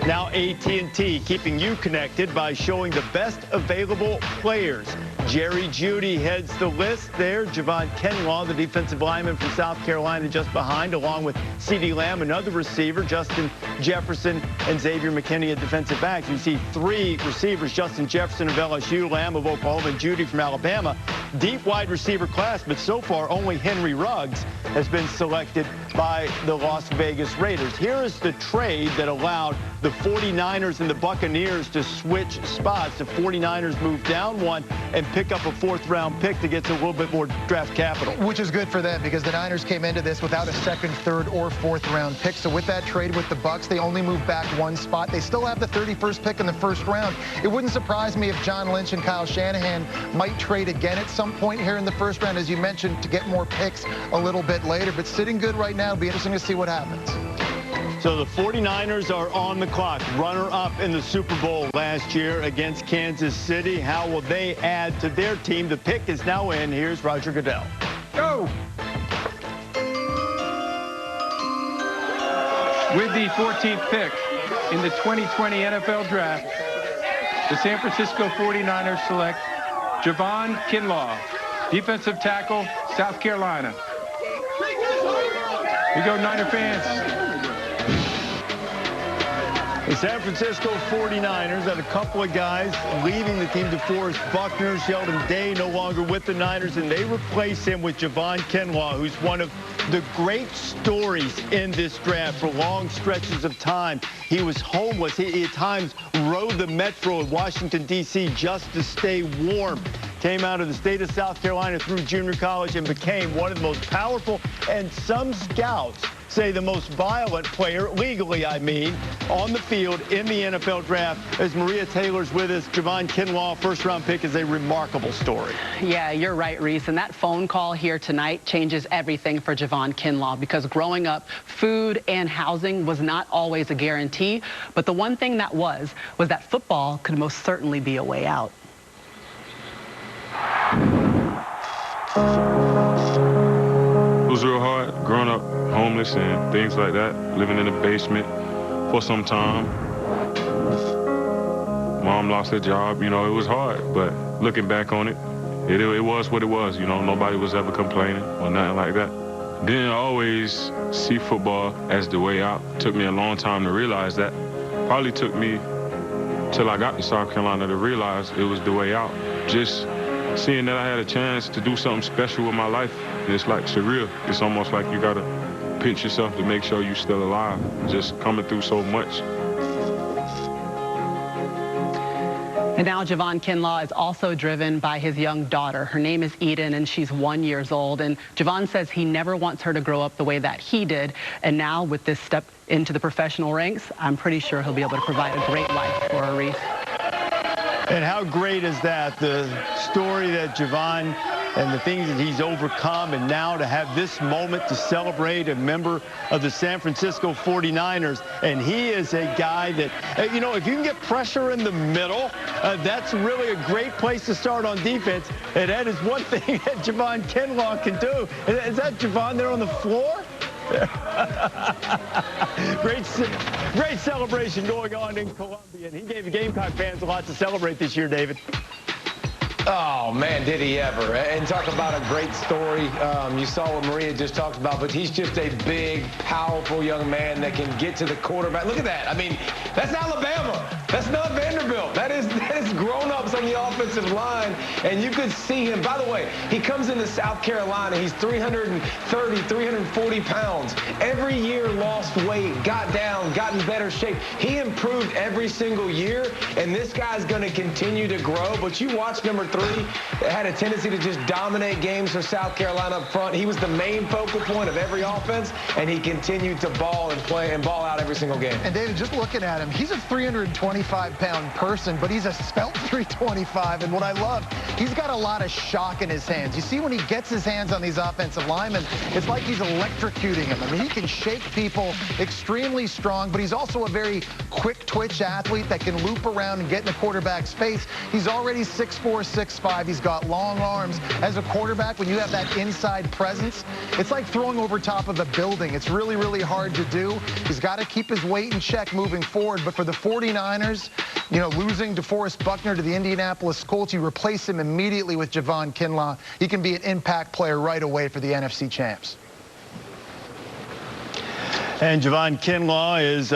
Now AT&T keeping you connected by showing the best available players. Jerry Jeudy heads the list there. Javon Kinlaw, the defensive lineman from South Carolina, just behind, along with CeeDee Lamb, another receiver, Justin Jefferson, and Xavier McKinney at defensive backs. You see three receivers, Justin Jefferson of LSU, Lamb of Oklahoma, and Jeudy from Alabama. Deep wide receiver class, but so far only Henry Ruggs has been selected by the Las Vegas Raiders. Here is the trade that allowed the 49ers and the Buccaneers to switch spots. The 49ers move down one and pick up a 4th-round pick to get to a little bit more draft capital. Which is good for them because the Niners came into this without a 2nd, 3rd, or 4th-round pick. So with that trade with the Bucs, they only move back one spot. They still have the 31st pick in the 1st round. It wouldn't surprise me if John Lynch and Kyle Shanahan might trade again at some point here in the 1st round, as you mentioned, to get more picks a little bit later. But sitting good right now, it'll be interesting to see what happens. So the 49ers are on the clock, runner-up in the Super Bowl last year against Kansas City. How will they add to their team? The pick is now in. Here's Roger Goodell. Go! With the 14th pick in the 2020 NFL Draft, the San Francisco 49ers select Javon Kinlaw, defensive tackle, South Carolina. We go Niner fans. The San Francisco 49ers had a couple of guys leaving the team. DeForest Buckner, Sheldon Day no longer with the Niners, and they replace him with Javon Kinlaw, who's one of the great stories in this draft. For long stretches of time, he was homeless. He at times rode the metro in Washington, D.C. just to stay warm. Came out of the state of South Carolina through junior college and became one of the most powerful, and some scouts say the most violent player, legally I mean, on the field in the NFL draft. As Maria Taylor's with us, Javon Kinlaw, 1st-round pick, is a remarkable story. Yeah, you're right, Reese. And that phone call here tonight changes everything for Javon Kinlaw, because growing up, food and housing was not always a guarantee. But the one thing that was that football could most certainly be a way out. It was real hard growing up homeless and things like that, living in the basement for some time. Mom lost her job, you know, it was hard, but looking back on it, it was what it was, you know, nobody was ever complaining or nothing like that. Didn't always see football as the way out. Took me a long time to realize that. Probably took me till I got to South Carolina to realize it was the way out. Just seeing that I had a chance to do something special with my life, it's like surreal. It's almost like you gotta pinch yourself to make sure you're still alive. Just coming through so much. And now Javon Kinlaw is also driven by his young daughter. Her name is Eden, and she's 1 year old. And Javon says he never wants her to grow up the way that he did. And now with this step into the professional ranks, I'm pretty sure he'll be able to provide a great life for her, Reese. And how great is that? The story that Javon and the things that he's overcome, and now to have this moment to celebrate a member of the San Francisco 49ers. And he is a guy that, you know, if you can get pressure in the middle, that's really a great place to start on defense. And that is one thing that Javon Kinlaw can do. Is that Javon there on the floor? Great celebration going on in Columbia, and he gave the Gamecock fans a lot to celebrate this year, David. Oh, man, did he ever. And talk about a great story. You saw what Maria just talked about, but he's just a big, powerful young man that can get to the quarterback. Look at that. I mean, that's Alabama. That's not Vanderbilt. That is grown-ups on the offensive line, and you could see him. By the way, he comes into South Carolina. He's 330, 340 pounds. Every year lost weight, got down, got in better shape. He improved every single year, and this guy's going to continue to grow. But you watch number 3, had a tendency to just dominate games for South Carolina up front. He was the main focal point of every offense, and he continued to ball and play and ball out every single game. And David, just looking at him, he's a 325-pound person, but he's a svelte 325. And what I love, he's got a lot of shock in his hands. You see when he gets his hands on these offensive linemen, it's like he's electrocuting them. I mean, he can shake people, extremely strong, but he's also a very quick twitch athlete that can loop around and get in the quarterback's face. He's already 6'4", 6'5". He's got long arms. As a quarterback, when you have that inside presence, it's like throwing over top of a building. It's really, really hard to do. He's got to keep his weight in check moving forward. But for the 49ers, you know, losing DeForest Buckner to the Indianapolis Colts, you replace him immediately with Javon Kinlaw. He can be an impact player right away for the NFC champs. And Javon Kinlaw is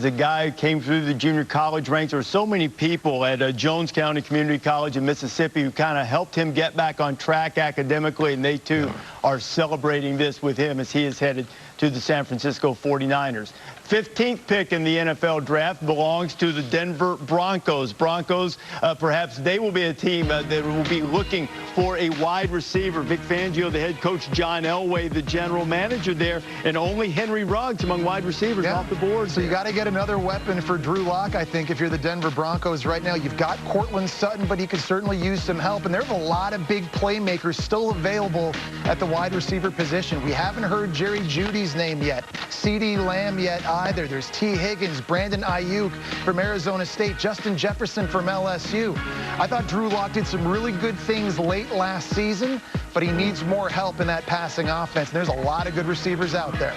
a guy who came through the junior college ranks. There were so many people at Jones County Community College in Mississippi who kind of helped him get back on track academically, and they too are celebrating this with him as he is headed to the San Francisco 49ers. 15th pick in the NFL draft belongs to the Denver Broncos. Broncos, perhaps they will be a team that will be looking for a wide receiver. Vic Fangio, the head coach, John Elway, the general manager there, and only Henry Ruggs among wide receivers off the board. So you got to get another weapon for Drew Lock, I think, if you're the Denver Broncos right now. You've got Cortland Sutton, but he could certainly use some help. And there's a lot of big playmakers still available at the wide receiver position. We haven't heard Jerry Jeudy's name yet, CeeDee Lamb yet either. There's T. Higgins, Brandon Ayuk from Arizona State, Justin Jefferson from LSU. I thought Drew Lock did some really good things late last season, but he needs more help in that passing offense. There's a lot of good receivers out there.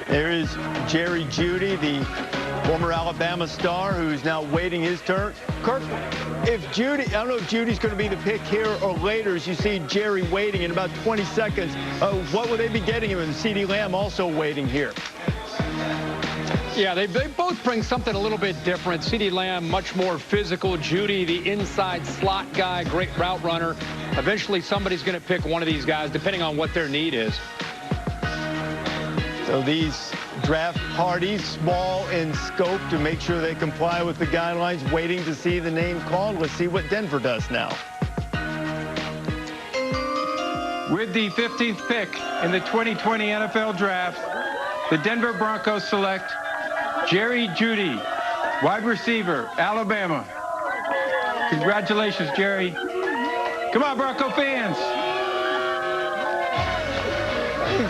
There is Jerry Jeudy, the former Alabama star, who's now waiting his turn. Kirk, if Jeudy, I don't know if Judy's going to be the pick here or later, as you see Jerry waiting in about 20 seconds, what will they be getting him? And CeeDee Lamb also waiting here. Yeah, they both bring something a little bit different. CeeDee Lamb, much more physical. Jeudy, the inside slot guy, great route runner. Eventually, somebody's going to pick one of these guys, depending on what their need is. So these draft parties, small in scope to make sure they comply with the guidelines, waiting to see the name called. Let's see what Denver does now. With the 15th pick in the 2020 NFL Draft, the Denver Broncos select Jerry Jeudy, wide receiver, Alabama. Congratulations, Jerry. Come on, Bronco fans.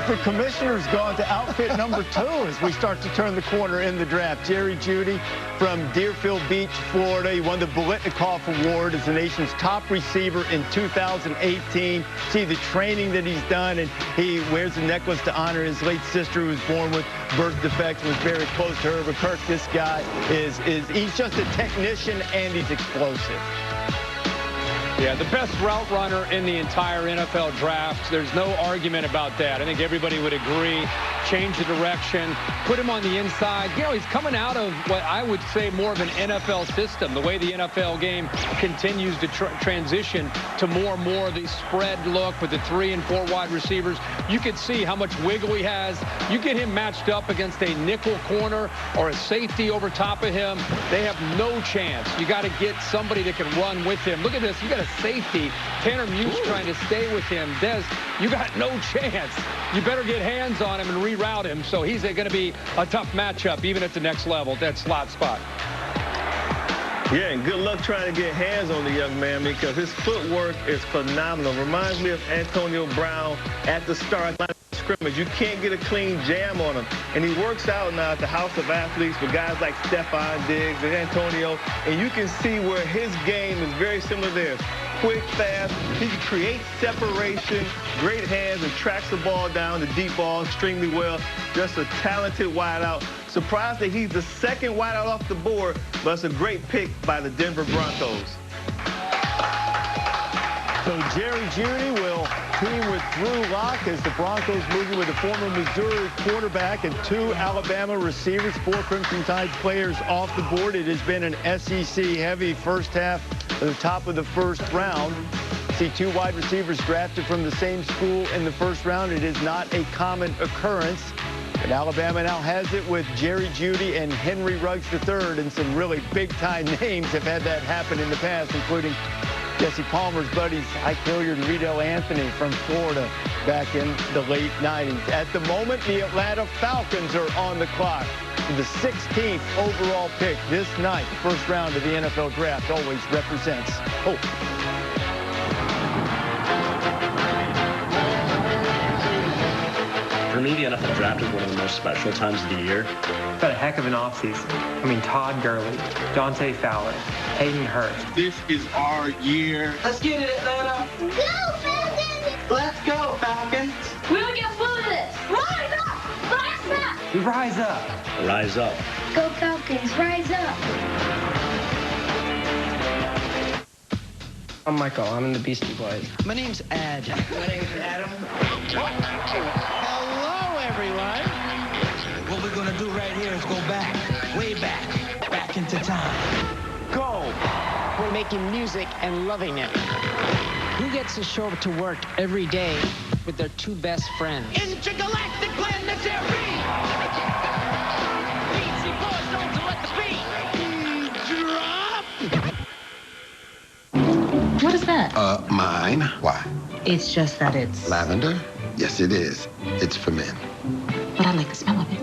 The commissioner's gone to outfit number 2 as we start to turn the corner in the draft. Jerry Jeudy from Deerfield Beach, Florida. He won the Biletnikoff Award as the nation's top receiver in 2018. See the training that he's done, and he wears a necklace to honor his late sister, who was born with birth defects, was very close to her. But Kirk, this guy he's just a technician, and he's explosive. Yeah, the best route runner in the entire NFL draft. There's no argument about that. I think everybody would agree. Change the direction, put him on the inside. You know, he's coming out of what I would say more of an NFL system. The way the NFL game continues to transition to more and more of the spread look with the 3 and 4 wide receivers. You can see how much wiggle he has. You get him matched up against a nickel corner or a safety over top of him, they have no chance. You got to get somebody that can run with him. Look at this. You got a safety. Tanner Muse trying to stay with him. Des, you got no chance. You better get hands on him and reroute him. So he's going to be a tough matchup, even at the next level, that slot spot. Yeah, and good luck trying to get hands on the young man, because his footwork is phenomenal. Reminds me of Antonio Brown at the start line of scrimmage. You can't get a clean jam on him. And he works out now at the House of Athletes with guys like Stephon Diggs and Antonio. And you can see where his game is very similar to theirs. Quick, fast, he can create separation, great hands, and tracks the ball down, the deep ball extremely well. Just a talented wideout. Surprised that he's the second wideout off the board, but it's a great pick by the Denver Broncos. So Jerry Jeudy will team with Drew Lock as the Broncos moving with a former Missouri quarterback and 2 Alabama receivers, 4 Crimson Tide players off the board. It has been an SEC-heavy first half at the top of the first round. See 2 wide receivers drafted from the same school in the first round. It is not a common occurrence. And Alabama now has it with Jerry Jeudy and Henry Ruggs III, and some really big-time names have had that happen in the past, including Jesse Palmer's buddies, Ike Hilliard and Riedel Anthony from Florida back in the late 90s. At the moment, the Atlanta Falcons are on the clock. The 16th overall pick this night, first round of the NFL Draft, always represents hope. For me, the NFL Draft is one of the most special times of the year. It's got a heck of an offseason. I mean, Todd Gurley, Dante Fowler, Hayden Hurst. This is our year. Let's get it, Atlanta. Go, Falcons! Let's go, Falcons. We'll get full of this. Rise up! Rise up! We rise up. Rise up. Go, Falcons. Rise up. I'm Michael. I'm in the Beastie Boys. My name's Ed. My name's Adam. Hello, everyone. What we're going to do right here is go back, way back into time. Go. We're making music and loving it. Who gets to show up to work every day with their two best friends. Intergalactic planetary! Easy boys, don't to let the beat drop! What is that? Mine. Why? It's just that it's... Lavender? Yes, it is. It's for men. But I like the smell of it.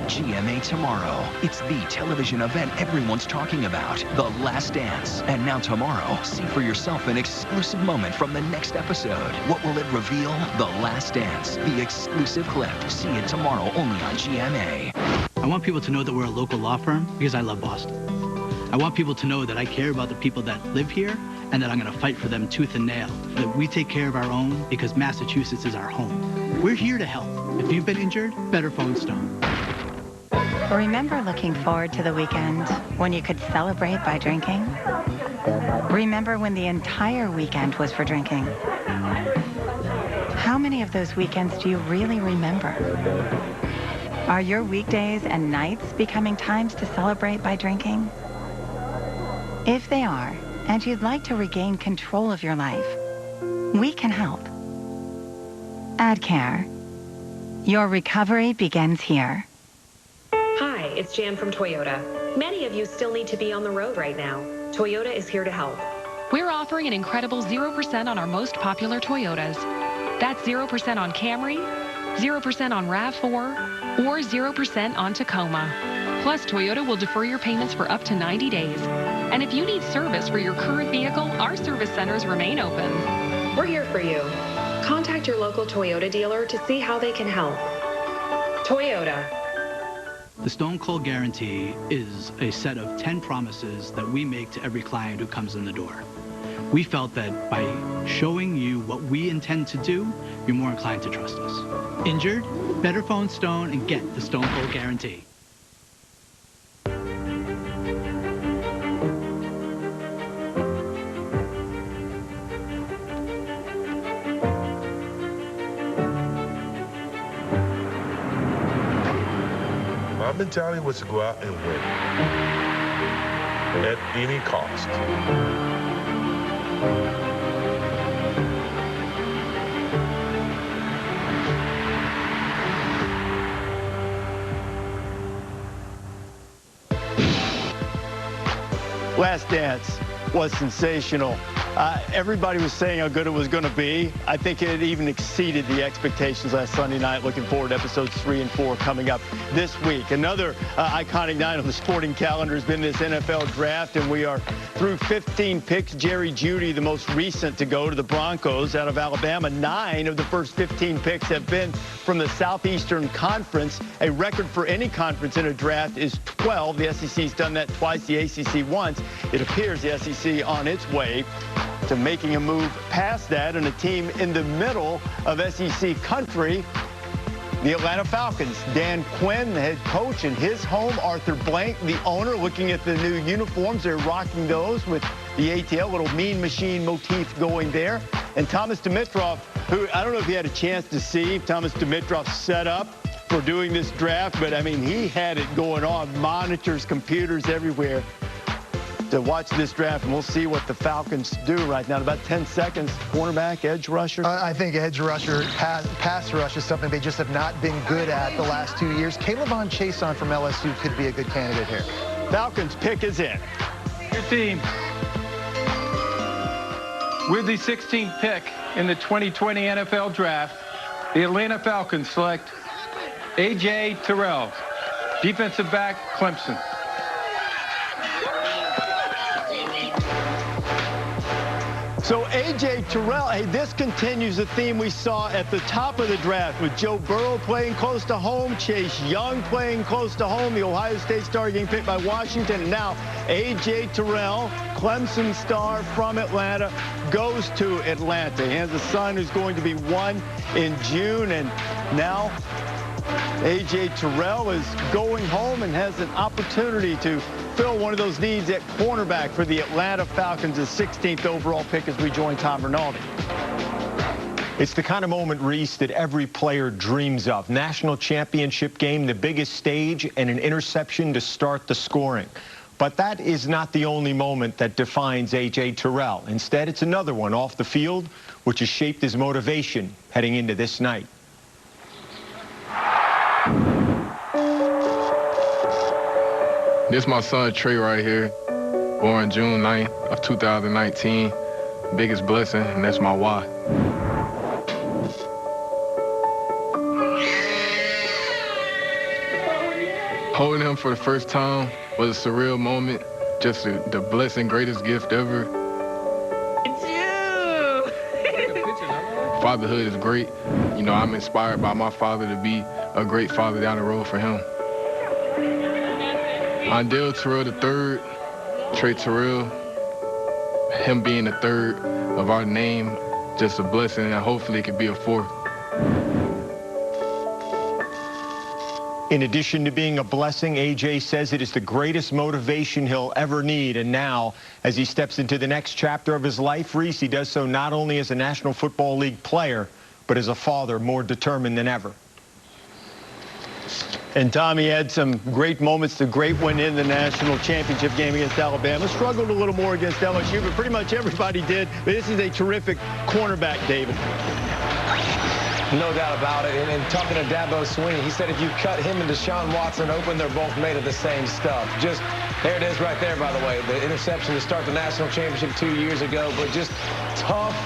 GMA tomorrow. It's the television event everyone's talking about, The Last Dance. And now tomorrow, see for yourself an exclusive moment from the next episode. What will it reveal? The Last Dance, the exclusive clip. See it tomorrow only on GMA. I want people to know that we're a local law firm because I love Boston. I want people to know that I care about the people that live here and that I'm going to fight for them tooth and nail. That we take care of our own because Massachusetts is our home. We're here to help. If you've been injured, better phone Stone. Remember looking forward to the weekend when you could celebrate by drinking? Remember when the entire weekend was for drinking? How many of those weekends do you really remember? Are your weekdays and nights becoming times to celebrate by drinking? If they are, and you'd like to regain control of your life, we can help. AdCare. Your recovery begins here. Hi, it's Jan from Toyota. Many of you still need to be on the road right now. Toyota is here to help. We're offering an incredible 0% on our most popular Toyotas. That's 0% on Camry, 0% on RAV4, or 0% on Tacoma. Plus, Toyota will defer your payments for up to 90 days. And if you need service for your current vehicle, our service centers remain open. We're here for you. Contact your local Toyota dealer to see how they can help. Toyota. The Stone Cold Guarantee is a set of 10 promises that we make to every client who comes in the door. We felt that by showing you what we intend to do, you're more inclined to trust us. Injured? Better phone Stone and get the Stone Cold Guarantee. My mentality was to go out and win at any cost. Last Dance was sensational. Everybody was saying how good it was going to be. I think it even exceeded the expectations last Sunday night. Looking forward to episodes 3 and 4 coming up this week. Another iconic night on the sporting calendar has been this NFL draft, and we are through 15 picks. Jerry Jeudy, the most recent to go to the Broncos out of Alabama. 9 of the first 15 picks have been from the Southeastern Conference. A record for any conference in a draft is 12. The SEC's done that twice, the ACC once. It appears the SEC on its way to making a move past that, and a team in the middle of SEC country, the Atlanta Falcons. Dan Quinn, the head coach, in his home. Arthur Blank, the owner, looking at the new uniforms. They're rocking those with the ATL, little Mean Machine motif going there. And Thomas Dimitroff, who I don't know if you had a chance to see Thomas Dimitroff's setup for doing this draft, but I mean, he had it going on. Monitors, computers everywhere to watch this draft, and we'll see what the Falcons do right now. In about 10 seconds, cornerback, edge rusher. I think edge rusher, pass rush is something they just have not been good at the last 2 years. Caleb Chason from LSU could be a good candidate here. Falcons pick is in. Your team. With the 16th pick in the 2020 NFL Draft, the Atlanta Falcons select A.J. Terrell, defensive back, Clemson. So A.J. Terrell, hey, this continues the theme we saw at the top of the draft with Joe Burrow playing close to home, Chase Young playing close to home, the Ohio State star getting picked by Washington, and now A.J. Terrell, Clemson star from Atlanta, goes to Atlanta. He has a son who's going to be 1 in June, and now A.J. Terrell is going home and has an opportunity to fill one of those needs at cornerback for the Atlanta Falcons, the 16th overall pick, as we join Tom Rinaldi. It's the kind of moment, Reese, that every player dreams of. National championship game, the biggest stage, and an interception to start the scoring. But that is not the only moment that defines A.J. Terrell. Instead, it's another one off the field, which has shaped his motivation heading into this night. This is my son Trey right here, born June 9th of 2019. Biggest blessing, and that's my why. Holding him for the first time was a surreal moment, just the blessing, greatest gift ever. It's you! Fatherhood is great. You know, I'm inspired by my father to be a great father down the road for him. Ondale Terrell III, Trey Terrell, him being the third of our name, just a blessing, and hopefully it could be a fourth. In addition to being a blessing, A.J. says it is the greatest motivation he'll ever need. And now, as he steps into the next chapter of his life, Reese, he does so not only as a National Football League player, but as a father more determined than ever. And Tommy had some great moments, the great win in the national championship game against Alabama. Struggled a little more against LSU, but pretty much everybody did. But this is a terrific cornerback, David. No doubt about it. And talking to Dabo Swinney, he said if you cut him and Deshaun Watson open, they're both made of the same stuff. Just, there it is right there, by the way. The interception to start the national championship 2 years ago, but just tough.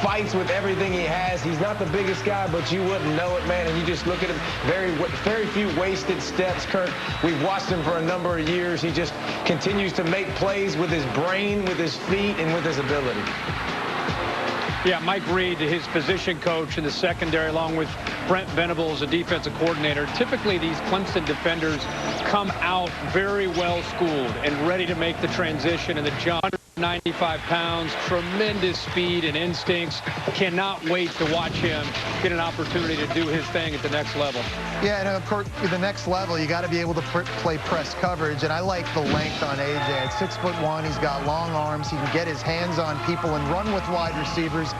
Fights with everything he has. He's not the biggest guy, but you wouldn't know it, man. And you just look at him, very few wasted steps, Kirk. We've watched him for a number of years. He just continues to make plays with his brain, with his feet, and with his ability. Yeah, Mike Reed, his position coach in the secondary, along with Brent Venables, the defensive coordinator. Typically, these Clemson defenders come out very well schooled and ready to make the transition and the jump. 95 pounds, tremendous speed and instincts. Cannot wait to watch him get an opportunity to do his thing at the next level. Yeah, and of course, at the next level, you got to be able to play press coverage, and I like the length on A.J. At 6'1", he's got long arms. He can get his hands on people and run with wide receivers.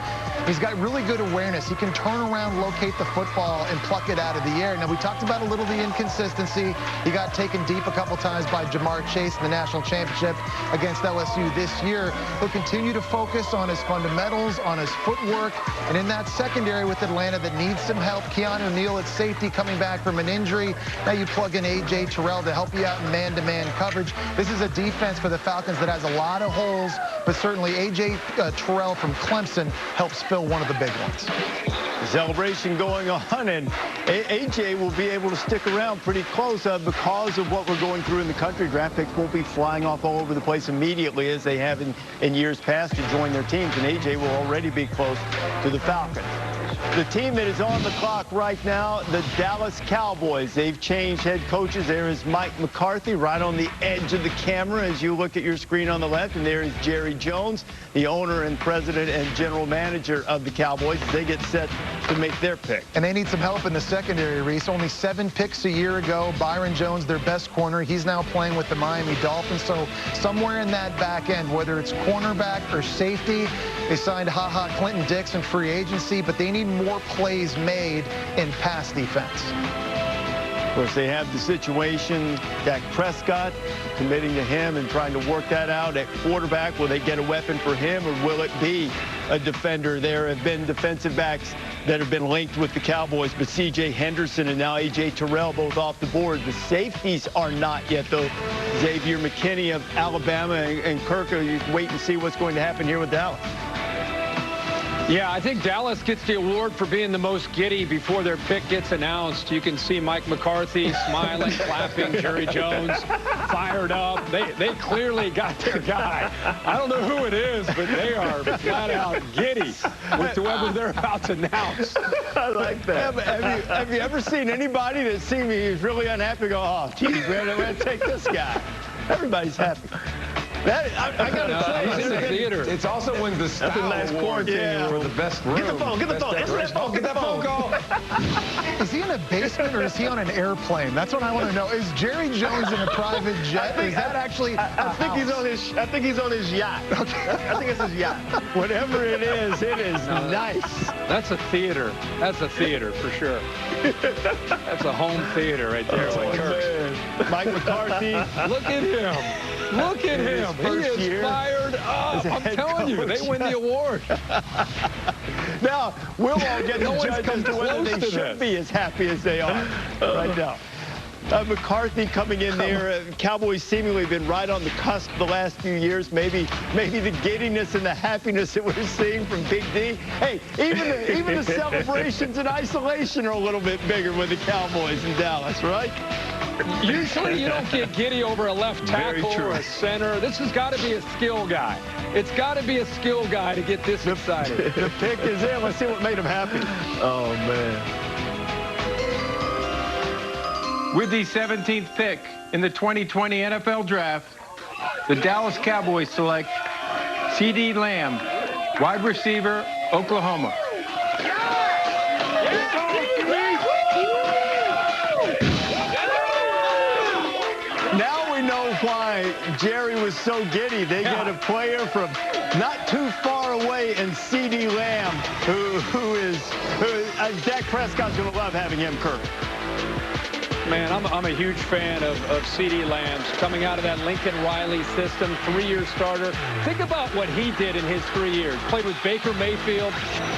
He's got really good awareness. He can turn around, locate the football, and pluck it out of the air. Now, we talked about a little the inconsistency. He got taken deep a couple times by Jamar Chase in the national championship against LSU this year. He'll continue to focus on his fundamentals, on his footwork, and in that secondary with Atlanta that needs some help. Keanu Neal at safety coming back from an injury. Now you plug in A.J. Terrell to help you out in man-to-man coverage. This is a defense for the Falcons that has a lot of holes, but certainly A.J. Terrell from Clemson helps fill one of the big ones. Celebration going on, and A.J. will be able to stick around pretty close because of what we're going through in the country. Draft picks won't be flying off all over the place immediately as they have in years past to join their teams, and A.J. will already be close to the Falcons. The team that is on the clock right now, the Dallas Cowboys. They've changed head coaches. There is Mike McCarthy right on the edge of the camera as you look at your screen on the left, and there is Jerry Jones, the owner and president and general manager of the Cowboys. They get set to make their pick. And they need some help in the secondary, Reese. Only 7 picks a year ago. Byron Jones, their best corner. He's now playing with the Miami Dolphins. So somewhere in that back end, whether it's cornerback or safety, they signed Clinton Dix in free agency, but they need more plays made in pass defense. Of course, they have the situation, Dak Prescott committing to him and trying to work that out at quarterback. Will they get a weapon for him, or will it be a defender? There have been defensive backs that have been linked with the Cowboys, but C.J. Henderson and now A.J. Terrell both off the board. The safeties are not yet, though. Xavier McKinney of Alabama and Kirk, you wait and see what's going to happen here with Dallas. Yeah, I think Dallas gets the award for being the most giddy before their pick gets announced. You can see Mike McCarthy smiling, clapping, Jerry Jones fired up. They clearly got their guy. I don't know who it is, but they are flat out giddy with whoever they're about to announce. I like that. Have you ever seen anybody that see me who's really unhappy go, oh, geez, we're going to take this guy? Everybody's happy. I gotta say, he's in the theater. It's also wins the style award for the best room. Get the phone. Get the phone. Answer that phone. Get that phone call. Is he in a basement or is he on an airplane? That's what I want to know. Is Jerry Jones in a private jet? Or is that actually? I think he's on his. I think he's on his yacht. Okay. I think it's his yacht. Whatever it is nice. That's a theater. That's a theater for sure. That's a home theater right there. Mike McCarthy. Look at him. Look at him. He is fired up. I'm telling you, they win the award. Now, we'll all get to judge as to whether they should be as happy as they are right now. McCarthy coming in there. Cowboys seemingly been right on the cusp the last few years. Maybe the giddiness and the happiness that we're seeing from Big D. Hey, even the celebrations in isolation are a little bit bigger with the Cowboys in Dallas, right? Usually you don't get giddy over a left tackle or a center. This has got to be a skill guy. It's got to be a skill guy to get this excited. The pick is in. Let's see what made him happy. Oh, man. With the 17th pick in the 2020 NFL Draft, the Dallas Cowboys select C.D. Lamb, wide receiver, Oklahoma. Now we know why Jerry was so giddy. They get a player from not too far away in C.D. Lamb, who Dak Prescott's going to love having him, Kirk. Man, I'm a huge fan of C.D. Lamb's coming out of that Lincoln Riley system, 3-year starter. Think about what he did in his 3 years. Played with Baker Mayfield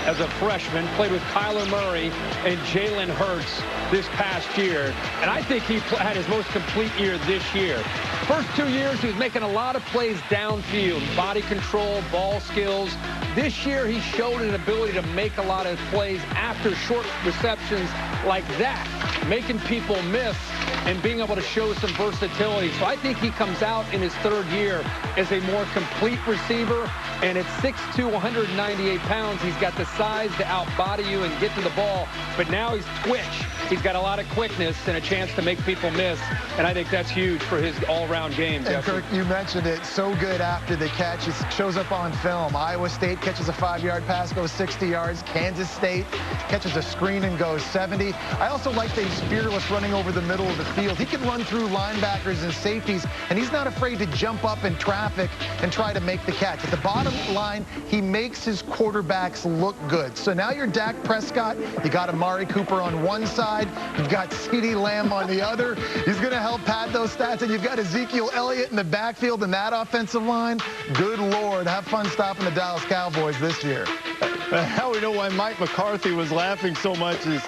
as a freshman, played with Kyler Murray and Jalen Hurts this past year. And I think he had his most complete year this year. First 2 years, he was making a lot of plays downfield, body control, ball skills. This year, he showed an ability to make a lot of plays after short receptions like that, making people miss and being able to show some versatility. So I think he comes out in his 3rd year as a more complete receiver. And at 6'2", 198 pounds, he's got the size to outbody you and get to the ball. But now he's twitch. He's got a lot of quickness and a chance to make people miss. And I think that's huge for his all-around game. And Kirk, you mentioned it. So good after the catch. It shows up on film. Iowa State catches a 5-yard pass, goes 60 yards. Kansas State catches a screen and goes 70. I also like that he's fearless running over the middle of the field. He can run through linebackers and safeties, and he's not afraid to jump up in traffic and try to make the catch. At the bottom line, he makes his quarterbacks look good. So now you're Dak Prescott. You got Amari Cooper on one side. You've got C.D. Lamb on the other. He's going to help pad those stats. And you've got Ezekiel Elliott in the backfield in that offensive line. Good Lord. Have fun stopping the Dallas Cowboys this year. How we know why Mike McCarthy was laughing so much is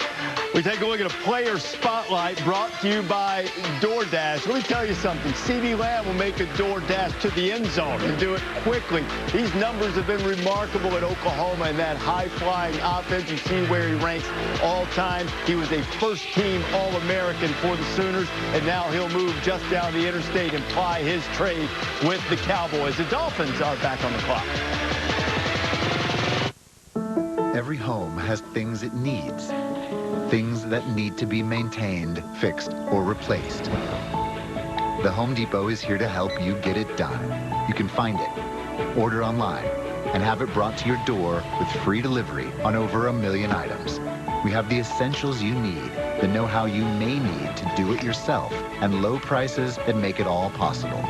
we take a look at a player spotlight brought to you by DoorDash. Let me tell you something. C.D. Lamb will make a DoorDash to the end zone and do it quickly. These numbers have been remarkable at Oklahoma in that high-flying offense. You see where he ranks all time. He was a first-team All-American for the Sooners, and now he'll move just down the interstate and ply his trade with the Cowboys. The Dolphins are back on the clock. Every home has things it needs. Things that need to be maintained, fixed, or replaced. The Home Depot is here to help you get it done. You can find it, order online, and have it brought to your door with free delivery on over 1 million items. We have the essentials you need, the know-how you may need to do it yourself, and low prices that make it all possible.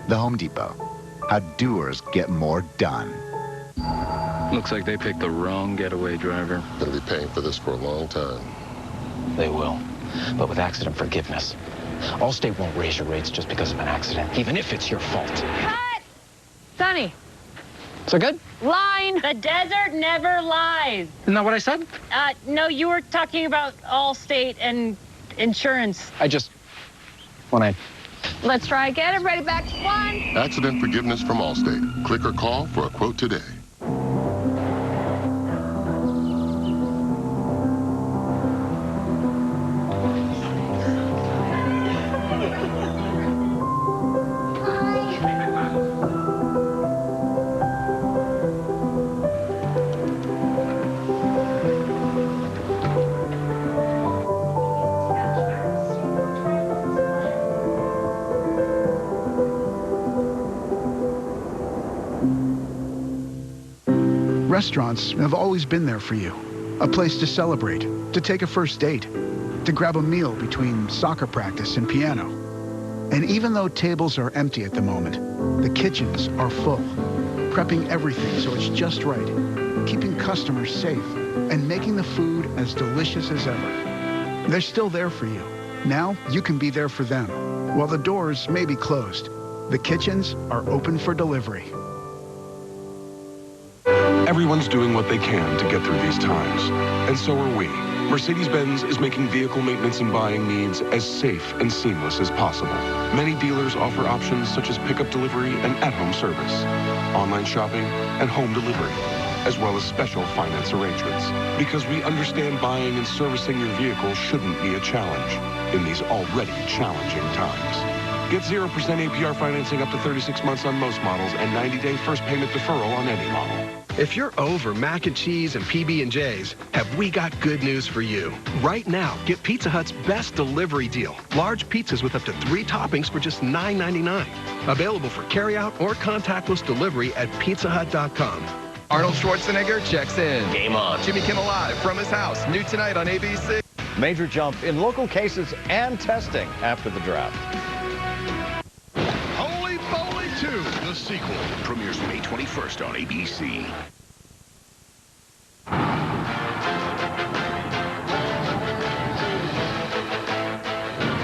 The Home Depot. How doers get more done. Looks like they picked the wrong getaway driver. Gonna be paying for this for a long time. They will, but with accident forgiveness. Allstate won't raise your rates just because of an accident, even if it's your fault. Cut! Sonny. So good? Line. The desert never lies. Isn't that what I said? No, you were talking about Allstate and insurance. I just want to... Let's try again. Everybody back to 1. Accident forgiveness from Allstate. Click or call for a quote today. Restaurants have always been there for you. A place to celebrate, to take a first date, to grab a meal between soccer practice and piano. And even though tables are empty at the moment, the kitchens are full, prepping everything so it's just right, keeping customers safe, and making the food as delicious as ever. They're still there for you. Now you can be there for them. While the doors may be closed, the kitchens are open for delivery. Everyone's doing what they can to get through these times, and so are we. Mercedes-Benz is making vehicle maintenance and buying needs as safe and seamless as possible. Many dealers offer options such as pickup delivery and at-home service, online shopping and home delivery, as well as special finance arrangements. Because we understand buying and servicing your vehicle shouldn't be a challenge in these already challenging times. Get 0% APR financing up to 36 months on most models and 90-day first payment deferral on any model. If you're over mac and cheese and PB&J's, have we got good news for you? Right now, get Pizza Hut's best delivery deal. Large pizzas with up to 3 toppings for just $9.99. Available for carryout or contactless delivery at pizzahut.com. Arnold Schwarzenegger checks in. Game on. Jimmy Kimmel Live from his house. New tonight on ABC. Major jump in local cases and testing after the draft. Holy Moly 2, the sequel. Premieres May 21st on ABC.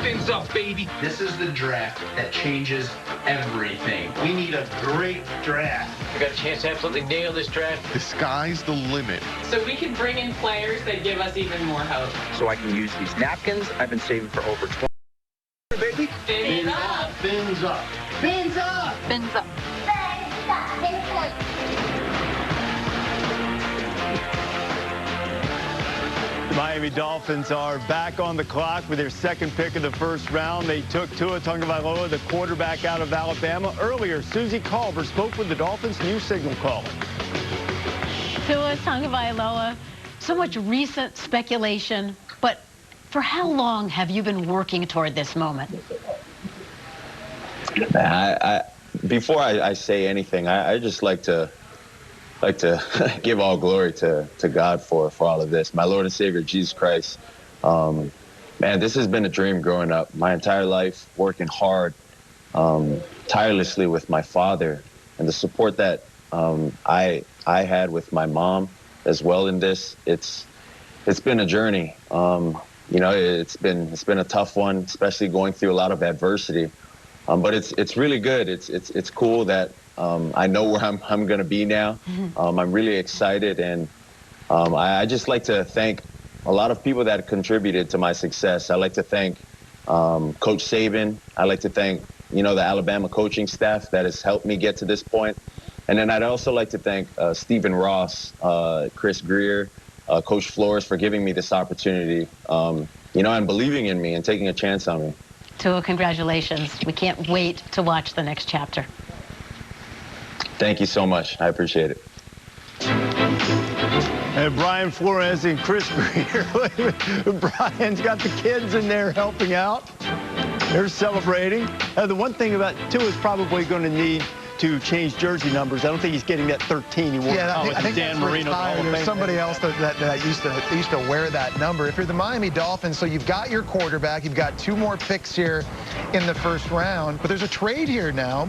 Fins up, baby. This is the draft that changes everything. We need a great draft. We got a chance to absolutely nail this draft. The sky's the limit. So we can bring in players that give us even more hope. So I can use these napkins I've been saving for over 20 years, baby. Fins up. Fins up. Fins up. Fins up. The Miami Dolphins are back on the clock with their second pick of the first round. They took Tua Tagovailoa, the quarterback out of Alabama. Earlier, Susie Culver spoke with the Dolphins' new signal caller. Tua Tagovailoa, so much recent speculation, but for how long have you been working toward this moment? Before I say anything, I just like to give all glory to God for all of this. My Lord and Savior, Jesus Christ. Man, this has been a dream growing up. My entire life, working hard, tirelessly with my father, and the support that I had with my mom as well in this. It's been a journey. You know, it's been a tough one, especially going through a lot of adversity. But it's really good. It's cool that I know where I'm going to be now. I'm really excited, and I just like to thank a lot of people that contributed to my success. I like to thank Coach Saban. I like to thank, the Alabama coaching staff that has helped me get to this point. And then I'd also like to thank Stephen Ross, Chris Greer, Coach Flores for giving me this opportunity, and believing in me and taking a chance on me. Tua, congratulations. We can't wait to watch the next chapter. Thank you so much. I appreciate it. And Brian Flores and Chris Greer. Brian's got the kids in there helping out. They're celebrating. The one thing about Tua is probably going to need to change jersey numbers. I don't think he's getting that 13 he wore. Yeah, I think Dan that's Marino's retired. There's somebody else that used to wear that number. If you're the Miami Dolphins, so you've got your quarterback, you've got 2 more picks here in the first round, but there's a trade here now.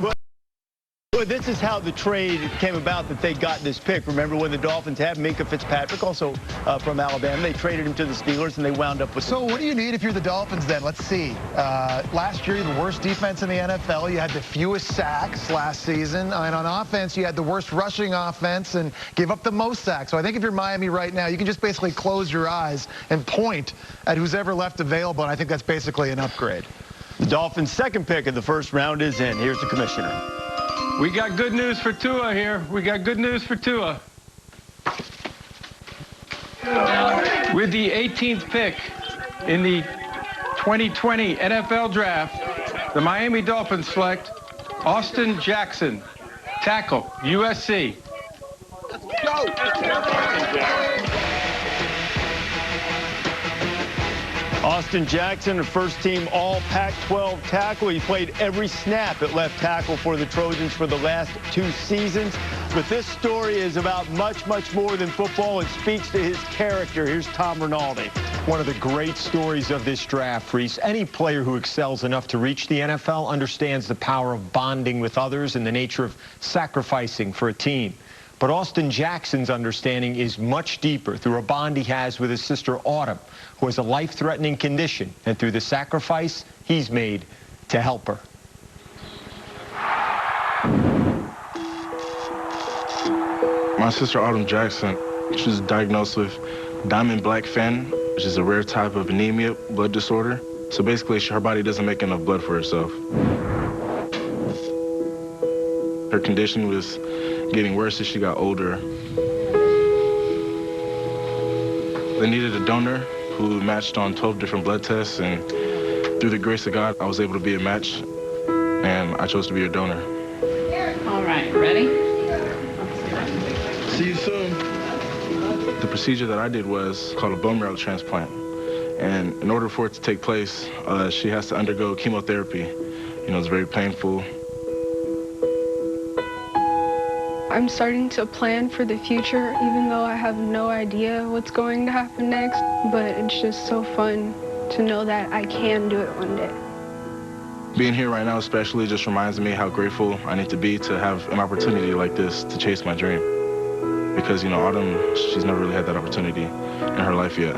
Well, this is how the trade came about that they got this pick. Remember when the Dolphins had Minkah Fitzpatrick, also from Alabama. They traded him to the Steelers, and they wound up with... So what do you need if you're the Dolphins then? Let's see. Last year, the worst defense in the NFL. You had the fewest sacks last season. And on offense, you had the worst rushing offense and gave up the most sacks. So I think if you're Miami right now, you can just basically close your eyes and point at who's ever left available, and I think that's basically an upgrade. The Dolphins' second pick of the first round is in. Here's the commissioner. We got good news for Tua here. We got good news for Tua. With the 18th pick in the 2020 NFL Draft, the Miami Dolphins select Austin Jackson, tackle, USC. Let's go. Austin Jackson, a first-team All-Pac-12 tackle. He played every snap at left tackle for the Trojans for the last 2 seasons. But this story is about much, much more than football. It speaks to his character. Here's Tom Rinaldi. One of the great stories of this draft, Reese. Any player who excels enough to reach the NFL understands the power of bonding with others and the nature of sacrificing for a team. But Austin Jackson's understanding is much deeper through a bond he has with his sister Autumn, who has a life-threatening condition, and through the sacrifice he's made to help her. My sister Autumn Jackson, she was diagnosed with diamond black fan, which is a rare type of anemia blood disorder. So basically, her body doesn't make enough blood for herself. Her condition was getting worse as she got older. They needed a donor who matched on 12 different blood tests, and through the grace of God, I was able to be a match, and I chose to be a donor. All right, ready? See you soon. The procedure that I did was called a bone marrow transplant, and in order for it to take place, she has to undergo chemotherapy. You know, it's very painful. I'm starting to plan for the future, even though I have no idea what's going to happen next, but it's just so fun to know that I can do it one day. Being here right now especially just reminds me how grateful I need to be to have an opportunity like this to chase my dream. Because, you know, Autumn, she's never really had that opportunity in her life yet.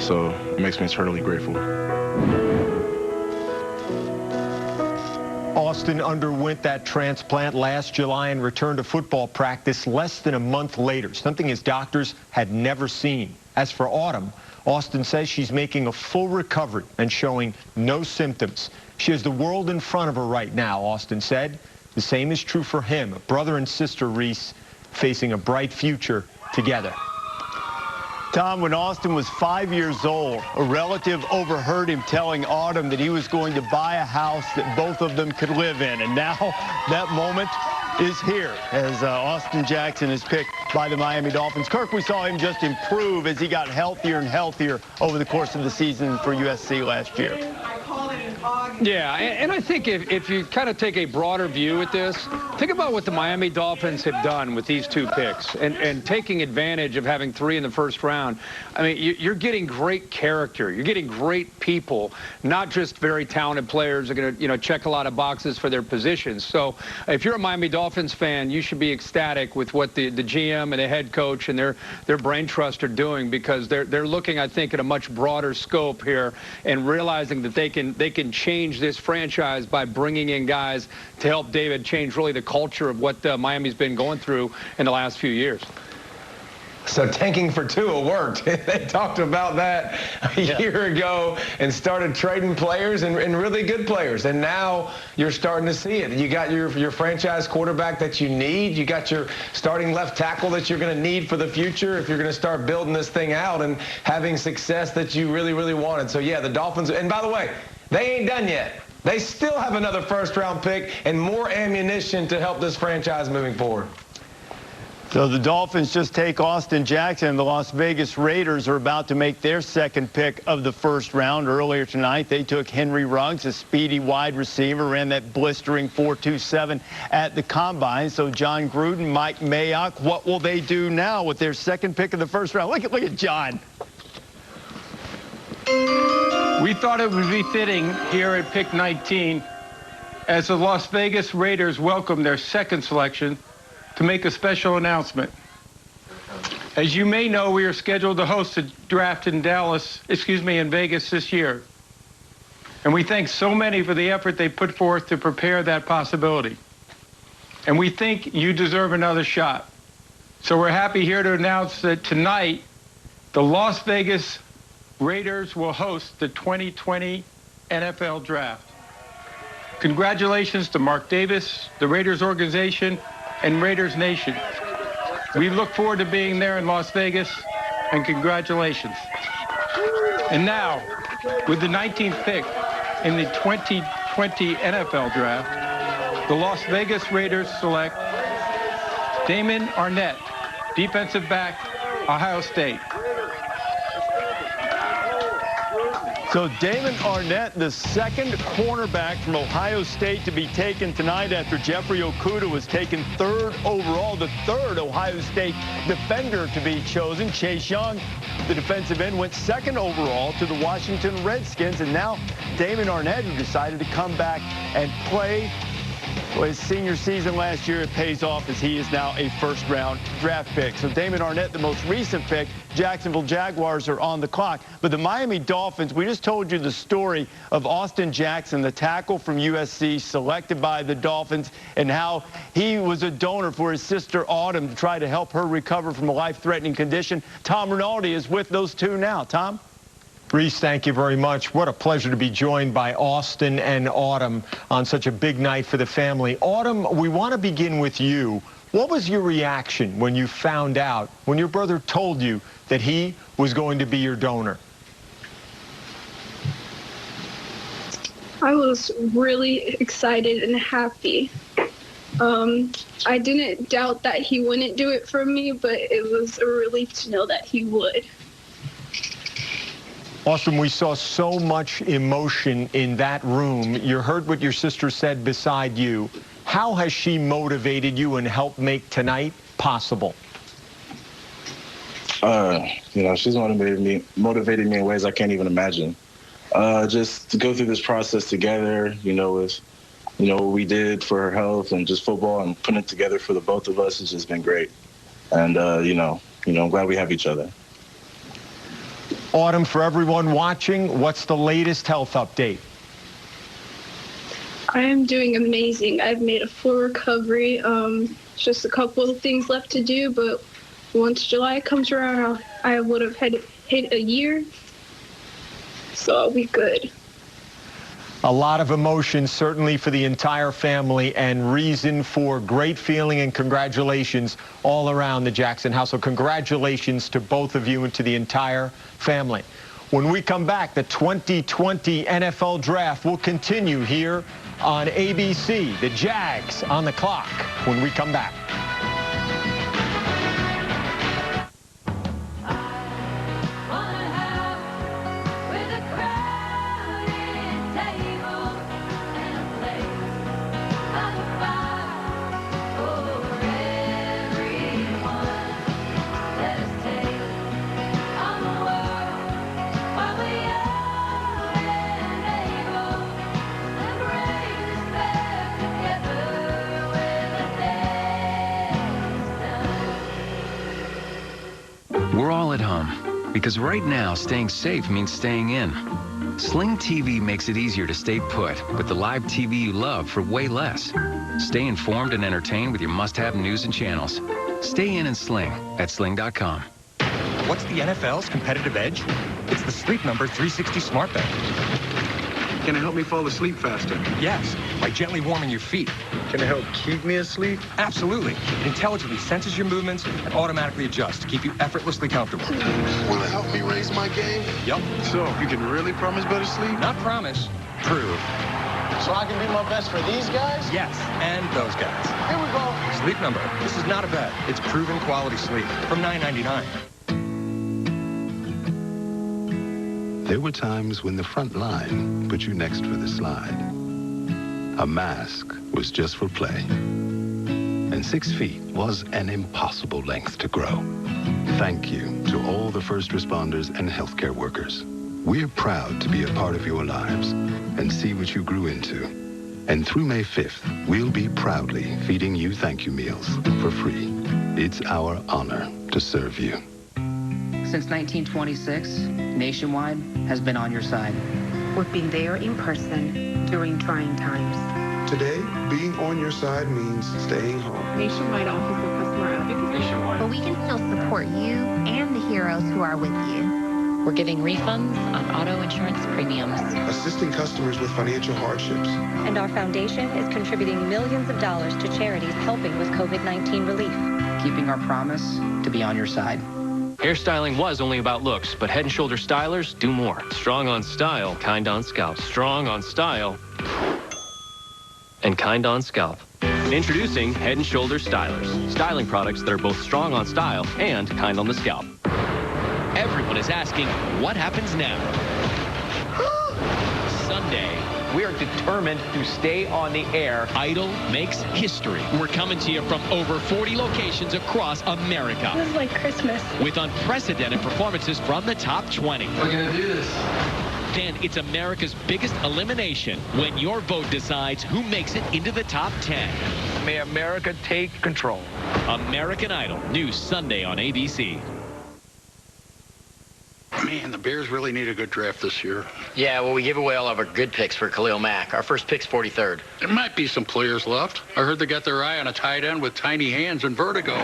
So it makes me eternally grateful. Austin underwent that transplant last July and returned to football practice less than a month later, something his doctors had never seen. As for Autumn, Austin says she's making a full recovery and showing no symptoms. She has the world in front of her right now, Austin said. The same is true for him, brother and sister Reese, facing a bright future together. Tom, when Austin was 5 years old, a relative overheard him telling Autumn that he was going to buy a house that both of them could live in. And now that moment is here as Austin Jackson is picked by the Miami Dolphins. Kirk, we saw him just improve as he got healthier and healthier over the course of the season for USC last year. Yeah, and I think if you kind of take a broader view at this, think about what the Miami Dolphins have done with these 2 picks and taking advantage of having 3 in the first round. I mean, you're getting great character. You're getting great people, not just very talented players who are going to, you know, check a lot of boxes for their positions. So if you're a Miami Dolphins fan, you should be ecstatic with what the GM and the head coach and their brain trust are doing, because they're looking, I think, at a much broader scope here and realizing that they can change this franchise by bringing in guys to help David change really the culture of what Miami's been going through in the last few years. So tanking for Tua worked. They talked about that a year ago and started trading players and really good players. And now you're starting to see it. You got your franchise quarterback that you need. You got your starting left tackle that you're going to need for the future if you're going to start building this thing out and having success that you really, really wanted. So, yeah, the Dolphins. And by the way, they ain't done yet. They still have another first-round pick and more ammunition to help this franchise moving forward. So the Dolphins just take Austin Jackson. The Las Vegas Raiders are about to make their second pick of the first round. Earlier tonight, they took Henry Ruggs, a speedy wide receiver, ran that blistering 4.27 at the Combine. So John Gruden, Mike Mayock, what will they do now with their second pick of the first round? Look at John. We thought it would be fitting here at pick 19 as the Las Vegas Raiders welcome their second selection to make a special announcement. As you may know, we are scheduled to host a draft in Vegas this year. And we thank so many for the effort they put forth to prepare that possibility. And we think you deserve another shot. So we're happy here to announce that tonight, the Las Vegas Raiders will host the 2020 NFL Draft. Congratulations to Mark Davis, the Raiders organization, and Raiders Nation. We look forward to being there in Las Vegas, and congratulations. And now, with the 19th pick in the 2020 NFL Draft, the Las Vegas Raiders select Damon Arnett, defensive back, Ohio State. So Damon Arnett, the second cornerback from Ohio State to be taken tonight after Jeffrey Okudah was taken 3rd overall, the 3rd Ohio State defender to be chosen. Chase Young, the defensive end, went 2nd overall to the Washington Redskins. And now Damon Arnett, who decided to come back and play his senior season last year, it pays off as he is now a first-round draft pick. So Damon Arnett, the most recent pick. Jacksonville Jaguars are on the clock. But the Miami Dolphins, we just told you the story of Austin Jackson, the tackle from USC, selected by the Dolphins, and how he was a donor for his sister Autumn to try to help her recover from a life-threatening condition. Tom Rinaldi is with those two now. Tom? Reese, thank you very much. What a pleasure to be joined by Austin and Autumn on such a big night for the family. Autumn, we want to begin with you. What was your reaction when you found out, when your brother told you that he was going to be your donor? I was really excited and happy. I didn't doubt that he wouldn't do it for me, but it was a relief to know that he would. Austin, we saw so much emotion in that room. You heard what your sister said beside you. How has she motivated you and helped make tonight possible? You know, she's motivated me in ways I can't even imagine. Just to go through this process together, with, what we did for her health and just football and putting it together for the both of us has just been great. And, I'm glad we have each other. Autumn, for everyone watching, what's the latest health update? I am doing amazing. I've made a full recovery. Just a couple of things left to do, but once July comes around, I would have hit a year, so I'll be good. A lot of emotion, certainly for the entire family, and reason for great feeling and congratulations all around the Jackson household. Congratulations to both of you and to the entire family. When we come back, the 2020 NFL Draft will continue here on ABC. The Jags on the clock when we come back. We're all at home, because right now, staying safe means staying in. Sling TV makes it easier to stay put with the live TV you love for way less. Stay informed and entertained with your must-have news and channels. Stay in and Sling at sling.com. What's the NFL's competitive edge? It's the Sleep Number 360 Smart Bed. Can it help me fall asleep faster? Yes, by gently warming your feet. Can it help keep me asleep? Absolutely. It intelligently senses your movements and automatically adjusts to keep you effortlessly comfortable. Will it help me raise my game? Yup. So, you can really promise better sleep? Not promise, prove. So I can do my best for these guys? Yes, and those guys. Here we go. Sleep Number. This is not a bed. It's proven quality sleep from $9.99. There were times when the front line put you next for the slide. A mask was just for play. And 6 feet was an impossible length to grow. Thank you to all the first responders and healthcare workers. We're proud to be a part of your lives and see what you grew into. And through May 5th, we'll be proudly feeding you thank you meals for free. It's our honor to serve you. Since 1926, Nationwide has been on your side. We've been there in person during trying times. Today, being on your side means staying home. Nationwide Office of Customer Advocacy. Nationwide. But we can still support you and the heroes who are with you. We're giving refunds on auto insurance premiums. Assisting customers with financial hardships. And our foundation is contributing millions of dollars to charities helping with COVID-19 relief. Keeping our promise to be on your side. Hairstyling was only about looks, but Head & Shoulder stylers do more. Strong on style, kind on scalp. Strong on style, and kind on scalp. Introducing Head & Shoulder Stylers. Styling products that are both strong on style and kind on the scalp. Everyone is asking, what happens now? We are determined to stay on the air. Idol makes history. We're coming to you from over 40 locations across America. This is like Christmas. With unprecedented performances from the top 20. We're going to do this. Then it's America's biggest elimination when your vote decides who makes it into the top 10. May America take control. American Idol, new Sunday on ABC. Man, the Bears really need a good draft this year. Yeah, well, we give away all of our good picks for Khalil Mack. Our first pick's 43rd. There might be some players left. I heard they got their eye on a tight end with tiny hands and vertigo.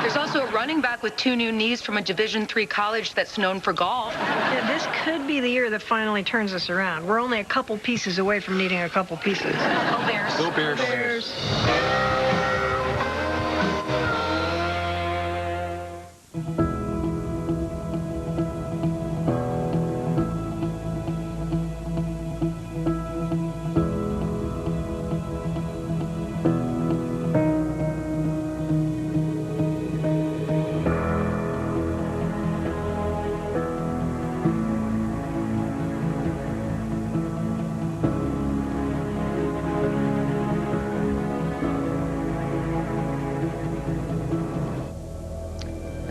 There's also a running back with 2 new knees from a Division III college that's known for golf. Yeah, this could be the year that finally turns us around. We're only a couple pieces away from needing a couple pieces. Go Bears. Go Bears. Go Bears.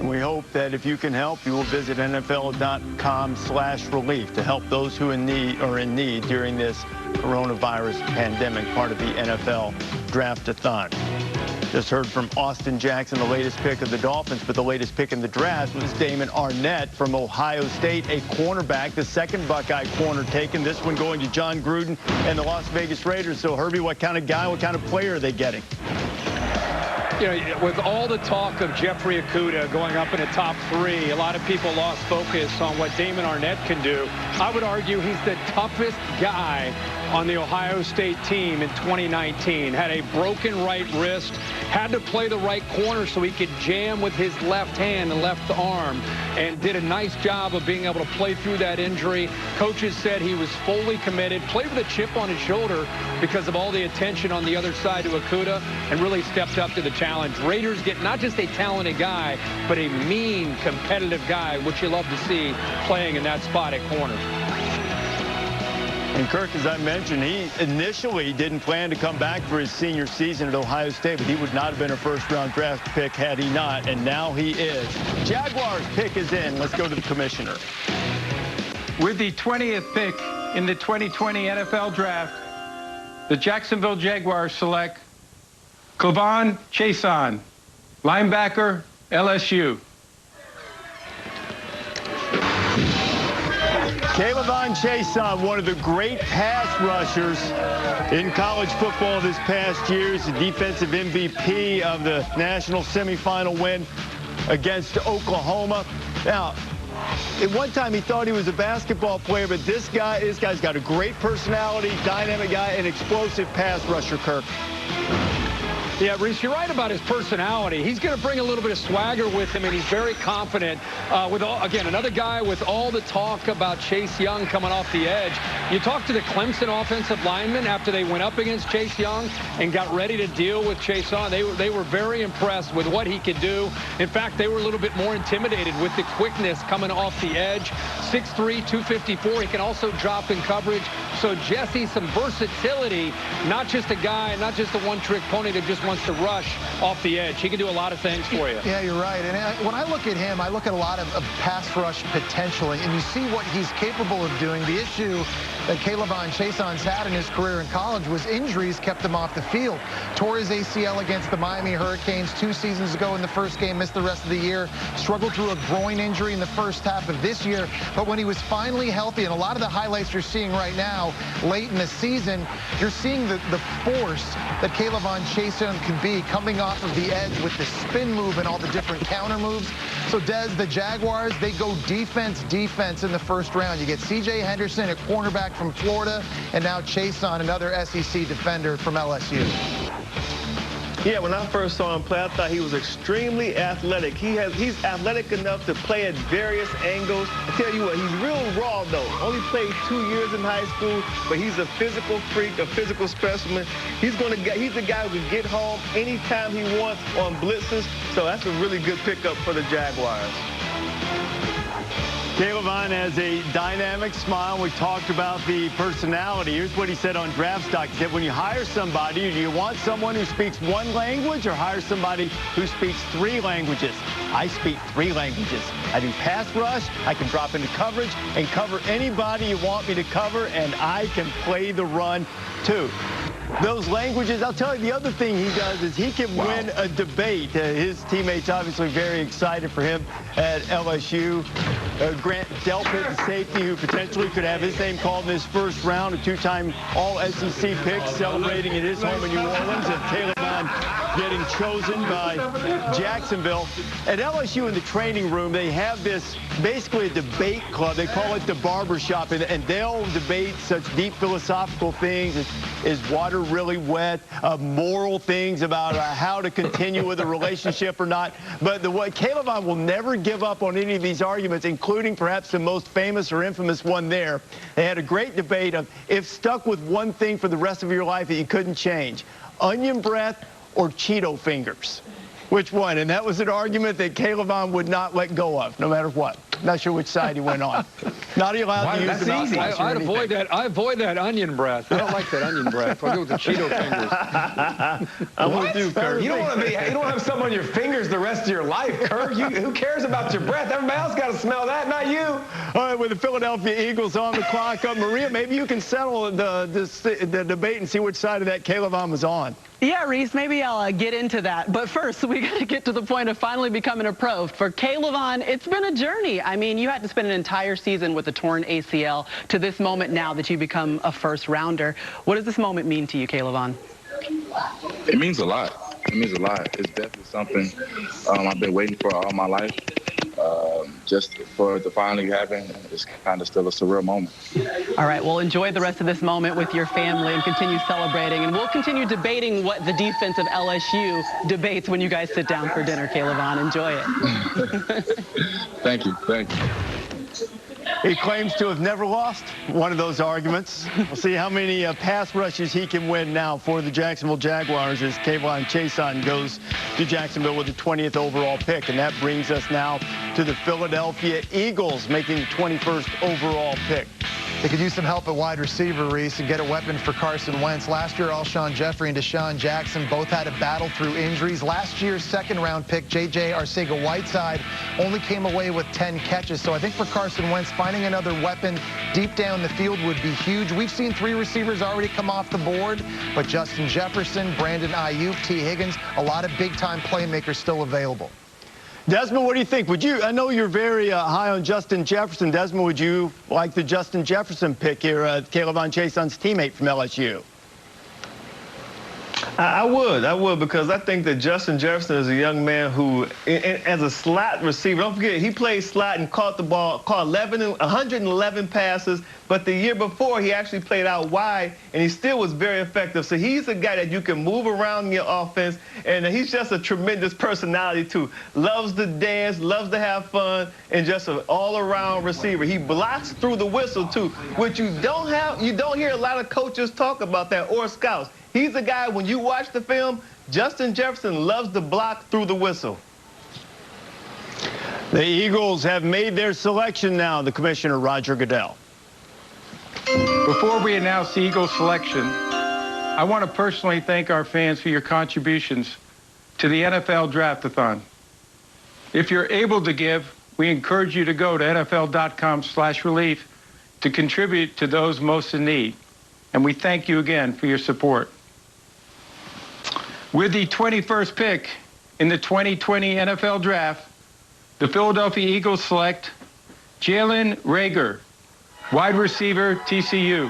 We hope that if you can help, you will visit NFL.com/relief to help those who are in need during this coronavirus pandemic, part of the NFL Draft-a-thon. Just heard from Austin Jackson, the latest pick of the Dolphins, but the latest pick in the draft was Damon Arnett from Ohio State, a cornerback, the second Buckeye corner taken, this one going to John Gruden and the Las Vegas Raiders. So, Herbie, what kind of guy, what kind of player are they getting? You know, with all the talk of Jeffrey Okudah going up in the top 3, a lot of people lost focus on what Damon Arnett can do. I would argue he's the toughest guy on the Ohio State team in 2019. Had a broken right wrist, had to play the right corner so he could jam with his left hand and left arm, and did a nice job of being able to play through that injury. Coaches said he was fully committed, played with a chip on his shoulder because of all the attention on the other side to Okudah, and really stepped up to the challenge. Raiders get not just a talented guy, but a mean, competitive guy, which you love to see playing in that spot at corner. And Kirk, as I mentioned, he initially didn't plan to come back for his senior season at Ohio State, but he would not have been a first-round draft pick had he not, and now he is. Jaguars pick is in. Let's go to the commissioner. With the 20th pick in the 2020 NFL Draft, the Jacksonville Jaguars select Clavon Chason, linebacker, LSU. Clavon Chason, one of the great pass rushers in college football this past year. He's the defensive MVP of the national semifinal win against Oklahoma. Now, at one time he thought he was a basketball player, but this guy's got a great personality, dynamic guy, an explosive pass rusher, Kirk. Yeah, Reese, you're right about his personality. He's going to bring a little bit of swagger with him, and he's very confident. Again, another guy with all the talk about Chase Young coming off the edge. You talked to the Clemson offensive linemen after they went up against Chase Young and got ready to deal with Chase Young. They were very impressed with what he could do. In fact, they were a little bit more intimidated with the quickness coming off the edge. 6'3", 254. He can also drop in coverage. So Jesse, some versatility, not just a guy, not just a one-trick pony that just wants to rush off the edge. He can do a lot of things for you. Yeah, you're right. And when I look at him, I look at a lot of pass rush potential, and you see what he's capable of doing. The issue that Clavon Chason's had in his career in college was injuries kept him off the field. Tore his ACL against the Miami Hurricanes 2 seasons ago in the first game, missed the rest of the year, struggled through a groin injury in the first half of this year. But when he was finally healthy, and a lot of the highlights you're seeing right now, late in the season, you're seeing the force that Clavon Chason can be coming off of the edge with the spin move and all the different counter moves. So, Des, the Jaguars, they go defense in the first round. You get C.J. Henderson, a cornerback from Florida, and now Chason, another SEC defender from LSU. Yeah, when I first saw him play, I thought he was extremely athletic. He's athletic enough to play at various angles. I tell you what, he's real raw, though. Only played 2 years in high school, but he's a physical freak, a physical specimen. He's the guy who can get home anytime he wants on blitzes. So that's a really good pickup for the Jaguars. Caleb Vaughn has a dynamic smile. We talked about the personality. Here's what he said on Draft Stock. He said, when you hire somebody, do you want someone who speaks one language or hire somebody who speaks 3 languages? I speak 3 languages. I do pass rush, I can drop into coverage and cover anybody you want me to cover, and I can play the run too. Those languages, I'll tell you, the other thing he does is he can win a debate. His teammates obviously very excited for him at LSU. Grant Delpit, the safety, who potentially could have his name called in his first round, a 2-time All-SEC pick, celebrating in his home in New Orleans, and Caleb Vaughn getting chosen by Jacksonville. At LSU in the training room, they have this basically a debate club. They call it the barbershop, and they'll debate such deep philosophical things as, is water really wet, moral things about how to continue with a relationship or not. But Caleb Vaughn will never give up on any of these arguments, including perhaps the most famous or infamous one there. They had a great debate of if stuck with one thing for the rest of your life that you couldn't change, onion breath or Cheeto fingers. Which one? And that was an argument that Caleb Vaughn would not let go of, no matter what. Not sure which side he went on. Not allowed to use the mouthwash. I'd avoid that onion breath. I don't like that onion breath. I'll go with the Cheeto fingers. I'm with you, Kirk. You don't have something on your fingers the rest of your life, Kirk. Who cares about your breath? Everybody else got to smell that, not you. All right, with the Philadelphia Eagles on the clock, Maria, maybe you can settle the debate and see which side of that Caleb Vaughn was on. Yeah, Reese, maybe I'll get into that. But first, we got to get to the point of finally becoming a pro. For Caleb Vaughn, it's been a journey. I mean, you had to spend an entire season with a torn ACL to this moment now that you become a first-rounder. What does this moment mean to you, Caleb Vaughn? It means a lot. It means a lot. It's definitely something I've been waiting for all my life. Just for it to finally happen, it's kind of still a surreal moment. All right, well, enjoy the rest of this moment with your family and continue celebrating. And we'll continue debating what the defense of LSU debates when you guys sit down for dinner, Caleb Vaughn. Enjoy it. Thank you. Thank you. He claims to have never lost one of those arguments. We'll see how many pass rushes he can win now for the Jacksonville Jaguars as Kayvon Chason goes to Jacksonville with the 20th overall pick. And that brings us now to the Philadelphia Eagles making the 21st overall pick. They could use some help at wide receiver, Reese, and get a weapon for Carson Wentz. Last year, Alshon Jeffrey and Deshaun Jackson both had to battle through injuries. Last year's second-round pick, J.J. Arcega-Whiteside, only came away with 10 catches. So I think for Carson Wentz, finding another weapon deep down the field would be huge. We've seen 3 receivers already come off the board, but Justin Jefferson, Brandon Ayuk, T. Higgins, a lot of big-time playmakers still available. Desmond, what do you think? I know you're very high on Justin Jefferson. Desmond, would you like the Justin Jefferson pick here, Caleb Vaughn Chason's teammate from LSU? I would, because I think that Justin Jefferson is a young man who, as a slot receiver, don't forget, he played slot and caught the ball, caught 111 passes, but the year before, he actually played out wide, and he still was very effective. So he's a guy that you can move around in your offense, and he's just a tremendous personality, too. Loves to dance, loves to have fun, and just an all-around receiver. He blocks through the whistle, too, which you don't hear a lot of coaches talk about that, or scouts. He's a guy, when you watch the film, Justin Jefferson loves to block through the whistle. The Eagles have made their selection now, the commissioner, Roger Goodell. Before we announce the Eagles selection, I want to personally thank our fans for your contributions to the NFL Draft-a-thon. If you're able to give, we encourage you to go to NFL.com/relief to contribute to those most in need. And we thank you again for your support. With the 21st pick in the 2020 NFL Draft, the Philadelphia Eagles select Jalen Reagor, wide receiver, TCU.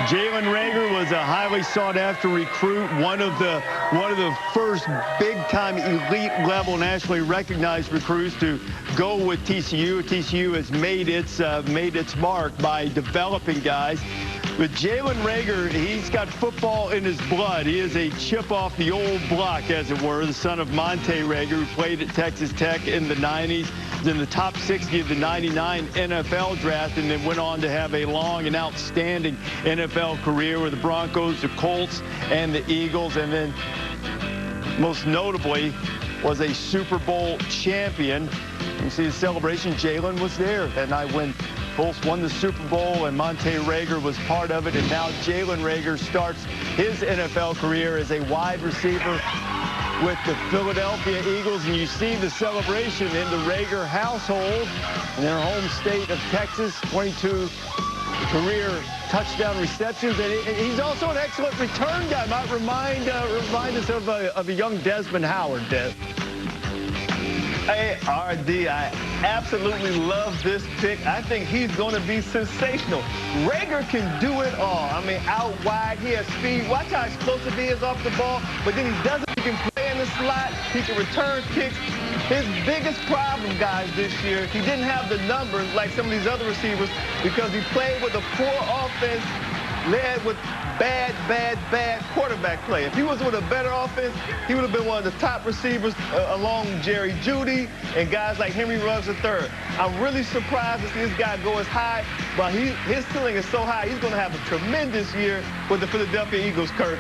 Jalen Reagor was a highly sought-after recruit, one of the first big-time elite-level nationally recognized recruits to go with TCU. TCU has made its mark by developing guys. But Jalen Reagor, he's got football in his blood. He is a chip off the old block, as it were, the son of Monte Reagor, who played at Texas Tech in the 90s, was in the top 60 of the 99 NFL draft, and then went on to have a long and outstanding NFL career with the Broncos, the Colts, and the Eagles, and then most notably was a Super Bowl champion. You see the celebration. Jalen was there that night when Colts won the Super Bowl, and Monte Rager was part of it. And now Jalen Rager starts his NFL career as a wide receiver with the Philadelphia Eagles. And you see the celebration in the Rager household in their home state of Texas. 22 career touchdown receptions, and he's also an excellent return guy. Might remind us of a young Desmond Howard. Hey, RD, I absolutely love this pick. I think he's going to be sensational. Rager can do it all. I mean, out wide, he has speed. Watch how explosive he is off the ball, but then he doesn't. He can play in the slot. He can return kicks. His biggest problem, guys, this year, he didn't have the numbers like some of these other receivers because he played with a poor offense led with bad quarterback play. If he was with a better offense, he would have been one of the top receivers along Jerry Jeudy and guys like Henry Ruggs III. I'm really surprised to see this guy go as high, but his ceiling is so high, he's going to have a tremendous year with the Philadelphia Eagles, Kirk.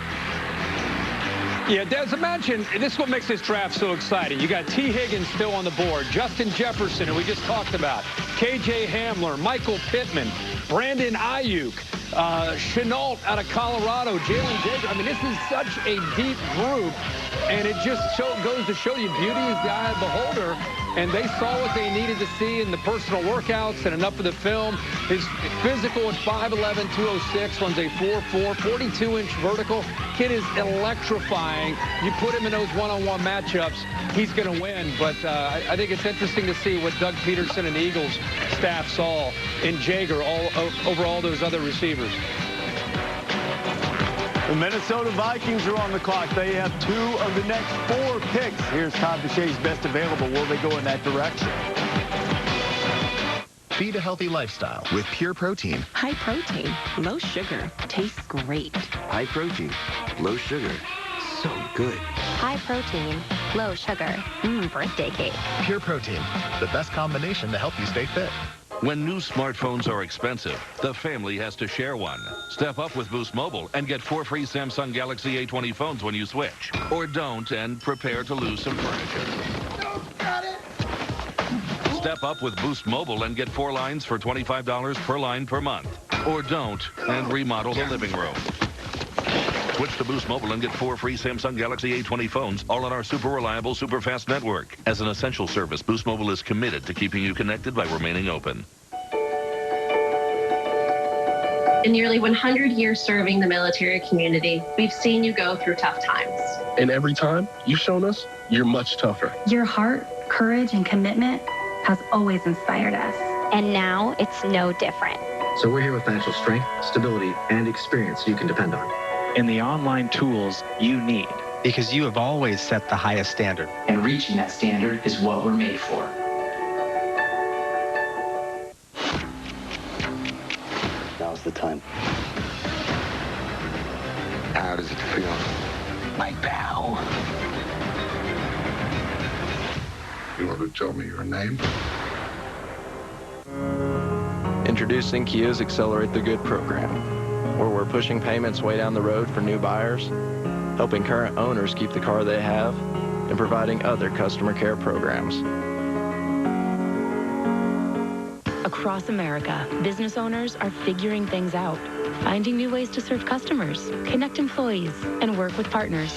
Yeah, Des, imagine, this is what makes this draft so exciting. You got T. Higgins still on the board, Justin Jefferson, who we just talked about, K.J. Hamler, Michael Pittman, Brandon Ayuk, Chenault out of Colorado, Jalen Jager. I mean, this is such a deep group, and it just goes to show you beauty is the eye of the beholder. And they saw what they needed to see in the personal workouts and enough of the film. His physical at 5'11", 206, runs a 4'4", 42-inch vertical. Kid is electrifying. You put him in those one-on-one matchups, he's going to win. But I think it's interesting to see what Doug Peterson and the Eagles staff saw in Jager over all those other receivers. The Minnesota Vikings are on the clock. They have 2 of the next 4 picks. Here's Todd Boucher's best available. Will they go in that direction? Feed a healthy lifestyle with Pure Protein. High protein, low sugar, tastes great. High protein, low sugar, so good. High protein, low sugar. Birthday cake. Pure Protein, the best combination to help you stay fit. When new smartphones are expensive, the family has to share one. Step up with Boost Mobile and get 4 free Samsung Galaxy A20 phones when you switch. Or don't and prepare to lose some furniture. Got it. Step up with Boost Mobile and get 4 lines for $25 per line per month. Or don't and remodel the living room. Switch to Boost Mobile and get 4 free Samsung Galaxy A20 phones, all on our super reliable, super fast network. As an essential service, Boost Mobile is committed to keeping you connected by remaining open. In nearly 100 years serving the military community, we've seen you go through tough times. And every time, you've shown us you're much tougher. Your heart, courage, and commitment has always inspired us. And now it's no different. So we're here with financial strength, stability, and experience you can depend on. And the online tools you need. Because you have always set the highest standard. And reaching that standard is what we're made for. Now's the time. How does it feel? My pal. You want to tell me your name? Introducing Kia's Accelerate the Good program, where we're pushing payments way down the road for new buyers, helping current owners keep the car they have, and providing other customer care programs. Across America, business owners are figuring things out, finding new ways to serve customers, connect employees, and work with partners.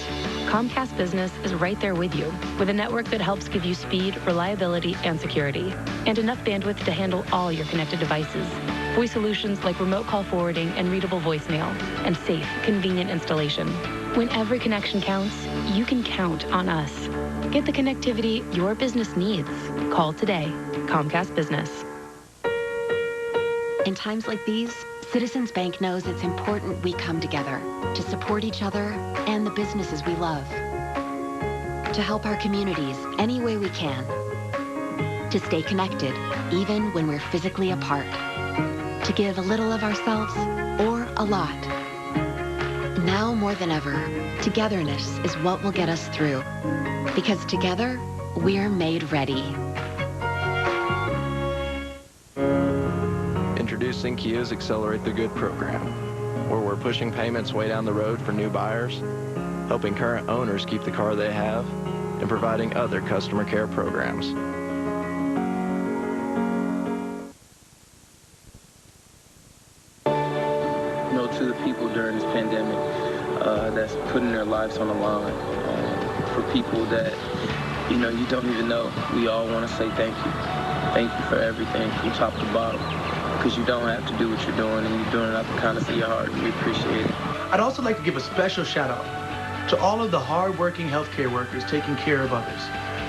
Comcast Business is right there with you, with a network that helps give you speed, reliability, and security, and enough bandwidth to handle all your connected devices. Voice solutions like remote call forwarding and readable voicemail, and safe, convenient installation. When every connection counts, you can count on us. Get the connectivity your business needs. Call today. Comcast Business. In times like these, Citizens Bank knows it's important we come together to support each other and the businesses we love. To help our communities any way we can. To stay connected, even when we're physically apart. To give a little of ourselves or a lot. Now more than ever, togetherness is what will get us through. Because together, we're made ready. Introducing Kia's Accelerate the Good program, where we're pushing payments way down the road for new buyers, helping current owners keep the car they have, and providing other customer care programs. To the people during this pandemic that's putting their lives on the line, for people that, you know, you don't even know, we all want to say thank you. Thank you for everything from top to bottom, because you don't have to do what you're doing, and you're doing it out the kindness of your heart, and we appreciate it. I'd also like to give a special shout out to all of the hard-working healthcare workers taking care of others.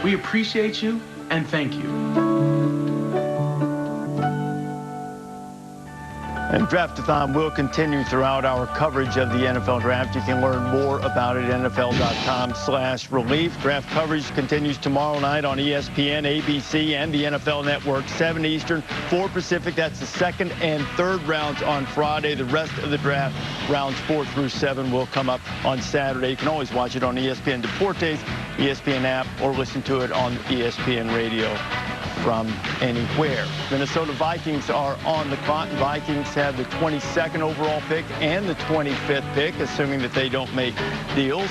We appreciate you and thank you. And Draftathon will continue throughout our coverage of the NFL Draft. You can learn more about it at NFL.com/relief. Draft coverage continues tomorrow night on ESPN, ABC, and the NFL Network, 7 Eastern, 4 Pacific. That's the second and third rounds on Friday. The rest of the draft, rounds 4 through 7, will come up on Saturday. You can always watch it on ESPN Deportes, ESPN app, or listen to it on ESPN Radio from anywhere. Minnesota Vikings are on the clock. Vikings have the 22nd overall pick and the 25th pick, assuming that they don't make deals.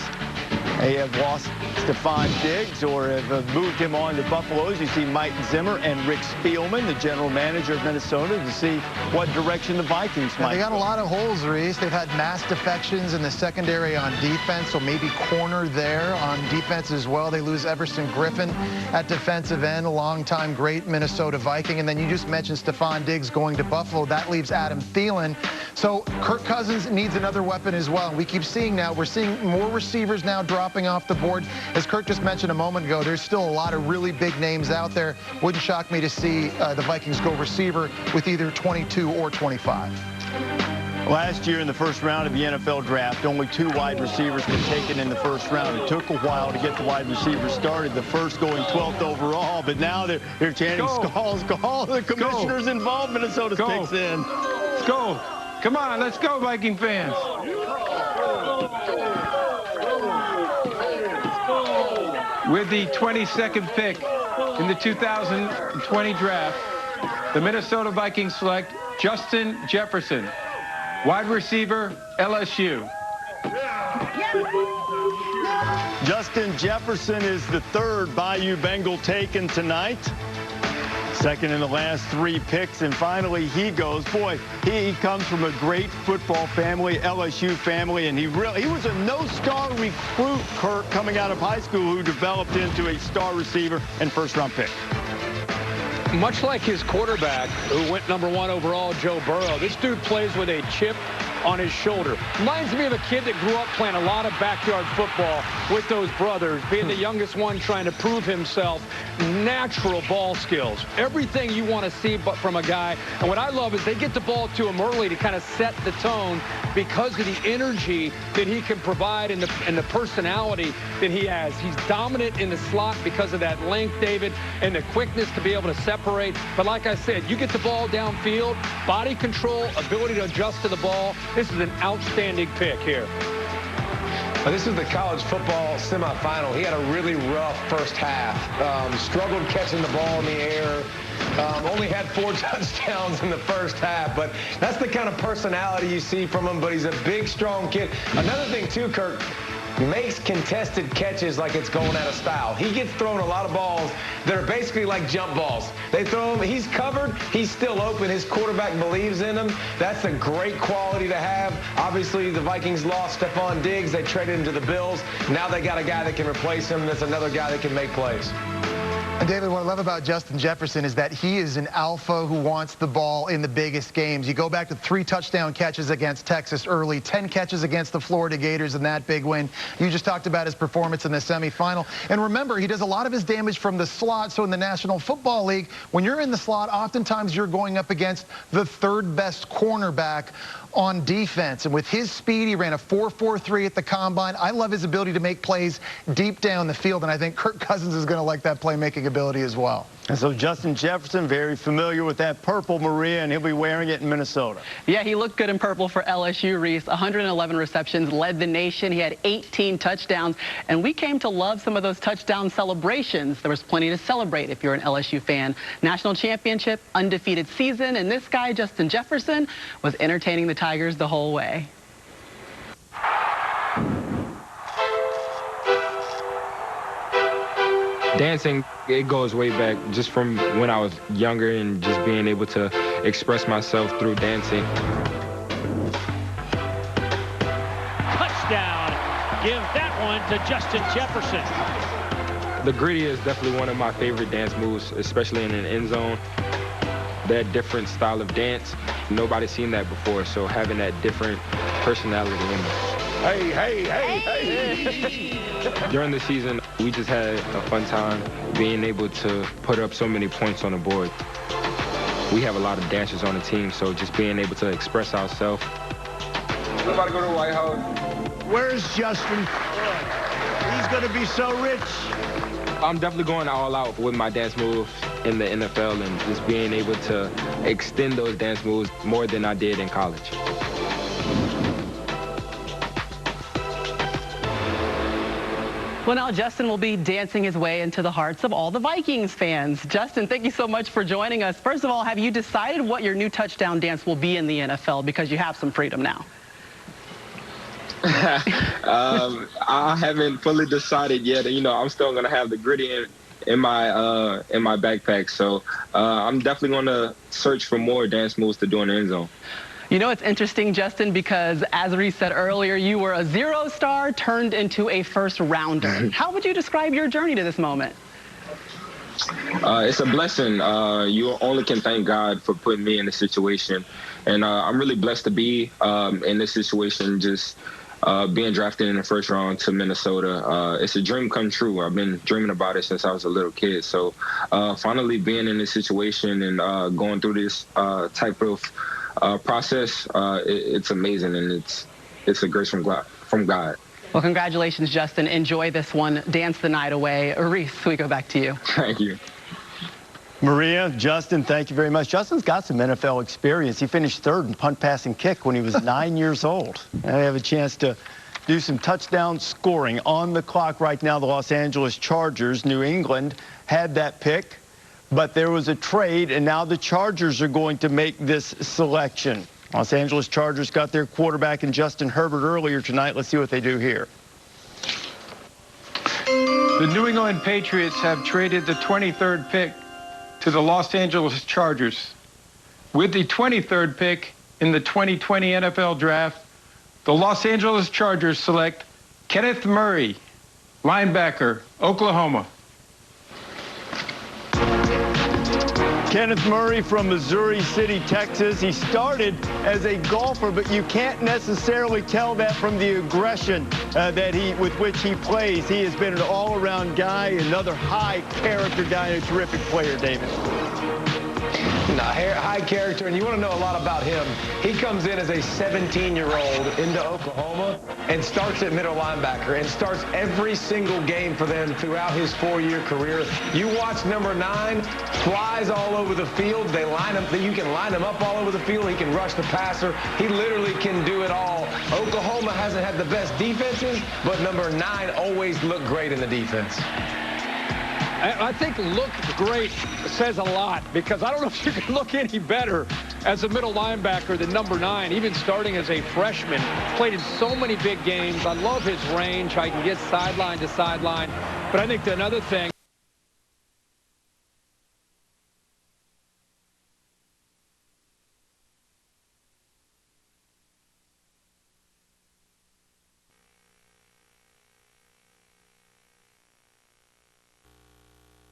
They have lost Stephon Diggs or have moved him on to Buffalo. As you see Mike Zimmer and Rick Spielman, the general manager of Minnesota, to see what direction the Vikings might They got go. a lot of holes, Reese. They've had mass defections in the secondary on defense, so maybe corner there on defense as well. They lose Everson Griffin at defensive end, a longtime great Minnesota Viking. And then you just mentioned Stephon Diggs going to Buffalo. That leaves Adam Thielen. So Kirk Cousins needs another weapon as well. And we keep seeing now, we're seeing more receivers now dropping off the board. As Kirk just mentioned a moment ago, there's still a lot of really big names out there. Wouldn't shock me to see the Vikings go receiver with either 22 or 25. Last year in the first round of the NFL Draft, only 2 wide receivers were taken in the first round. It took a while to get the wide receivers started, the first going 12th overall, but now they're chanting Skulls, call. The commissioner's involved. Minnesota picks in. Let's go. Come on, let's go, Viking fans. With the 22nd pick in the 2020 draft, the Minnesota Vikings select Justin Jefferson, wide receiver, LSU. Justin Jefferson is the third Bayou Bengal taken tonight. Second in the last 3 picks, and finally he goes. Boy, he comes from a great football family, LSU family, and he was a no-star recruit, Kirk, coming out of high school, who developed into a star receiver and first-round pick. Much like his quarterback, who went #1 overall, Joe Burrow, this dude plays with a chip on his shoulder. Reminds me of a kid that grew up playing a lot of backyard football with those brothers, being the youngest one trying to prove himself. Natural ball skills. Everything you want to see but from a guy. And what I love is they get the ball to him early to kind of set the tone because of the energy that he can provide and the personality that he has. He's dominant in the slot because of that length, David, and the quickness to be able to separate. But like I said, you get the ball downfield, body control, ability to adjust to the ball. This is an outstanding pick here. This is the college football semifinal. He had a really rough first half. Struggled catching the ball in the air. Only had 4 touchdowns in the first half. But that's the kind of personality you see from him. But he's a big, strong kid. Another thing, too, Kirk, makes contested catches like it's going out of style. He gets thrown a lot of balls that are basically like jump balls. They throw him, he's covered, he's still open. His quarterback believes in him. That's a great quality to have. Obviously, the Vikings lost Stephon Diggs. They traded him to the Bills. Now they got a guy that can replace him. That's another guy that can make plays. And David, what I love about Justin Jefferson is that he is an alpha who wants the ball in the biggest games. You go back to 3 touchdown catches against Texas early, 10 catches against the Florida Gators in that big win. You just talked about his performance in the semifinal. And remember, he does a lot of his damage from the slot. So in the National Football League, when you're in the slot, oftentimes you're going up against the 3rd best cornerback on defense. And with his speed, he ran a 4.43 at the combine. I love his ability to make plays deep down the field, and I think Kirk Cousins is going to like that playmaking ability as well. And so Justin Jefferson, very familiar with that purple, Maria, and he'll be wearing it in Minnesota. Yeah, he looked good in purple for LSU, Reese. 111 receptions, led the nation. He had 18 touchdowns, and we came to love some of those touchdown celebrations. There was plenty to celebrate if you're an LSU fan. National championship, undefeated season, and this guy, Justin Jefferson, was entertaining the Tigers the whole way. Dancing, it goes way back, just from when I was younger and just being able to express myself through dancing. Touchdown. Give that one to Justin Jefferson. The gritty is definitely one of my favorite dance moves, especially in an end zone. That different style of dance, nobody's seen that before, so having that different personality in it. Hey, hey, hey, hey. During the season, we just had a fun time being able to put up so many points on the board. We have a lot of dancers on the team, so just being able to express ourselves. I'm about to go to the White House. Where's Justin? He's going to be so rich. I'm definitely going all out with my dance moves in the NFL and just being able to extend those dance moves more than I did in college. Well, now Justin will be dancing his way into the hearts of all the Vikings fans. Justin, thank you so much for joining us. First of all, have you decided what your new touchdown dance will be in the NFL, because you have some freedom now? I haven't fully decided yet. You know, I'm still going to have the gritty in my backpack. So I'm definitely going to search for more dance moves to do in the end zone. You know, it's interesting, Justin, because as Reese said earlier, you were a 0-star turned into a first-rounder. How would you describe your journey to this moment? It's a blessing. You only can thank God for putting me in this situation. And I'm really blessed to be in this situation, just being drafted in the first round to Minnesota. It's a dream come true. I've been dreaming about it since I was a little kid. So finally being in this situation and going through this type of process, it's amazing, and it's a grace from God. Well, congratulations, Justin. Enjoy this one. Dance the night away. Reese, we go back to you. Thank you. Maria, Justin, thank you very much. Justin's got some NFL experience. He finished third in punt, pass, and kick when he was 9 years old. And I have a chance to do some touchdown scoring. On the clock right now, the Los Angeles Chargers. New England had that pick, but there was a trade, and now the Chargers are going to make this selection. Los Angeles Chargers got their quarterback in Justin Herbert earlier tonight. Let's see what they do here. The New England Patriots have traded the 23rd pick to the Los Angeles Chargers. With the 23rd pick in the 2020 NFL Draft, the Los Angeles Chargers select Kenneth Murray, linebacker, Oklahoma. Kenneth Murray from Missouri City, Texas. He started as a golfer, but you can't necessarily tell that from the aggression with which he plays. He has been an all-around guy, another high-character guy, and a terrific player, David. High character, and you want to know a lot about him. He comes in as a 17-year-old into Oklahoma and starts at middle linebacker and starts every single game for them throughout his 4-year career. You watch number 9, flies all over the field. They line him. You can line him up all over the field. He can rush the passer. He literally can do it all. Oklahoma hasn't had the best defenses, but number 9 always looked great in the defense. I think look great says a lot, because I don't know if you can look any better as a middle linebacker than number 9, even starting as a freshman. Played in so many big games. I love his range. I can get sideline to sideline. But I think another thing,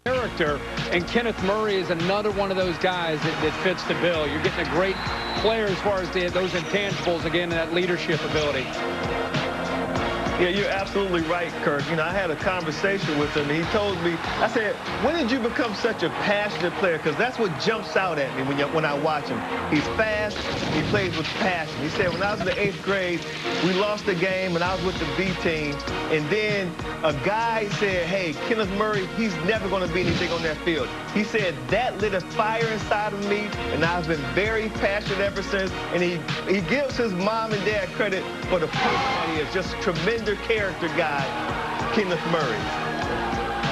character, and Kenneth Murray is another one of those guys that fits the bill. You're getting a great player as far as those intangibles, again, that leadership ability. Yeah, you're absolutely right, Kirk. You know, I had a conversation with him, and he told me, I said, when did you become such a passionate player? Because that's what jumps out at me when I watch him. He's fast, he plays with passion. He said, when I was in the 8th grade, we lost the game, and I was with the B team, and then a guy said, hey, Kenneth Murray, he's never going to be anything on that field. He said, that lit a fire inside of me, and I've been very passionate ever since, and he gives his mom and dad credit for the person that he is. Just tremendous character guy, Kenneth Murray.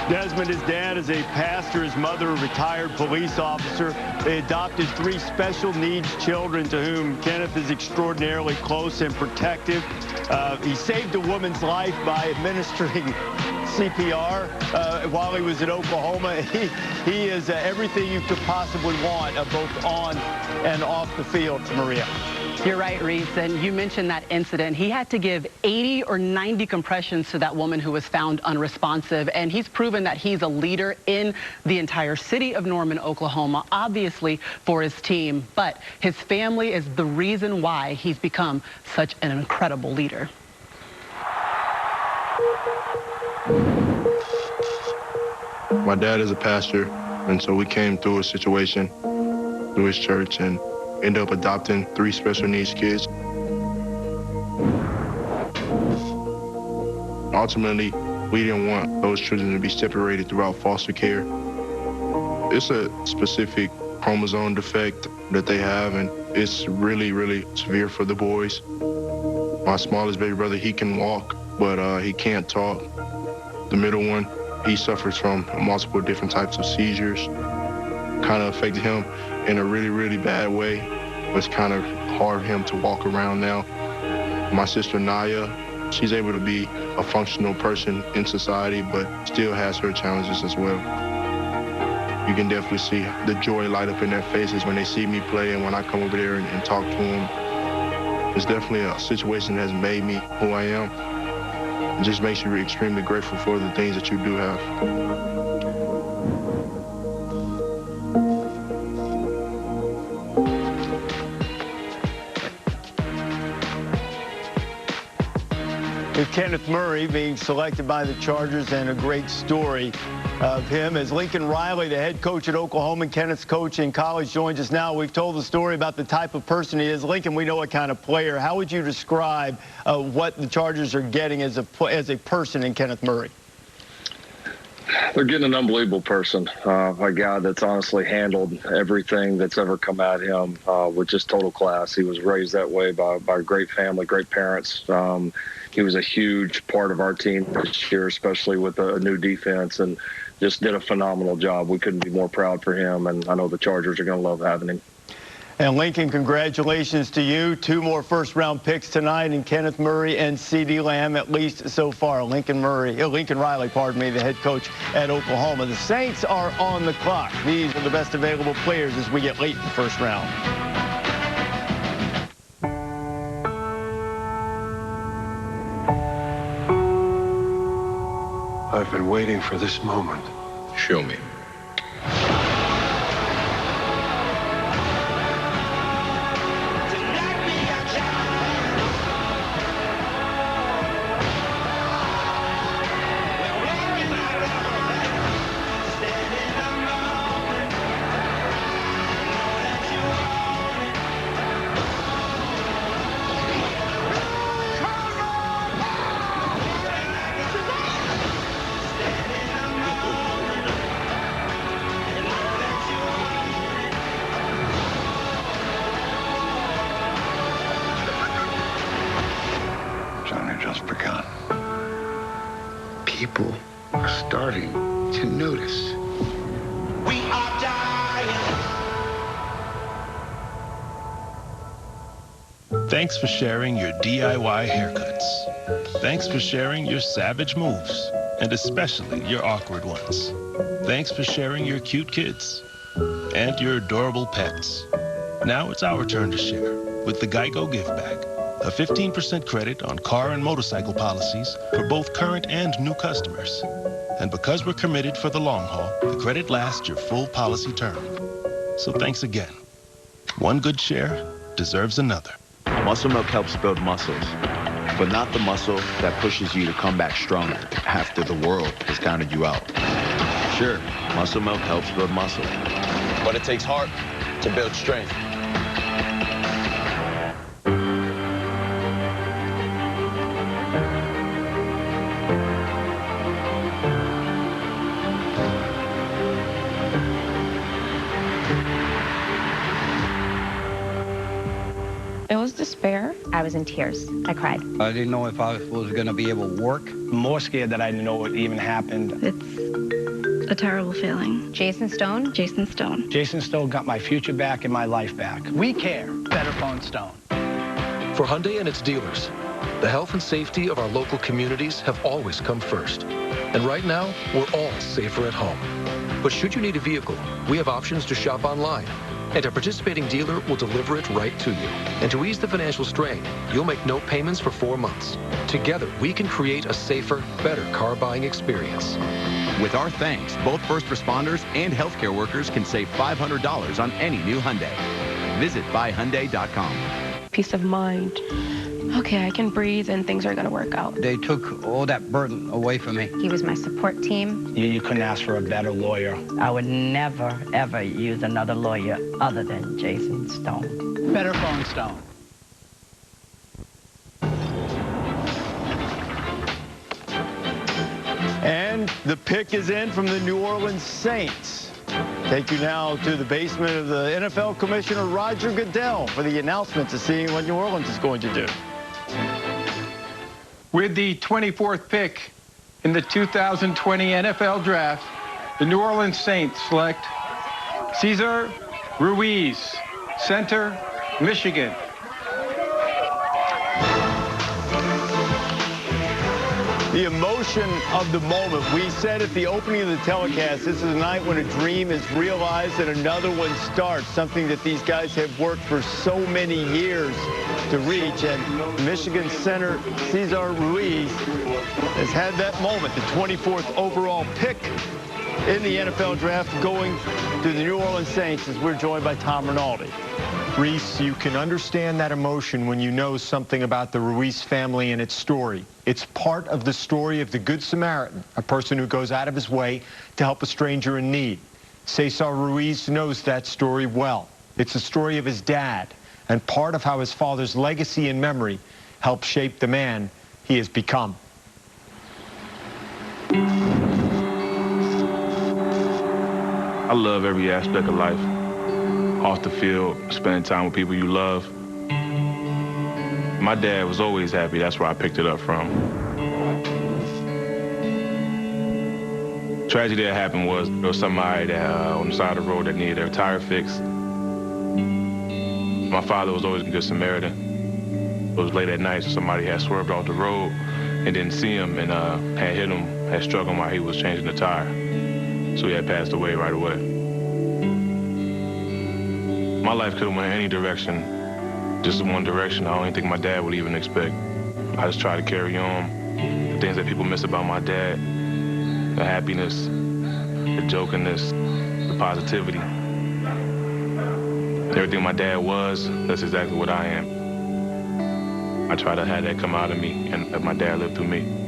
Desmond, his dad is a pastor, his mother a retired police officer. They adopted 3 special needs children to whom Kenneth is extraordinarily close and protective. He saved a woman's life by administering CPR while he was at Oklahoma. He is everything you could possibly want, both on and off the field, Maria. You're right, Reese, and you mentioned that incident. He had to give 80 or 90 compressions to that woman who was found unresponsive, and he's proven that he's a leader in the entire city of Norman, Oklahoma, obviously for his team, but his family is the reason why he's become such an incredible leader. My dad is a pastor, and so we came through a situation through his church and ended up adopting 3 special needs kids. Ultimately, we didn't want those children to be separated throughout foster care. It's a specific chromosome defect that they have, and it's really, really severe for the boys. My smallest baby brother, he can walk, but he can't talk. The middle one, he suffers from multiple different types of seizures. Kind of affected him in a really, really bad way. It's kind of hard for him to walk around now. My sister Naya, she's able to be a functional person in society, but still has her challenges as well. You can definitely see the joy light up in their faces when they see me play and when I come over there and talk to them. It's definitely a situation that has made me who I am. It just makes you extremely grateful for the things that you do have. With Kenneth Murray being selected by the Chargers, and a great story of him as Lincoln Riley, the head coach at Oklahoma and Kenneth's coach in college, joins us now. We've told the story about the type of person he is. Lincoln, we know what kind of player. How would you describe what the Chargers are getting as a person in Kenneth Murray? They're getting an unbelievable person, a guy that's honestly handled everything that's ever come at him with just total class. He was raised that way by a great family, great parents. He was a huge part of our team this year, especially with a new defense, and just did a phenomenal job. We couldn't be more proud for him, and I know the Chargers are going to love having him. And Lincoln, congratulations to you. 2 more first-round picks tonight in Kenneth Murray and CeeDee Lamb, at least so far. Lincoln Riley, pardon me, the head coach at Oklahoma. The Saints are on the clock. These are the best available players as we get late in the first round. I've been waiting for this moment. Show me. People are starting to notice. We are dying. Thanks for sharing your DIY haircuts. Thanks for sharing your savage moves, and especially your awkward ones. Thanks for sharing your cute kids and your adorable pets. Now it's our turn to share with the Geico Give Back. A 15% credit on car and motorcycle policies for both current and new customers. And because we're committed for the long haul, the credit lasts your full policy term. So thanks again. One good share deserves another. Muscle Milk helps build muscles, but not the muscle that pushes you to come back stronger after the world has counted you out. Sure, Muscle Milk helps build muscle, but it takes heart to build strength. It was despair. I was in tears. I cried. I didn't know if I was going to be able to work. More scared that I didn't know what even happened. It's a terrible feeling. Jason Stone? Jason Stone. Jason Stone got my future back and my life back. We care. Better Phone Stone. For Hyundai and its dealers, the health and safety of our local communities have always come first. And right now, we're all safer at home. But should you need a vehicle, we have options to shop online. And a participating dealer will deliver it right to you. And to ease the financial strain, you'll make no payments for 4 months. Together, we can create a safer, better car buying experience. With our thanks, both first responders and healthcare workers can save $500 on any new Hyundai. Visit buyhyundai.com. Peace of mind. Okay, I can breathe and things are going to work out. They took all that burden away from me. He was my support team. You couldn't ask for a better lawyer. I would never, ever use another lawyer other than Jason Stone. Better phone Stone. And the pick is in from the New Orleans Saints. Take you now to the basement of the NFL Commissioner Roger Goodell for the announcement to see what New Orleans is going to do. With the 24th pick in the 2020 NFL Draft, the New Orleans Saints select Cesar Ruiz, center, Michigan. The emotion of the moment. We said at the opening of the telecast, this is a night when a dream is realized and another one starts, something that these guys have worked for so many years to reach. And Michigan center Cesar Ruiz has had that moment, the 24th overall pick in the NFL Draft, going to the New Orleans Saints, as we're joined by Tom Rinaldi. Reese, you can understand that emotion when you know something about the Ruiz family and its story. It's part of the story of the Good Samaritan, a person who goes out of his way to help a stranger in need. Cesar Ruiz knows that story well. It's the story of his dad, and part of how his father's legacy and memory helped shape the man he has become. I love every aspect of life. Off the field, spending time with people you love. My dad was always happy. That's where I picked it up from. Tragedy that happened was there was somebody that on the side of the road that needed their tire fixed. My father was always a good Samaritan. It was late at night, so somebody had swerved off the road and didn't see him and had hit him, had struck him while he was changing the tire. So he had passed away right away. My life could have went any direction, just in one direction. I don't even think my dad would even expect. I just try to carry on. The things that people miss about my dad, the happiness, the jokiness, the positivity. Everything my dad was, that's exactly what I am. I try to have that come out of me and let my dad live through me.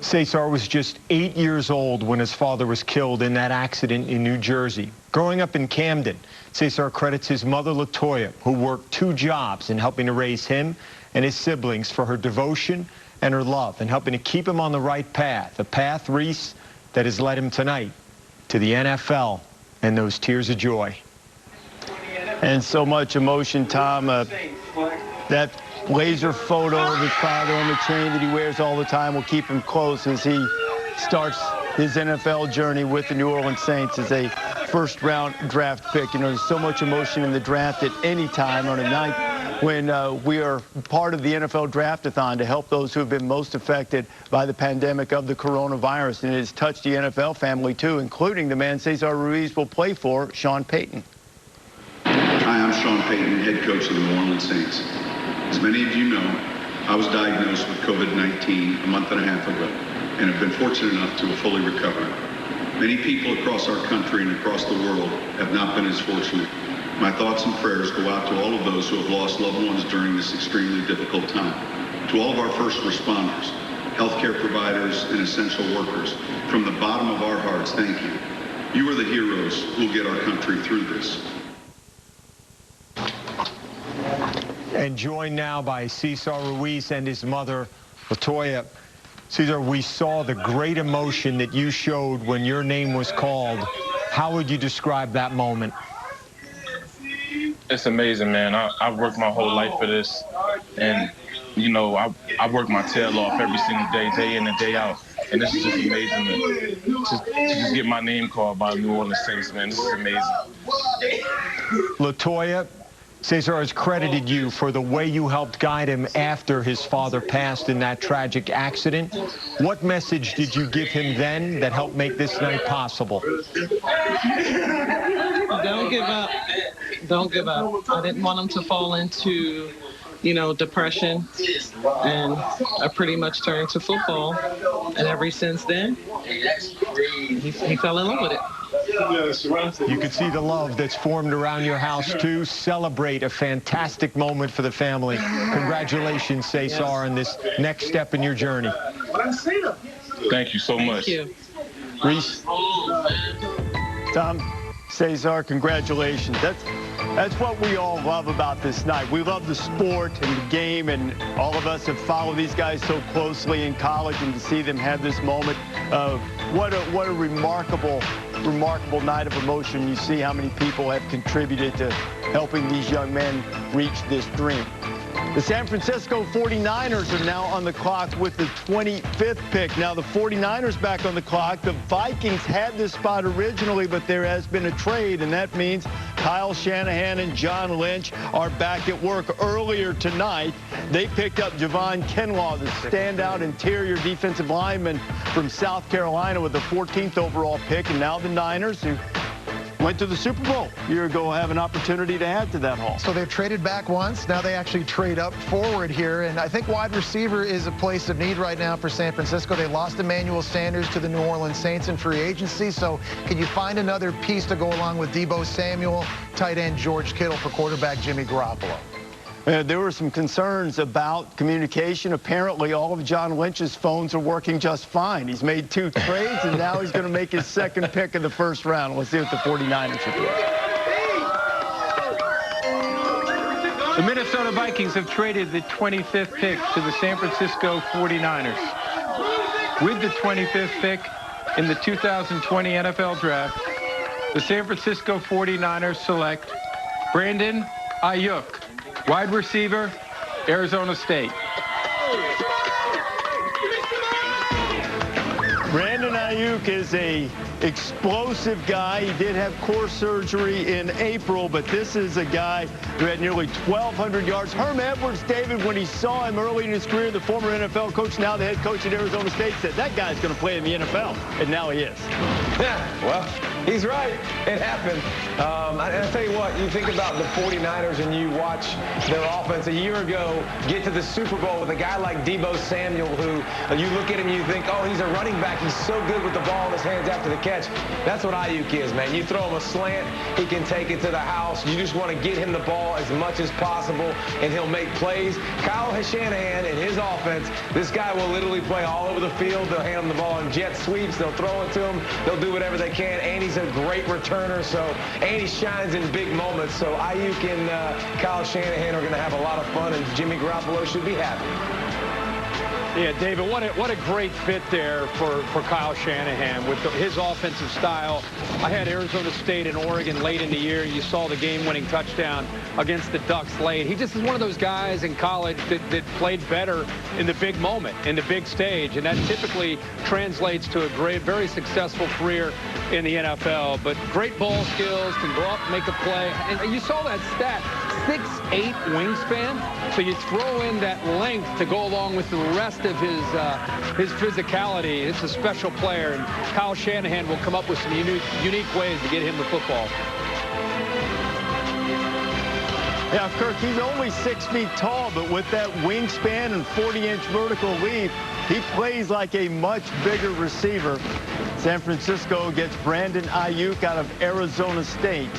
Cesar was just 8 years old when his father was killed in that accident in New Jersey. Growing up in Camden, Cesar credits his mother, Latoya, who worked 2 jobs in helping to raise him and his siblings, for her devotion and her love and helping to keep him on the right path, a path, Reese, that has led him tonight to the NFL and those tears of joy. And so much emotion, Tom. That laser photo of his father on the chain that he wears all the time will keep him close as he starts his NFL journey with the New Orleans Saints as a first-round draft pick. You know, there's so much emotion in the draft at any time on a night when we are part of the NFL Draft-a-thon to help those who have been most affected by the pandemic of the coronavirus. And it has touched the NFL family, too, including the man Cesar Ruiz will play for, Sean Payton. Hi, I'm Sean Payton, head coach of the New Orleans Saints. As many of you know, I was diagnosed with COVID-19 a month and a half ago and have been fortunate enough to have fully recovered. Many people across our country and across the world have not been as fortunate. My thoughts and prayers go out to all of those who have lost loved ones during this extremely difficult time. To all of our first responders, healthcare providers, and essential workers, from the bottom of our hearts, thank you. You are the heroes who will get our country through this. And joined now by Cesar Ruiz and his mother, Latoya. Cesar, we saw the great emotion that you showed when your name was called. How would you describe that moment? It's amazing, man. I've worked my whole life for this. And, you know, I work my tail off every single day, day in and day out. And this is just amazing to just get my name called by New Orleans Saints, man. This is amazing. LaToya, Cesar has credited you for the way you helped guide him after his father passed in that tragic accident. What message did you give him then that helped make this night possible? Don't give up. Don't give up. I didn't want him to fall into, depression. And I pretty much turned to football. And ever since then, he fell in love with it. You can see the love that's formed around your house, too. Celebrate a fantastic moment for the family. Congratulations, Cesar, on this next step in your journey. Thank you so much. Thank you. Reese. Tom, Cesar, congratulations. That's what we all love about this night. We love the sport and the game, and all of us have followed these guys so closely in college, and to see them have this moment of what a remarkable night of emotion. You see how many people have contributed to helping these young men reach this dream. The San Francisco 49ers are now on the clock with the 25th pick. Now the 49ers back on the clock. The Vikings had this spot originally, but there has been a trade, and that means Kyle Shanahan and John Lynch are back at work. Earlier tonight, they picked up Javon Kinlaw, the standout interior defensive lineman from South Carolina, with the 14th overall pick. And now the Niners, who went to the Super Bowl a year ago, have an opportunity to add to that haul. So they've traded back once. Now they actually trade up forward here. And I think wide receiver is a place of need right now for San Francisco. They lost Emmanuel Sanders to the New Orleans Saints in free agency. So can you find another piece to go along with Deebo Samuel, tight end George Kittle, for quarterback Jimmy Garoppolo? There were some concerns about communication. Apparently, all of John Lynch's phones are working just fine. He's made 2 trades, and now he's going to make his second pick of the first round. Let's see what the 49ers are doing. The Minnesota Vikings have traded the 25th pick to the San Francisco 49ers. With the 25th pick in the 2020 NFL Draft, the San Francisco 49ers select Brandon Ayuk, wide receiver, Arizona State. Brandon Ayuk is a explosive guy. He did have core surgery in April, but this is a guy who had nearly 1,200 yards. Herm Edwards, David, when he saw him early in his career, the former NFL coach, now the head coach at Arizona State, said that guy's going to play in the NFL, and now he is. Yeah, well, he's right. It happened. I tell you what, you think about the 49ers and you watch their offense a year ago get to the Super Bowl with a guy like Deebo Samuel, who you look at him and you think, oh, he's a running back. He's so good with the ball in his hands after the catch. That's what Ayuk is, man. You throw him a slant, he can take it to the house. You just want to get him the ball as much as possible, and he'll make plays. Kyle Shanahan and his offense, this guy will literally play all over the field. They'll hand him the ball in jet sweeps. They'll throw it to him. They'll do whatever they can. And he's a great returner, and he shines in big moments. So Ayuk and Kyle Shanahan are going to have a lot of fun, and Jimmy Garoppolo should be happy. Yeah, David, what a great fit there for Kyle Shanahan with his offensive style. I had Arizona State and Oregon late in the year. You saw the game-winning touchdown against the Ducks late. He just is one of those guys in college that played better in the big moment, in the big stage, and that typically translates to a great, very successful career in the NFL. But great ball skills, can go up and make a play. And you saw that stat, 6'8" wingspan. So you throw in that length to go along with the rest of his physicality. It's a special player, and Kyle Shanahan will come up with some unique ways to get him the football. Yeah, Kirk, he's only 6 feet tall, but with that wingspan and 40-inch vertical leap, he plays like a much bigger receiver. San Francisco gets Brandon Ayuk out of Arizona State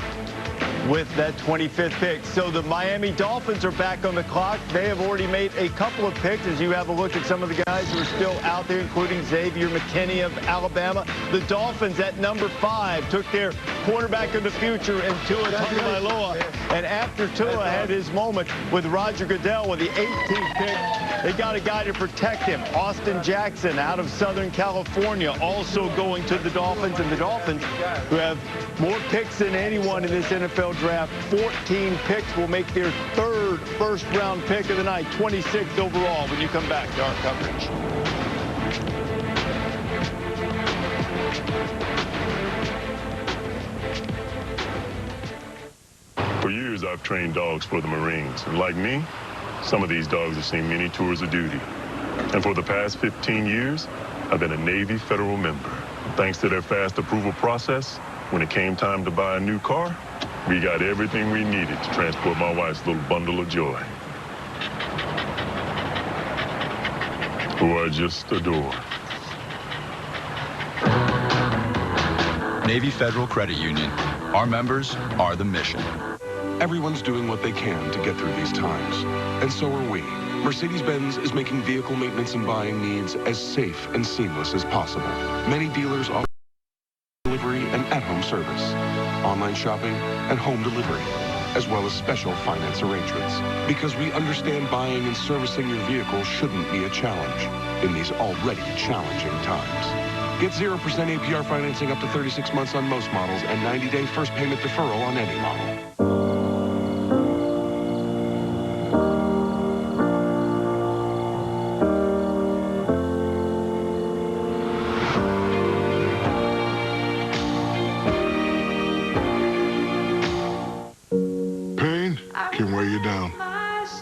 with that 25th pick. So the Miami Dolphins are back on the clock. They have already made a couple of picks as you have a look at some of the guys who are still out there, including Xavier McKinney of Alabama. The Dolphins at number 5 took their quarterback of the future in Tua Tagovailoa. And after Tua had his moment with Roger Goodell with the 18th pick, they got a guy to protect him. Austin Jackson out of Southern California also going to the Dolphins. And the Dolphins, who have more picks than anyone in this NFL draft, 14 picks, will make their 3rd first-round pick of the night, 26th overall when you come back to our coverage. years, I've trained dogs for the Marines. And like me, some of these dogs have seen many tours of duty. And for the past 15 years, I've been a Navy federal member. Thanks to their fast approval process, when it came time to buy a new car, we got everything we needed to transport my wife's little bundle of joy, who I just adore. Navy Federal Credit Union. Our members are the mission. Everyone's doing what they can to get through these times, and so are we. Mercedes-Benz is making vehicle maintenance and buying needs as safe and seamless as possible. Many dealers offer delivery and at-home service, online shopping and home delivery, as well as special finance arrangements. Because we understand buying and servicing your vehicle shouldn't be a challenge in these already challenging times. Get 0% APR financing up to 36 months on most models and 90-day first payment deferral on any model. Pain can weigh you down,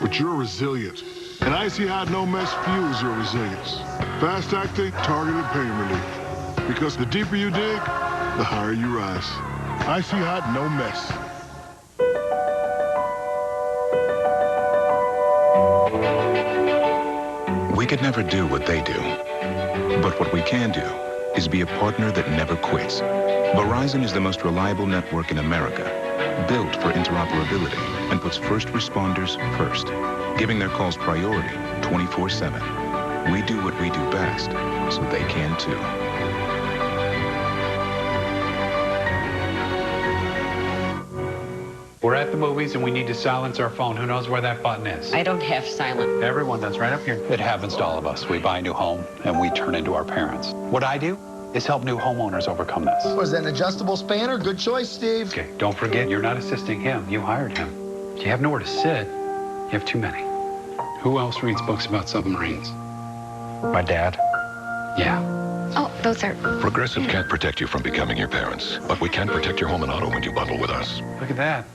but you're resilient. And Icy Hot No Mess fuels your resilience. Fast-acting, targeted pain relief. Because the deeper you dig, the higher you rise. Icy Hot No Mess. We could never do what they do. But what we can do is be a partner that never quits. Verizon is the most reliable network in America, built for interoperability, and puts first responders first, giving their calls priority 24/7. We do what we do best, so they can too. We're at the movies and we need to silence our phone. Who knows where that button is? I don't have silent. Everyone does, right up here. It happens to all of us. We buy a new home and we turn into our parents. What I do is help new homeowners overcome this. Was that an adjustable spanner? Good choice, Steve. Okay, don't forget, you're not assisting him. You hired him. You have nowhere to sit. You have too many. Who else reads books about submarines? My dad. Yeah. Oh, those are... Progressive can't protect you from becoming your parents, but we can protect your home and auto when you bundle with us. Look at that.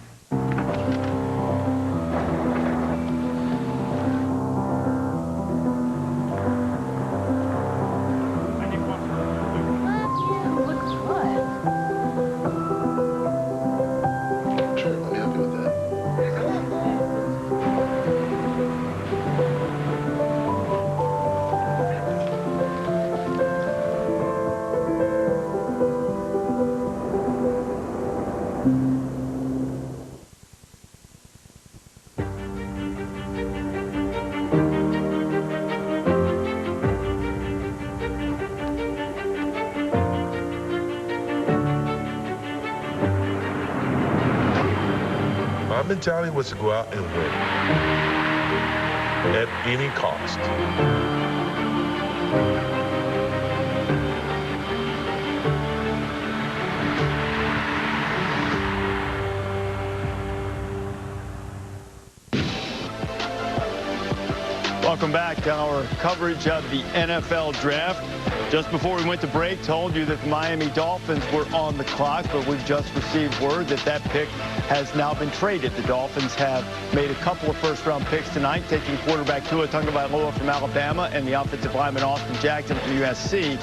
My mentality was to go out and win at any cost. Welcome back to our coverage of the NFL Draft. Just before we went to break, told you that the Miami Dolphins were on the clock, but we've just received word that that pick has now been traded. The Dolphins have made a couple of first-round picks tonight, taking quarterback Tua Tagovailoa from Alabama and the offensive lineman Austin Jackson from USC.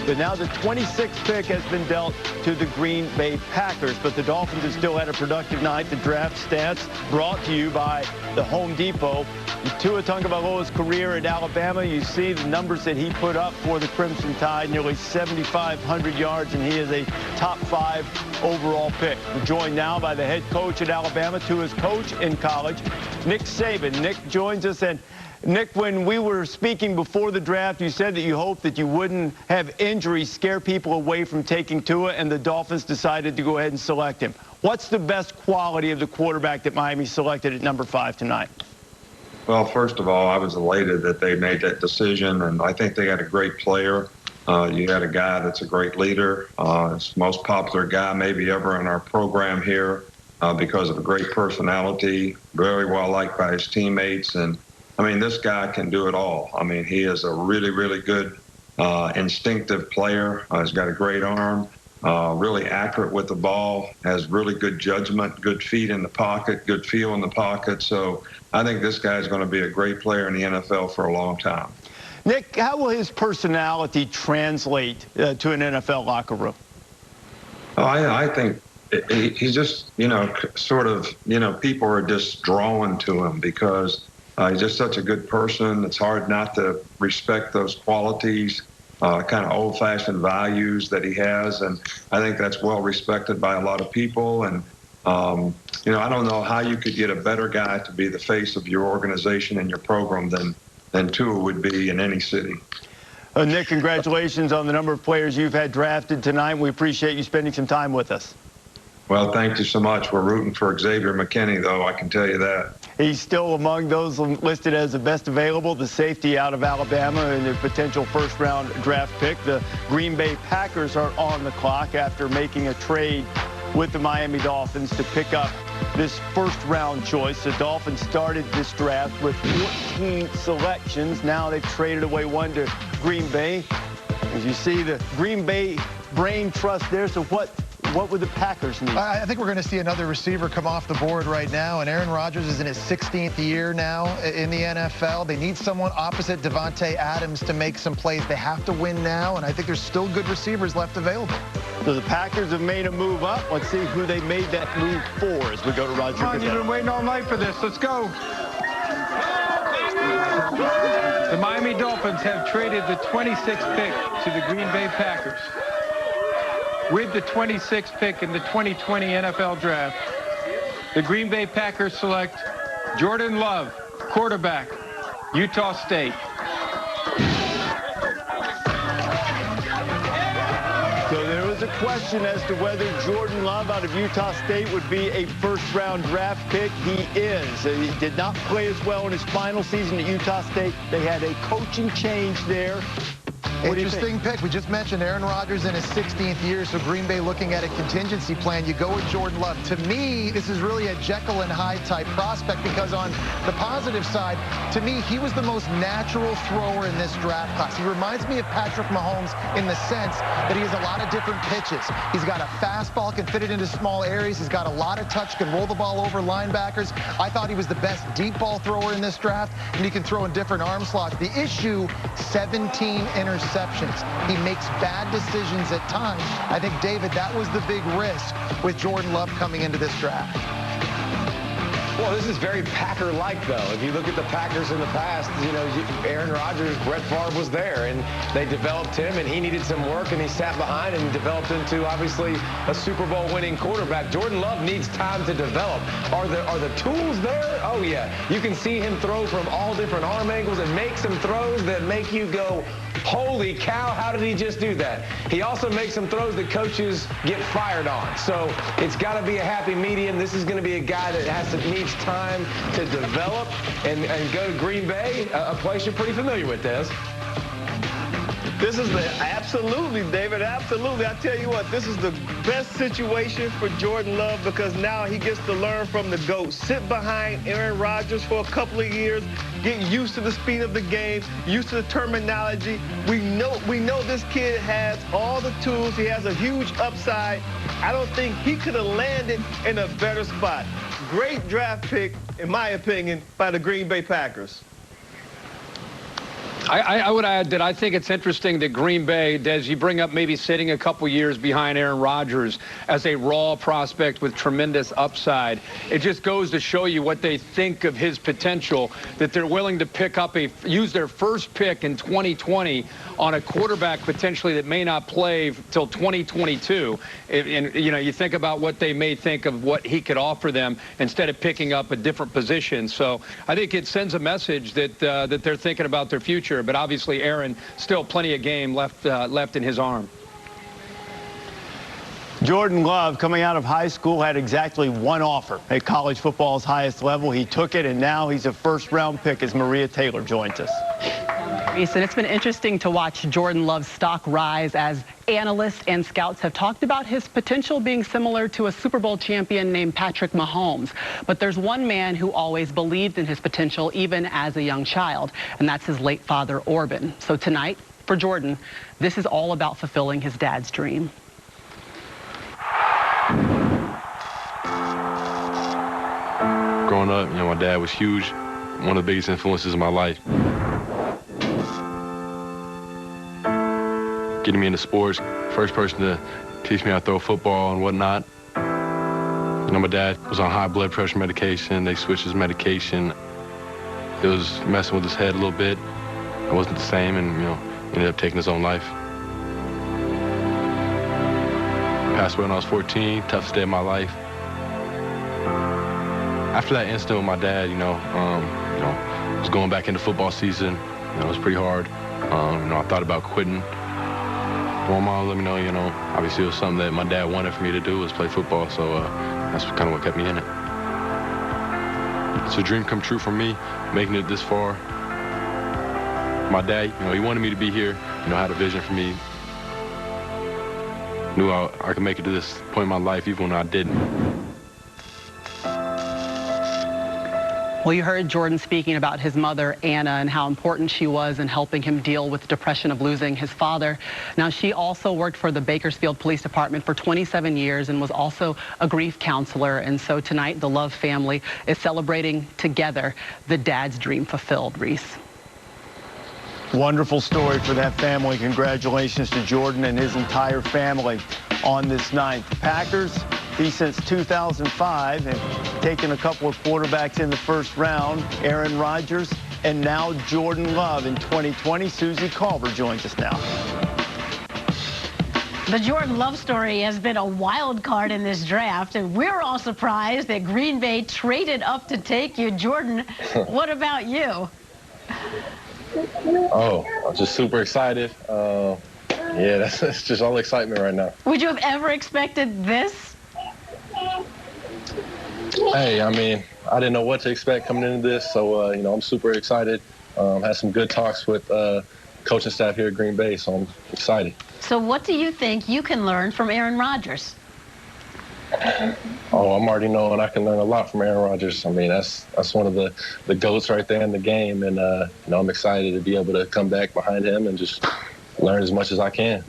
But now the 26th pick has been dealt to the Green Bay Packers. But the Dolphins have still had a productive night. The draft stats brought to you by the Home Depot. In Tua Tagovailoa's career at Alabama, you see the numbers that he put up for the Crimson Tide, nearly 7,500 yards, and he is a top 5 overall pick. We're joined now by the head coach at Alabama, Tua's coach in college, Nick Saban. Nick joins us. And Nick, when we were speaking before the draft, you said that you hoped that you wouldn't have injuries scare people away from taking Tua, and the Dolphins decided to go ahead and select him. What's the best quality of the quarterback that Miami selected at number 5 tonight? Well, first of all, I was elated that they made that decision, and I think they got a great player. You got a guy that's a great leader. It's the most popular guy maybe ever in our program here because of a great personality, very well liked by his teammates. And, I mean, this guy can do it all. I mean, he is a really, really good instinctive player. He's got a great arm. really accurate with the ball, has really good judgment, good feet in the pocket, good feel in the pocket. So I think this guy is going to be a great player in the NFL for a long time. Nick, how will his personality translate to an NFL locker room? I think he's just, sort of, people are just drawn to him because he's just such a good person. It's hard not to respect those qualities, kind of old-fashioned values that he has. And I think that's well respected by a lot of people. And, I don't know how you could get a better guy to be the face of your organization and your program than Tua would be in any city. Nick, congratulations on the number of players you've had drafted tonight. We appreciate you spending some time with us. Well, thank you so much. We're rooting for Xavier McKinney, though, I can tell you that. He's still among those listed as the best available, the safety out of Alabama and their potential first-round draft pick. The Green Bay Packers are on the clock after making a trade with the Miami Dolphins to pick up this first-round choice. The Dolphins started this draft with 14 selections. Now they've traded away one to Green Bay. As you see, the Green Bay brain trust there. So what would the Packers need? I think we're going to see another receiver come off the board right now, and Aaron Rodgers is in his 16th year now in the NFL. They need someone opposite Devontae Adams to make some plays. They have to win now, and I think there's still good receivers left available. So the Packers have made a move up. Let's see who they made that move for as we go to Roger. Come on, you've been waiting all night for this. Let's go. The Miami Dolphins have traded the 26th pick to the Green Bay Packers. With the 26th pick in the 2020 NFL Draft, the Green Bay Packers select Jordan Love, quarterback, Utah State. So there was a question as to whether Jordan Love out of Utah State would be a first-round draft pick. He is. He did not play as well in his final season at Utah State. They had a coaching change there. Interesting pick. We just mentioned Aaron Rodgers in his 16th year, so Green Bay looking at a contingency plan. You go with Jordan Love. To me, this is really a Jekyll and Hyde type prospect because on the positive side, to me, he was the most natural thrower in this draft class. He reminds me of Patrick Mahomes in the sense that he has a lot of different pitches. He's got a fastball, can fit it into small areas. He's got a lot of touch, can roll the ball over linebackers. I thought he was the best deep ball thrower in this draft, and he can throw in different arm slots. The issue, 17 interceptions. He makes bad decisions at times. I think, David, that was the big risk with Jordan Love coming into this draft. Well, this is very Packer-like, though. If you look at the Packers in the past, Aaron Rodgers, Brett Favre was there, and they developed him, and he needed some work, and he sat behind and developed into, obviously, a Super Bowl winning quarterback. Jordan Love needs time to develop. Are the tools there? Oh, yeah. You can see him throw from all different arm angles and make some throws that make you go, holy cow, how did he just do that? He also makes some throws that coaches get fired on. So it's got to be a happy medium. This is going to be a guy that needs time to develop and go to Green Bay, a place you're pretty familiar with, Des. This is absolutely, David, absolutely. I tell you what, this is the best situation for Jordan Love because now he gets to learn from the GOAT. Sit behind Aaron Rodgers for a couple of years, get used to the speed of the game, used to the terminology. We know this kid has all the tools. He has a huge upside. I don't think he could have landed in a better spot. Great draft pick, in my opinion, by the Green Bay Packers. I would add that I think it's interesting that Green Bay, as you bring up maybe sitting a couple years behind Aaron Rodgers as a raw prospect with tremendous upside, it just goes to show you what they think of his potential, that they're willing to use their first pick in 2020 on a quarterback potentially that may not play till 2022. And you think about what they may think of what he could offer them instead of picking up a different position. So I think it sends a message that that they're thinking about their future. But obviously, Aaron, still plenty of game left in his arm. Jordan Love, coming out of high school, had exactly one offer at college football's highest level. He took it, and now he's a first-round pick as Maria Taylor joins us. And it's been interesting to watch Jordan Love's stock rise as analysts and scouts have talked about his potential being similar to a Super Bowl champion named Patrick Mahomes. But there's one man who always believed in his potential, even as a young child, and that's his late father, Orban. So tonight, for Jordan, this is all about fulfilling his dad's dream. Growing up, my dad was huge, one of the biggest influences in my life. Getting me into sports, first person to teach me how to throw a football and whatnot. My dad was on high blood pressure medication. They switched his medication. It was messing with his head a little bit. I wasn't the same, and ended up taking his own life. Passed away when I was 14, toughest day of my life. After that incident with my dad, I was going back into football season. It was pretty hard. I thought about quitting. My mom let me know, obviously it was something that my dad wanted for me to do was play football, so that's kind of what kept me in it. It's a dream come true for me, making it this far. My dad, he wanted me to be here, had a vision for me. Knew I could make it to this point in my life even when I didn't. Well, you heard Jordan speaking about his mother, Anna, and how important she was in helping him deal with the depression of losing his father. Now, she also worked for the Bakersfield Police Department for 27 years and was also a grief counselor. And so tonight, the Love family is celebrating together the dad's dream fulfilled, Reese. Wonderful story for that family. Congratulations to Jordan and his entire family on this night. The Packers, since 2005, have taken a couple of quarterbacks in the first round, Aaron Rodgers and now Jordan Love in 2020. Susie Culver joins us now. The Jordan Love story has been a wild card in this draft, and we're all surprised that Green Bay traded up to take you. Jordan, what about you? Oh, I'm just super excited. Yeah, that's just all excitement right now. Would you have ever expected this? Hey, I didn't know what to expect coming into this, so, I'm super excited. Had some good talks with coaching staff here at Green Bay, so I'm excited. So what do you think you can learn from Aaron Rodgers? Oh, I'm already knowing I can learn a lot from Aaron Rodgers. That's one of the GOATs right there in the game, and, I'm excited to be able to come back behind him and just learn as much as I can.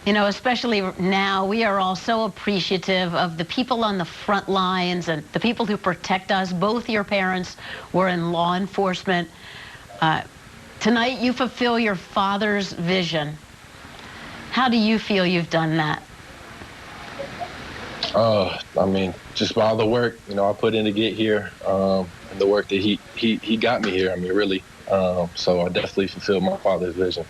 Especially now, we are all so appreciative of the people on the front lines and the people who protect us. Both your parents were in law enforcement. Tonight, you fulfill your father's vision. How do you feel you've done that? Just by all the work, I put in to get here, and the work that he got me here, really. So I definitely fulfilled my father's vision.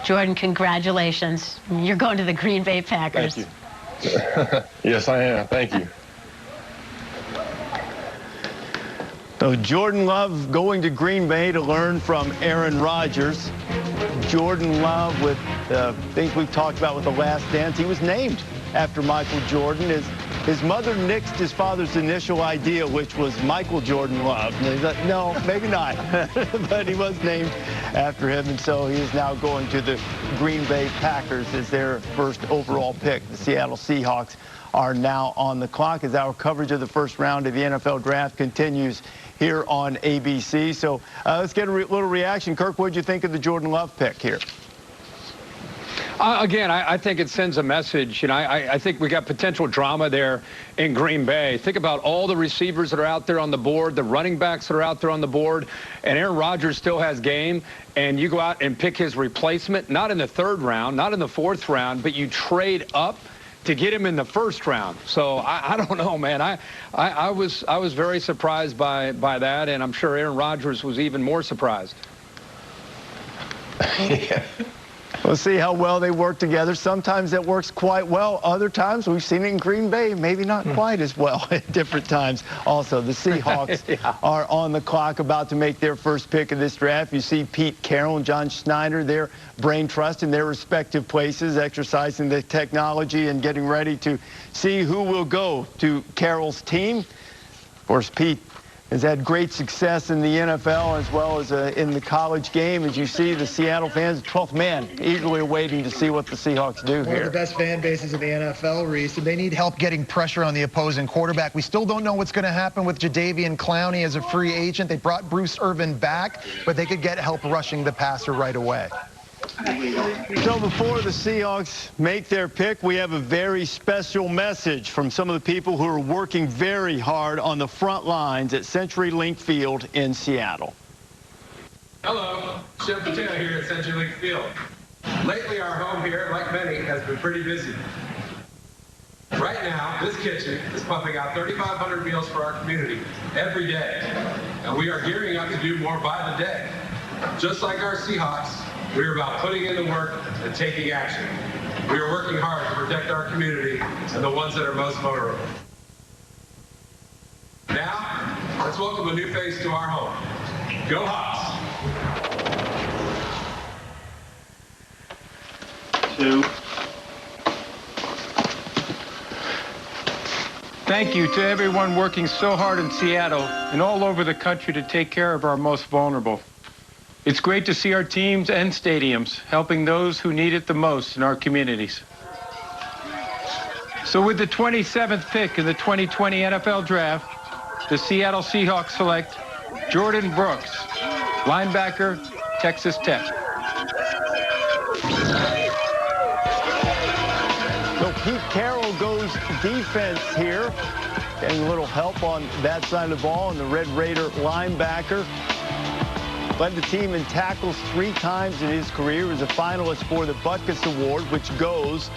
Jordan, congratulations. You're going to the Green Bay Packers. Thank you. Yes, I am. Thank you. So Jordan Love going to Green Bay to learn from Aaron Rodgers. Jordan Love, with things we've talked about with The Last Dance, he was named after Michael Jordan. His mother nixed his father's initial idea, which was Michael Jordan Love. And he thought, no, maybe not. But he was named after him, and so he is now going to the Green Bay Packers as their first overall pick. The Seattle Seahawks are now on the clock as our coverage of the first round of the NFL Draft continues here on ABC. So let's get a little reaction. Kirk, what did you think of the Jordan Love pick here? Again, I think it sends a message. I think we got potential drama there in Green Bay. Think about all the receivers that are out there on the board, the running backs that are out there on the board, and Aaron Rodgers still has game, and you go out and pick his replacement, not in the third round, not in the fourth round, but you trade up to get him in the first round. So I don't know, man. I was very surprised by that, and I'm sure Aaron Rodgers was even more surprised. Yeah. We'll see how well they work together. Sometimes that works quite well. Other times, we've seen it in Green Bay, maybe not quite as well at different times. Also, the Seahawks are on the clock, about to make their first pick of this draft. You see Pete Carroll and John Schneider, their brain trust in their respective places, exercising the technology and getting ready to see who will go to Carroll's team. Of course, Pete has had great success in the NFL as well as in the college game. As you see, the Seattle fans, 12th man, eagerly awaiting to see what the Seahawks do here. One of the best fan bases in the NFL, Reese, and they need help getting pressure on the opposing quarterback. We still don't know what's going to happen with Jadeveon Clowney as a free agent. They brought Bruce Irvin back, but they could get help rushing the passer right away. So before the Seahawks make their pick, we have a very special message from some of the people who are working very hard on the front lines at CenturyLink Field in Seattle. Hello, Chef Potato here at CenturyLink Field. Lately, our home here, like many, has been pretty busy. Right now, this kitchen is pumping out 3,500 meals for our community every day, and we are gearing up to do more by the day. Just like our Seahawks, we are about putting in the work and taking action. We are working hard to protect our community and the ones that are most vulnerable. Now, let's welcome a new face to our home. Go Hawks! 2. Thank you to everyone working so hard in Seattle and all over the country to take care of our most vulnerable. It's great to see our teams and stadiums helping those who need it the most in our communities. So with the 27th pick in the 2020 NFL Draft, the Seattle Seahawks select Jordan Brooks, linebacker, Texas Tech. So Pete Carroll goes defense here. Getting a little help on that side of the ball, and the Red Raider linebacker led the team in tackles 3 times in his career. He was a finalist for the Butkus Award, which goes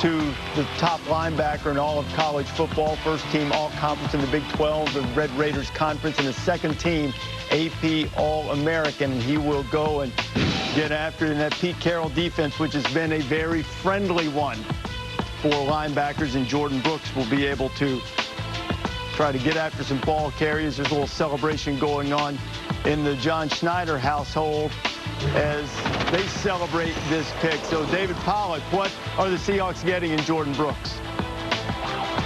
to the top linebacker in all of college football. First team all-conference in the Big 12, the Red Raiders Conference, and the second team AP All-American. And he will go and get after it in that Pete Carroll defense, which has been a very friendly one for linebackers, and Jordan Brooks will be able to try to get after some ball carriers. There's a little celebration going on in the John Schneider household as they celebrate this pick. So, David Pollack, what are the Seahawks getting in Jordan Brooks?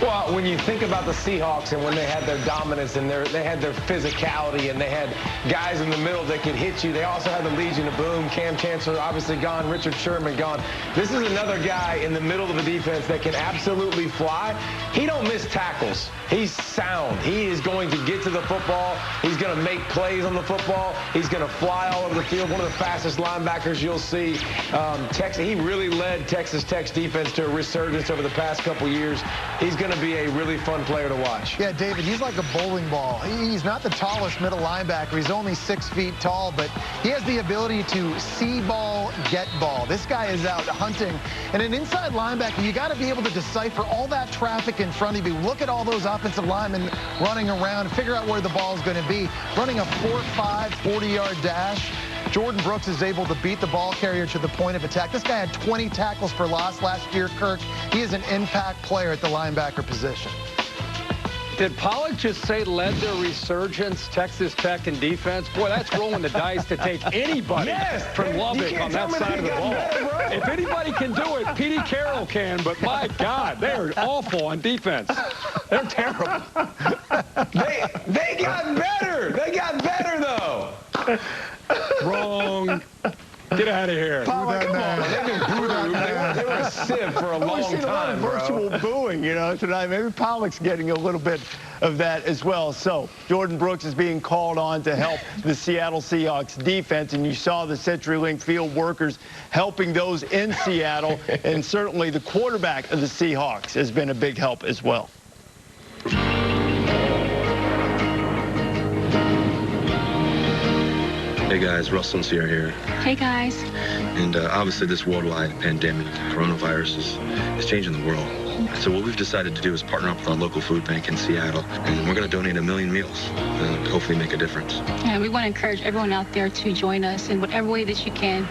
Well, when you think about the Seahawks and when they had their dominance and they had their physicality and they had guys in the middle that could hit you, they also had the Legion of Boom. Cam Chancellor obviously gone, Richard Sherman gone. This is another guy in the middle of the defense that can absolutely fly. He don't miss tackles. He's sound. He is going to get to the football. He's going to make plays on the football. He's going to fly all over the field. One of the fastest linebackers you'll see. He really led Texas Tech's defense to a resurgence over the past couple years. He's going to be a really fun player to watch. Yeah, David, he's like a bowling ball. He's not the tallest middle linebacker. He's only 6 feet tall, but he has the ability to see ball, get ball. This guy is out hunting. And an inside linebacker, you got to be able to decipher all that traffic in front of you. Look at all those offensive linemen running around and figure out where the ball is going to be. Running a 4.5, 40-yard dash. Jordan Brooks is able to beat the ball carrier to the point of attack. This guy had 20 tackles for loss last year, Kirk. He is an impact player at the linebacker position. Did Pollack just say led their resurgence, Texas Tech in defense? Boy, that's rolling the dice to take anybody from Lubbock on that side of the ball. If anybody can do it, Petey Carroll can, but my God, they're awful on defense. They're terrible. They got better. They got better, though. Wrong. Get out of here. Pollack, come on. They've been booed. They were a sieve for a long time, a lot of virtual booing, you know, tonight. Maybe Pollack's getting a little bit of that as well. So Jordan Brooks is being called on to help the Seattle Seahawks defense, and you saw the CenturyLink Field workers helping those in Seattle, and certainly the quarterback of the Seahawks has been a big help as well. Hey guys, Russell and Sierra here. Hey guys. And obviously this worldwide pandemic, coronavirus, is changing the world. So what we've decided to do is partner up with our local food bank in Seattle, and we're going to donate 1 million meals and hopefully make a difference. Yeah, we want to encourage everyone out there to join us in whatever way that you can.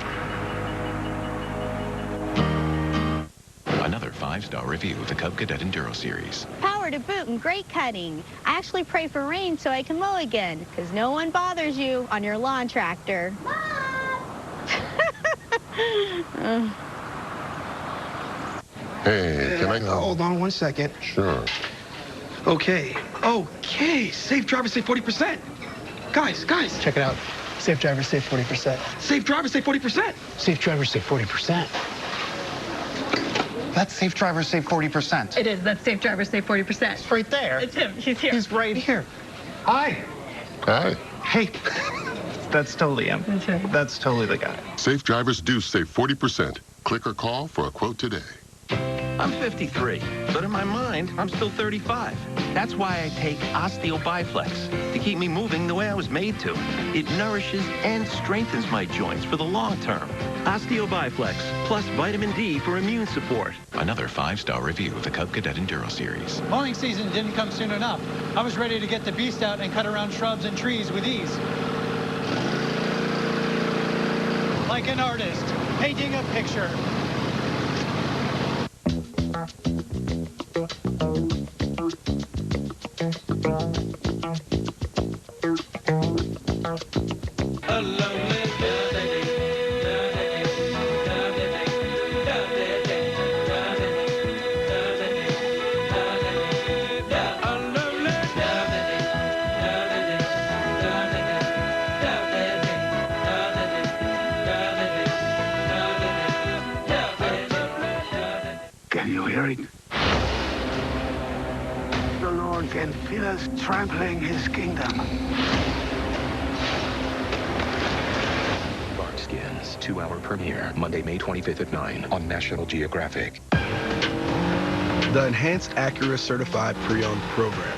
Another 5-star review of the Cub Cadet Enduro Series. Power to boot and great cutting. I actually pray for rain so I can mow again, because no one bothers you on your lawn tractor. Hey, can I go? Hold on 1 second. Sure. Okay. Safe driver, save 40%. Guys. Check it out. Safe driver, save 40%. Safe driver, save 40%. Safe driver, save 40%. That's Safe Driver Save 40%. It is. That's Safe Driver Save 40%. It's right there. It's him. He's here. He's right here. Hi. Hi. Hey. That's totally him. That's totally the guy. Safe drivers do save 40%. Click or call for a quote today. I'm 53, but in my mind, I'm still 35. That's why I take Osteo-Biflex to keep me moving the way I was made to. It nourishes and strengthens my joints for the long term. Osteo-Biflex, plus vitamin D for immune support. Another 5-star review of the Cub Cadet Enduro Series. Mowing season didn't come soon enough. I was ready to get the beast out and cut around shrubs and trees with ease. Like an artist, painting a picture. Can you hear it? The Lord can feel us trampling his kingdom. Barkskins, 2-hour premiere, Monday, May 25th at 9 on National Geographic. The Enhanced Acura Certified Pre-Owned program.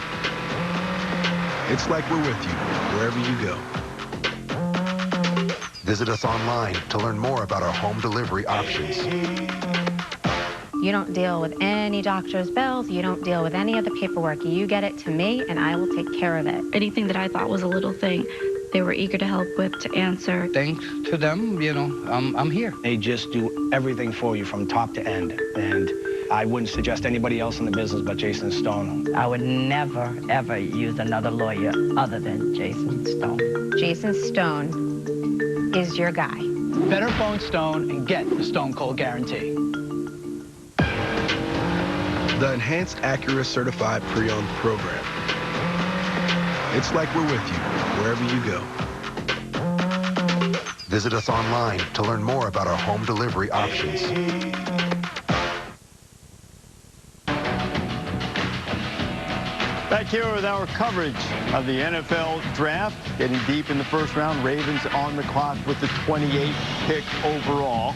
It's like we're with you wherever you go. Visit us online to learn more about our home delivery options. You don't deal with any doctor's bills. You don't deal with any of the paperwork. You get it to me, and I will take care of it. Anything that I thought was a little thing, they were eager to help with, to answer. Thanks to them, you know, I'm here. They just do everything for you from top to end. And I wouldn't suggest anybody else in the business but Jason Stone. I would never, ever use another lawyer other than Jason Stone. Jason Stone is your guy. Better phone Stone and get the Stone Cold Guarantee. The Enhanced Acura Certified Pre-Owned program. It's like we're with you wherever you go. Visit us online to learn more about our home delivery options. Back here with our coverage of the NFL Draft. Getting deep in the first round. Ravens on the clock with the 28th pick overall.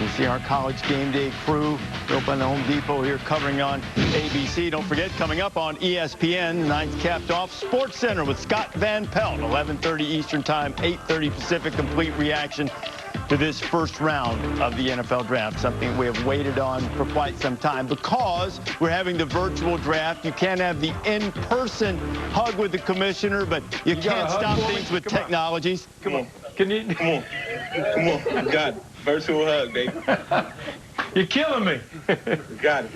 You see our College Game Day crew up on the Home Depot here covering on ABC. Don't forget, coming up on ESPN, the ninth capped off Sports Center with Scott Van Pelt, 11:30 Eastern Time, 8:30 Pacific. Complete reaction to this first round of the NFL Draft, something we have waited on for quite some time because we're having the virtual draft. You can't have the in-person hug with the commissioner, but you can't stop things with technologies. Come on. Can you? Come on. Come on. You got it. Virtual hug, baby. You're killing me. You got it.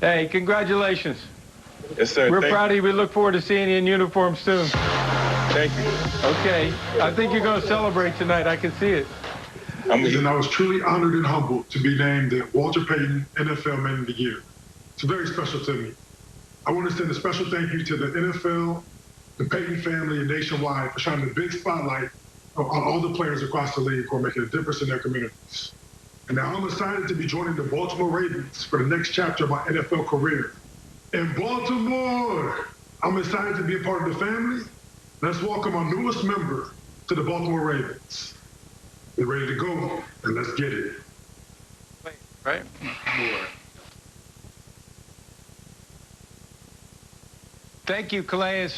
Hey, congratulations. Yes, sir. We're proud of you. We look forward to seeing you in uniform soon. Thank you. Okay. I think you're going to celebrate tonight. I can see it. And I was truly honored and humbled to be named the Walter Payton NFL Man of the Year. It's very special to me. I want to send a special thank you to the NFL, the Payton family, and nationwide for shining a big spotlight on all the players across the league who are making a difference in their communities. And now I'm excited to be joining the Baltimore Ravens for the next chapter of my NFL career. In Baltimore, I'm excited to be a part of the family. Let's welcome our newest member to the Baltimore Ravens. We're ready to go, and let's get it. Right? Thank you, Calais,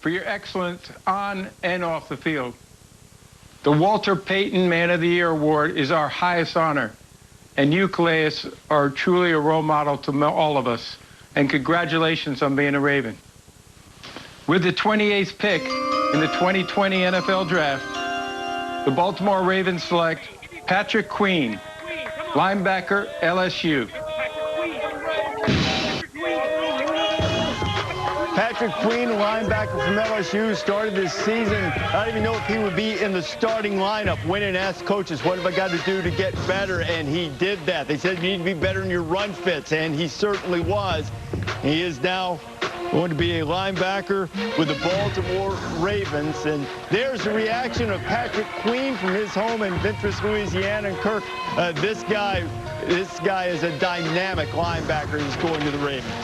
for your excellence on and off the field. The Walter Payton Man of the Year Award is our highest honor, and you, Calais, are truly a role model to all of us, and congratulations on being a Raven. With the 28th pick in the 2020 NFL Draft, the Baltimore Ravens select Patrick Queen, linebacker, LSU. Patrick Queen, linebacker from LSU, started this season. I don't even know if he would be in the starting lineup. Went and asked coaches, what have I got to do to get better? And he did that. They said you need to be better in your run fits, and he certainly was. He is now going to be a linebacker with the Baltimore Ravens. And there's the reaction of Patrick Queen from his home in Ventress, Louisiana. And Kirk, this guy is a dynamic linebacker who's going to the Ravens.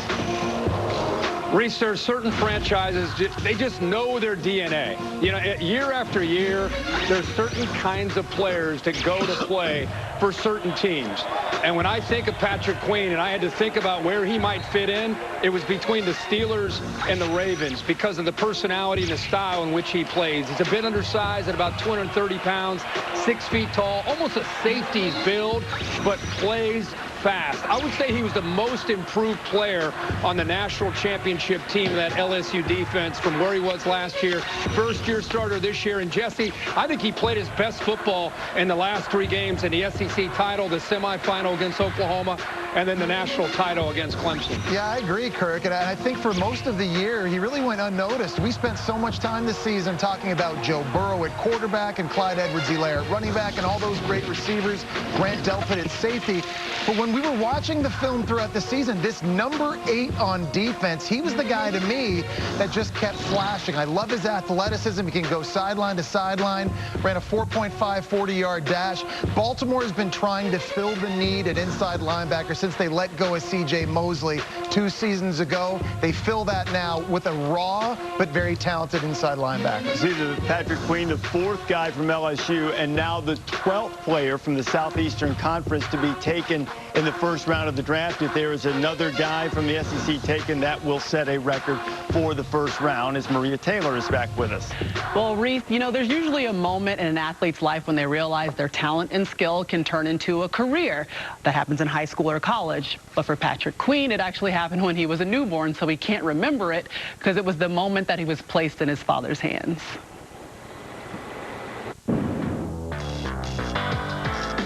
Reese, there are certain franchises, they just know their DNA. You know, year after year, there's certain kinds of players that go to play for certain teams. And when I think of Patrick Queen, and I had to think about where he might fit in, it was between the Steelers and the Ravens because of the personality and the style in which he plays. He's a bit undersized at about 230 pounds, 6 feet tall, almost a safety's build, but plays fast. I would say he was the most improved player on the national championship team of that LSU defense from where he was last year. First-year starter this year. And, Jesse, I think he played his best football in the last 3 games in the SEC title, the semifinal against Oklahoma, and then the national title against Clemson. Yeah, I agree, Kirk. And I think for most of the year, he really went unnoticed. We spent so much time this season talking about Joe Burrow at quarterback and Clyde Edwards-Helaire at running back and all those great receivers, Grant Delpit at safety. But when we were watching the film throughout the season, this number 8 on defense, he was the guy to me that just kept flashing. I love his athleticism. He can go sideline to sideline, ran a 4.5 40-yard dash. Baltimore has been trying to fill the need at inside linebacker since they let go of C.J. Mosley 2 seasons ago. They fill that now with a raw but very talented inside linebacker. See, Patrick Queen, the 4th guy from LSU, and now the 12th player from the Southeastern Conference to be taken in the first round of the draft. If there is another guy from the SEC taken, that will set a record for the first round, as Maria Taylor is back with us. Well, Reese, you know, there's usually a moment in an athlete's life when they realize their talent and skill can turn into a career. That happens in high school or college. But for Patrick Queen, it actually happened when he was a newborn, so he can't remember it because it was the moment that he was placed in his father's hands.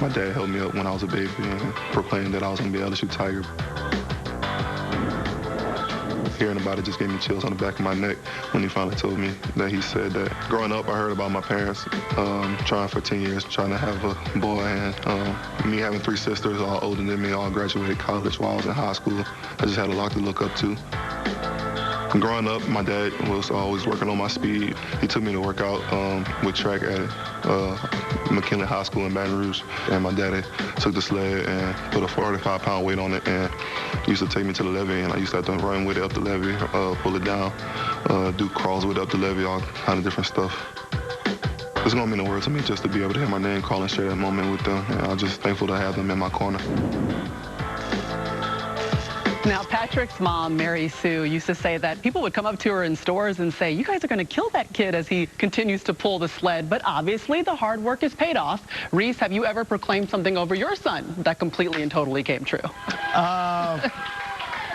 My dad held me up when I was a baby and proclaimed that I was going to be an LSU Tiger. Hearing about it just gave me chills on the back of my neck when he finally told me that he said that. Growing up, I heard about my parents trying for 10 years, trying to have a boy, and me having 3 sisters, all older than me, all graduated college while I was in high school. I just had a lot to look up to. Growing up, my dad was always working on my speed. He took me to work out with track at McKinley High School in Baton Rouge. And my daddy took the sled and put a 45-pound weight on it and used to take me to the levee. And I used to have to run with it up the levee, pull it down, do crawls with it up the levee, all kind of different stuff. It's going to mean the world to me just to be able to hear my name call and share that moment with them. And I'm just thankful to have them in my corner. Now, Patrick's mom, Mary Sue, used to say that people would come up to her in stores and say, you guys are going to kill that kid as he continues to pull the sled. But obviously, the hard work is paid off. Reese, have you ever proclaimed something over your son that completely and totally came true?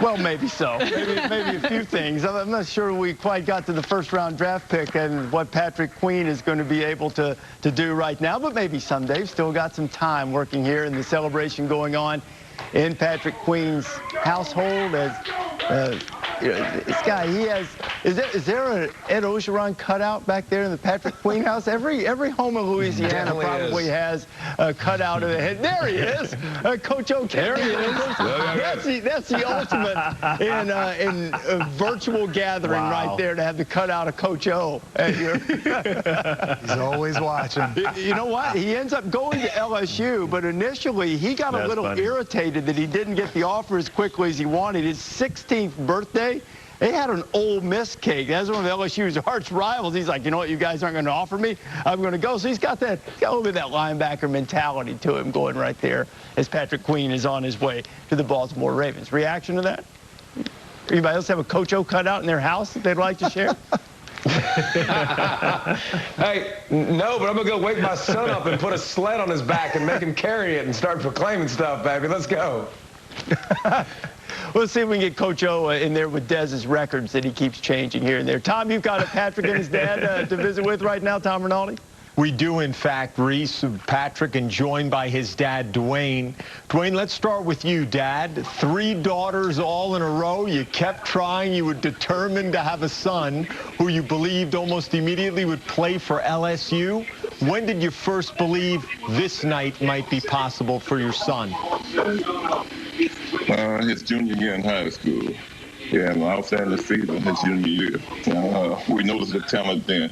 Well, maybe so. Maybe a few things. I'm not sure we quite got to the first-round draft pick and what Patrick Queen is going to be able to do right now, but maybe someday. Still got some time working here and the celebration going on in Patrick Queen's household. As this guy, he has. Is there an Ed Ogeron cutout back there in the Patrick Queen house? Every home in Louisiana probably has a cutout of the head. There he is, Coach O. There he is. That's the ultimate in a virtual gathering right there, to have the cutout of Coach O. He's always watching. You know what? He ends up going to LSU, but initially he got a little irritated that he didn't get the offer as quickly as he wanted. His 16th birthday, they had an Ole Miss cake. That's one of LSU's arch rivals. He's like, you know what, you guys aren't going to offer me? I'm going to go. So he's got a little bit of that linebacker mentality to him going right there as Patrick Queen is on his way to the Baltimore Ravens. Reaction to that? Anybody else have a Coach O cutout in their house that they'd like to share? Hey, no, but I'm going to go wake my son up and put a sled on his back and make him carry it and start proclaiming stuff, baby. Let's go. Let's see if we can get Coach O in there with Dez's records that he keeps changing here and there. Tom, you've got Patrick and his dad to visit with right now, Tom Rinaldi? We do, in fact, Reese, Patrick, and joined by his dad, Dwayne. Dwayne, let's start with you, Dad. 3 daughters all in a row. You kept trying. You were determined to have a son who you believed almost immediately would play for LSU. When did you first believe this night might be possible for your son? His junior year in high school. Yeah, an outstanding season his junior year. We noticed the talent then.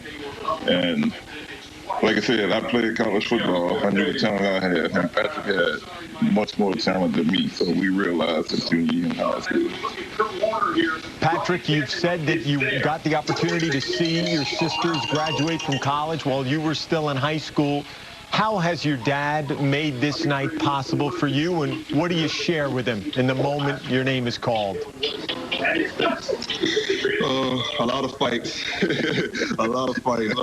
And like I said, I played college football. I knew the talent I had, and Patrick had much more talent than me. So we realized his junior year in high school. Patrick, you've said that you got the opportunity to see your sisters graduate from college while you were still in high school. How has your dad made this night possible for you, and what do you share with him in the moment your name is called? A lot of fights. A lot of fights.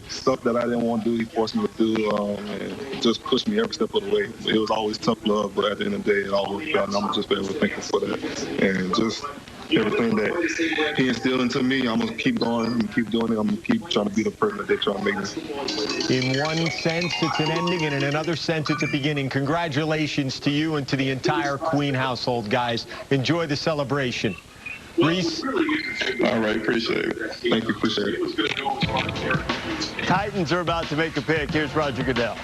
Stuff that I didn't want to do, he forced me to do, and just pushed me every step of the way. It was always tough love, but at the end of the day, it all worked out, and I'm just very thankful for that. And just everything that he instilled into me, I'm going to keep going, I'm going to keep doing it, I'm going to keep trying to be the person that they're trying to make me. In one sense, it's an ending, and in another sense, it's a beginning. Congratulations to you and to the entire Queen household, guys. Enjoy the celebration. Reese? All right, appreciate it. Thank you, appreciate it. Titans are about to make a pick. Here's Roger Goodell.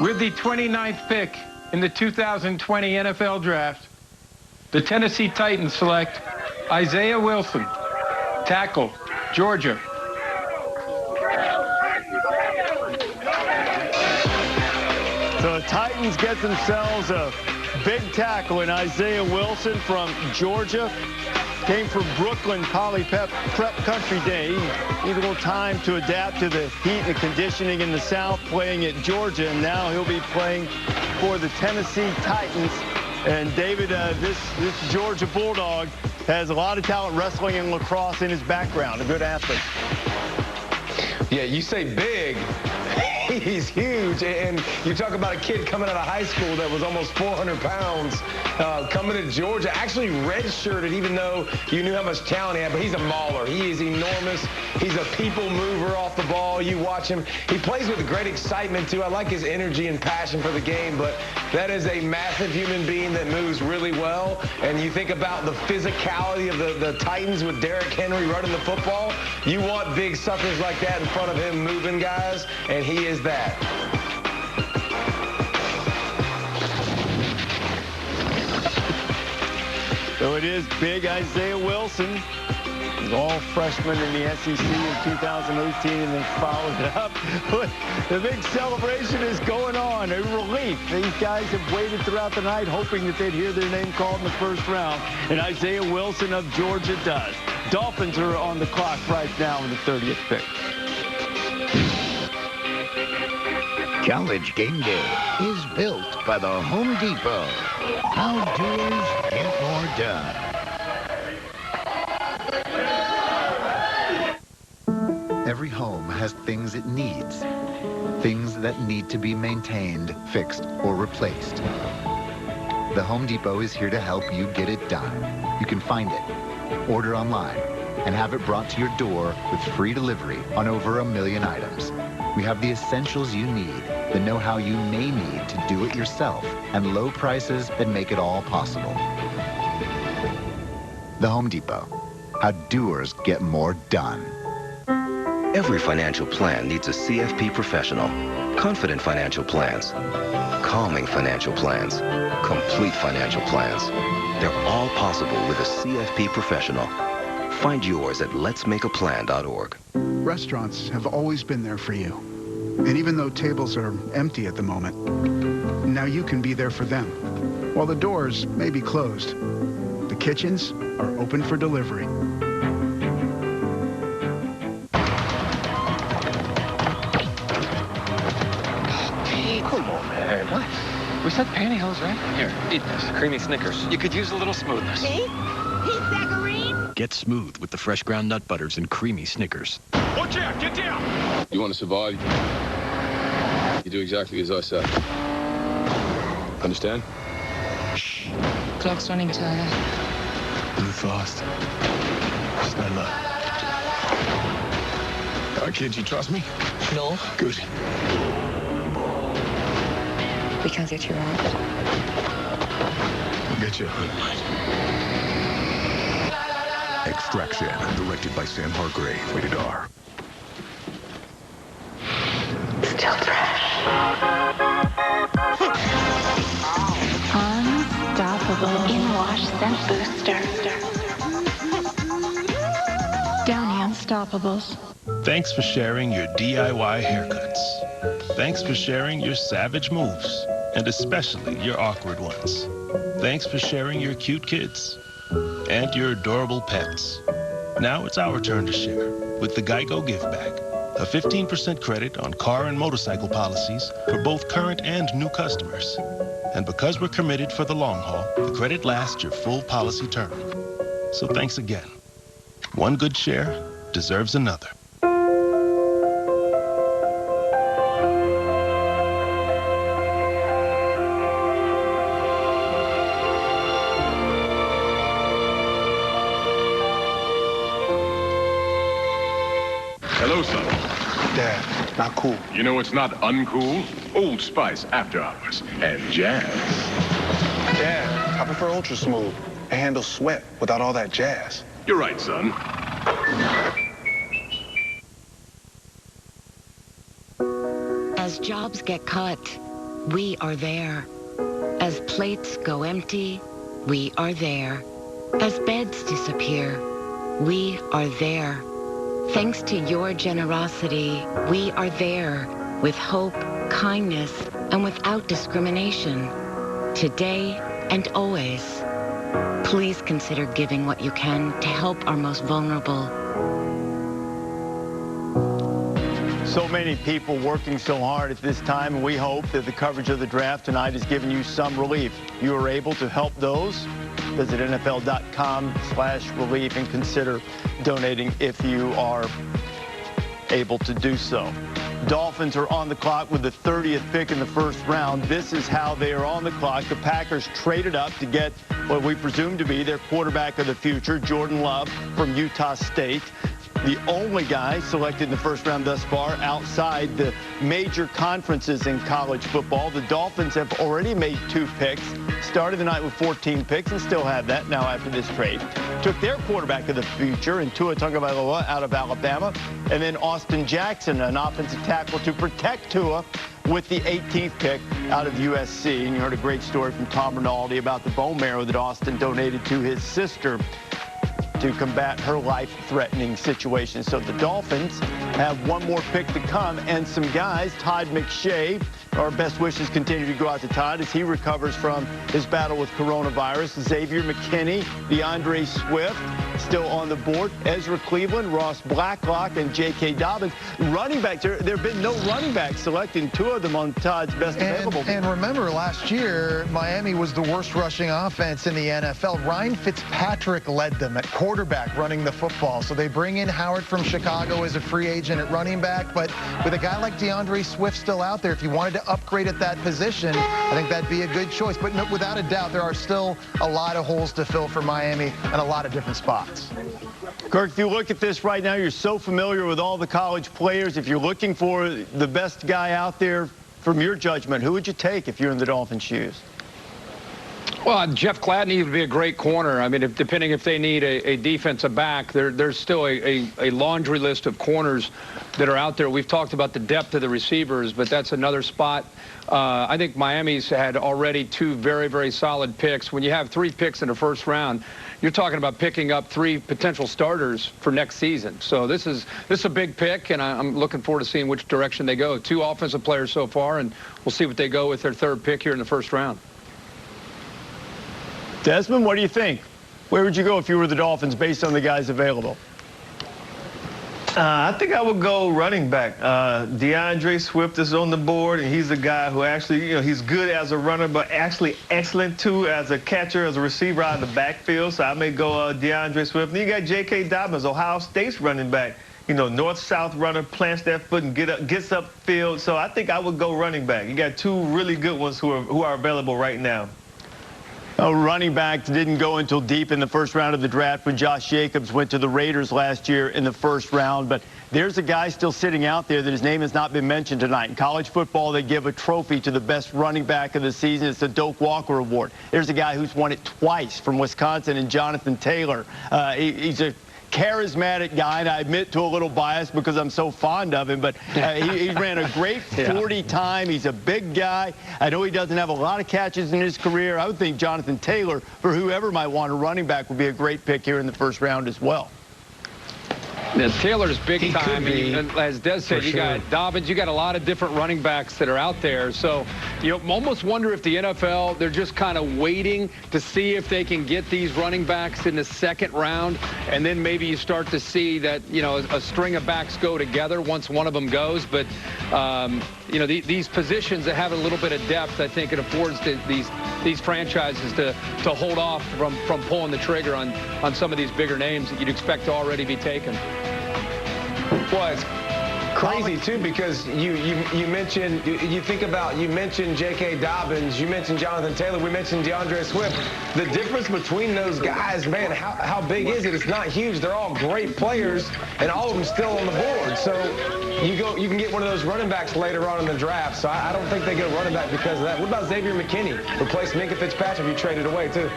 With the 29th pick in the 2020 NFL Draft, the Tennessee Titans select Isaiah Wilson, tackle, Georgia. So the Titans get themselves a big tackle in Isaiah Wilson from Georgia. Came from Brooklyn Poly Prep Country Day. Need a little time to adapt to the heat and conditioning in the South, playing at Georgia, and now he'll be playing for the Tennessee Titans. And David, this Georgia Bulldog has a lot of talent wrestling and lacrosse in his background. A good athlete. Yeah, you say big. He's huge, and you talk about a kid coming out of high school that was almost 400 pounds, coming to Georgia, actually redshirted, even though you knew how much talent he had, but he's a mauler. He is enormous. He's a people mover off the ball. You watch him. He plays with great excitement, too. I like his energy and passion for the game, but that is a massive human being that moves really well, and you think about the physicality of the Titans with Derrick Henry running the football. You want big suckers like that in front of him moving guys, and he is that. So it is big Isaiah Wilson. He's all freshman in the SEC in 2018 and then followed it up. The big celebration is going on, a relief. These guys have waited throughout the night hoping that they'd hear their name called in the first round, and Isaiah Wilson of Georgia does. Dolphins are on the clock right now in the 30th pick. College game day is built by the Home Depot. How doers get more done. Every home has things it needs. Things that need to be maintained, fixed, or replaced. The Home Depot is here to help you get it done. You can find it, order online, and have it brought to your door with free delivery on over 1 million items. We have the essentials you need, the know-how you may need to do it yourself, and low prices that make it all possible. The Home Depot. How doers get more done. Every financial plan needs a CFP professional. Confident financial plans, calming financial plans, complete financial plans. They're all possible with a CFP professional. Find yours at letsmakeaplan.org. Restaurants have always been there for you. And even though tables are empty at the moment, now you can be there for them. While the doors may be closed, the kitchens are open for delivery. Come on, man. What? We said pantyhose, right? Here, eat this. Creamy Snickers. You could use a little smoothness. See? He's saccharine. Get smooth with the fresh ground nut butters and creamy Snickers. Watch out! Get down! You want to survive? You do exactly as I say. Understand? Shh. Clock's running tired. Move fast. Stand up. All right, kids, you trust me? No. Good. We can't get you out. I'll get you. Extraction, directed by Sam Hargrave, rated R. Still fresh. Unstoppable in-wash scent booster. Downy Unstoppables. Thanks for sharing your DIY haircuts. Thanks for sharing your savage moves, and especially your awkward ones. Thanks for sharing your cute kids and your adorable pets. Now it's our turn to share with the Geico Give Back, a 15% credit on car and motorcycle policies for both current and new customers. And because we're committed for the long haul, the credit lasts your full policy term. So thanks again. One good share deserves another. Hello, son. Dad, not cool. You know it's not uncool? Old Spice After Hours and jazz. Dad, I prefer Ultra Smooth. It handles sweat without all that jazz. You're right, son. As jobs get cut, we are there. As plates go empty, we are there. As beds disappear, we are there. Thanks to your generosity, we are there with hope, kindness, and without discrimination. Today and always. Please consider giving what you can to help our most vulnerable. So many people working so hard at this time, and we hope that the coverage of the draft tonight has given you some relief. You are able to help those. Visit NFL.com/relief and consider donating if you are able to do so. Dolphins are on the clock with the 30th pick in the first round. This is how they are on the clock. The Packers traded up to get what we presume to be their quarterback of the future, Jordan Love from Utah State. The only guy selected in the first round thus far outside the major conferences in college football. The Dolphins have already made 2 picks, started the night with 14 picks, and still have that now after this trade. Took their quarterback of the future in Tua Tagovailoa out of Alabama, and then Austin Jackson, an offensive tackle to protect Tua, with the 18th pick out of USC. And you heard a great story from Tom Rinaldi about the bone marrow that Austin donated to his sister to combat her life-threatening situation. So the Dolphins have one more pick to come, and some guys, Todd McShay, our best wishes continue to go out to Todd as he recovers from his battle with coronavirus. Xavier McKinney, DeAndre Swift, still on the board. Ezra Cleveland, Ross Blacklock, and J.K. Dobbins. Running backs, there have been no running backs selected, 2 of them on Todd's best available. And remember, last year, Miami was the worst rushing offense in the NFL. Ryan Fitzpatrick led them at quarterback running the football. So they bring in Howard from Chicago as a free agent at running back. But with a guy like DeAndre Swift still out there, if you wanted to upgrade at that position, I think that'd be a good choice. But no, without a doubt, there are still a lot of holes to fill for Miami and a lot of different spots. Kirk, if you look at this right now, you're so familiar with all the college players. If you're looking for the best guy out there, from your judgment, who would you take if you're in the Dolphins' shoes? Well, Jeff Gladney would be a great corner. I mean, depending if they need a defensive back, there's still a laundry list of corners that are out there. We've talked about the depth of the receivers, but that's another spot. I think Miami's had already 2 very, very solid picks. When you have 3 picks in the first round, you're talking about picking up 3 potential starters for next season. So this is a big pick, and I'm looking forward to seeing which direction they go. 2 offensive players so far, and we'll see what they go with their 3rd pick here in the first round. Desmond, what do you think? Where would you go if you were the Dolphins based on the guys available? I think I would go running back. DeAndre Swift is on the board, and he's a guy who actually, you know, he's good as a runner, but actually excellent, too, as a catcher, as a receiver out of the backfield. So I may go DeAndre Swift. And you got J.K. Dobbins, Ohio State's running back. You know, north-south runner, plants that foot and gets upfield. So I think I would go running back. You got 2 really good ones who are available right now. Running backs didn't go until deep in the first round of the draft when Josh Jacobs went to the Raiders last year in the first round. But there's a guy still sitting out there that his name has not been mentioned tonight. In college football, they give a trophy to the best running back of the season. It's the Doak Walker Award. There's a guy who's won it twice from Wisconsin, and Jonathan Taylor. He's a charismatic guy, and I admit to a little bias because I'm so fond of him, but he ran a great 40 time. He's a big guy. I know he doesn't have a lot of catches in his career. I would think Jonathan Taylor, for whoever might want a running back, would be a great pick here in the first round as well. Now, Taylor's big time, and as Des said, you got Dobbins, you got a lot of different running backs that are out there. So You almost wonder if the NFL, they're just kind of waiting to see if they can get these running backs in the second round, and then maybe you start to see that, a string of backs go together once one of them goes. But, these positions that have a little bit of depth, I think it affords these franchises to hold off from pulling the trigger on some of these bigger names that you'd expect to already be taken. Well, it's crazy too, because you mentioned J.K. Dobbins, you mentioned Jonathan Taylor, we mentioned DeAndre Swift. The difference between those guys, man, how big is it? It's not huge. They're all great players, and all of them still on the board. So you can get one of those running backs later on in the draft. So I don't think they get a running back because of that. What about Xavier McKinney? Replace Minkah Fitzpatrick, you traded away too.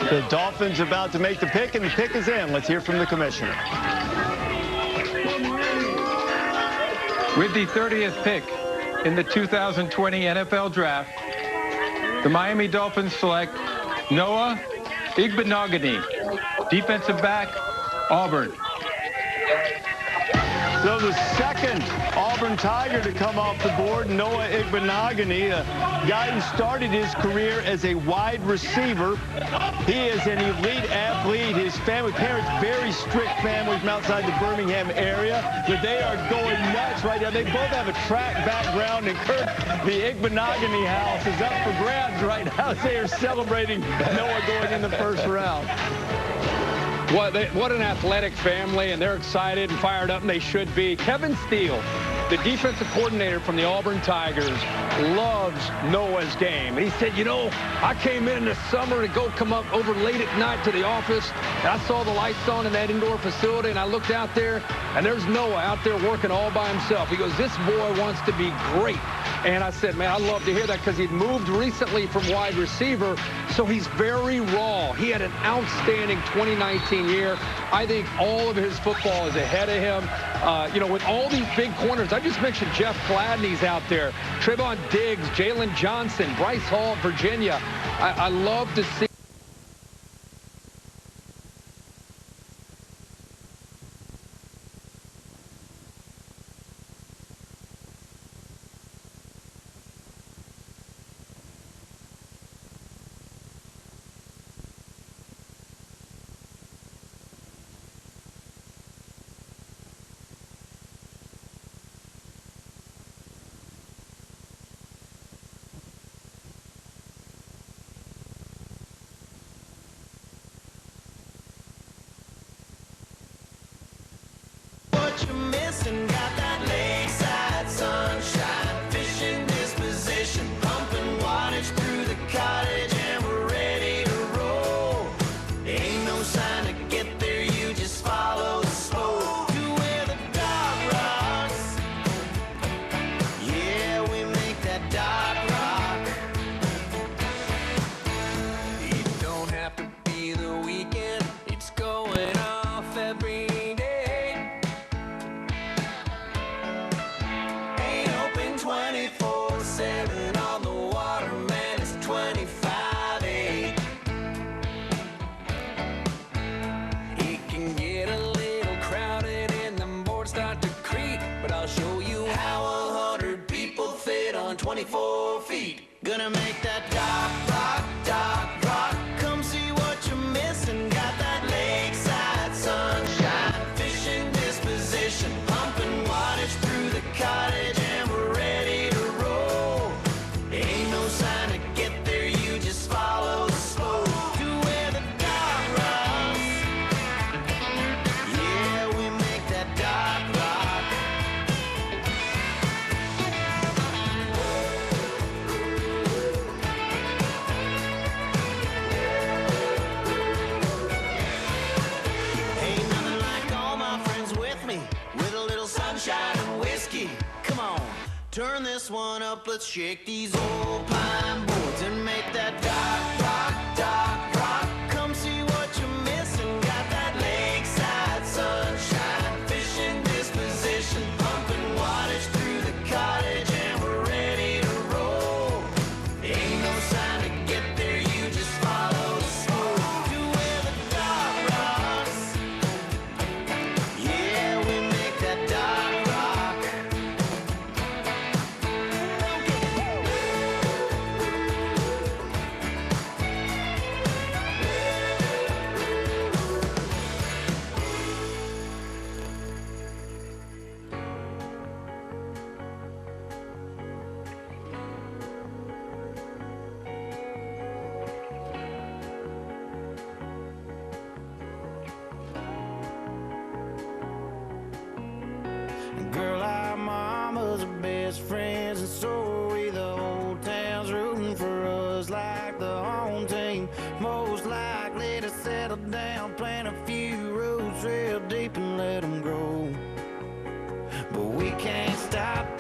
The Dolphins about to make the pick, and the pick is in. Let's hear from the commissioner. With the 30th pick in the 2020 NFL Draft, the Miami Dolphins select Noah Igbenogany, defensive back, Auburn. So the second Auburn Tiger to come off the board, Noah Igbenogany, a guy who started his career as a wide receiver. He is an elite athlete. His family, parents, very strict family from outside the Birmingham area, but they are going nuts right now. They both have a track background, and Kirk, the Igbenogany house is up for grabs right now as they are celebrating Noah going in the first round. What an athletic family, and they're excited and fired up, and they should be. Kevin Steele, the defensive coordinator from the Auburn Tigers, loves Noah's game. And he said, I came in the summer to come up over late at night to the office, and I saw the lights on in that indoor facility, and I looked out there, and there's Noah out there working all by himself. He goes, this boy wants to be great. And I said, man, I'd love to hear that, because he'd moved recently from wide receiver, so he's very raw. He had an outstanding 2019 year. I think all of his football is ahead of him. With all these big corners, I just mentioned Jeff Gladney's out there, Trayvon Diggs, Jalen Johnson, Bryce Hall, Virginia. I love to see. Gonna make that dock rock. Come see what you're missing. Got that lakeside sunshine, fishing disposition, pumping wattage through the cottage, and we're ready to roll. Ain't no sign to get there, you just follow the slope to where the dock rocks. Yeah, we make that dock rock. Turn this one up, let's shake these old pine boards and make that dock rock. Come see what you're missing. Got that lakeside sunshine, fishing disposition, pumping wattage through the cottage, and we're ready to roll. Ain't no sign to get there, you just follow the smoke to where the dock rocks. Yeah, we make that dock rock. down, plant a few rows real deep and let them grow. But we can't stop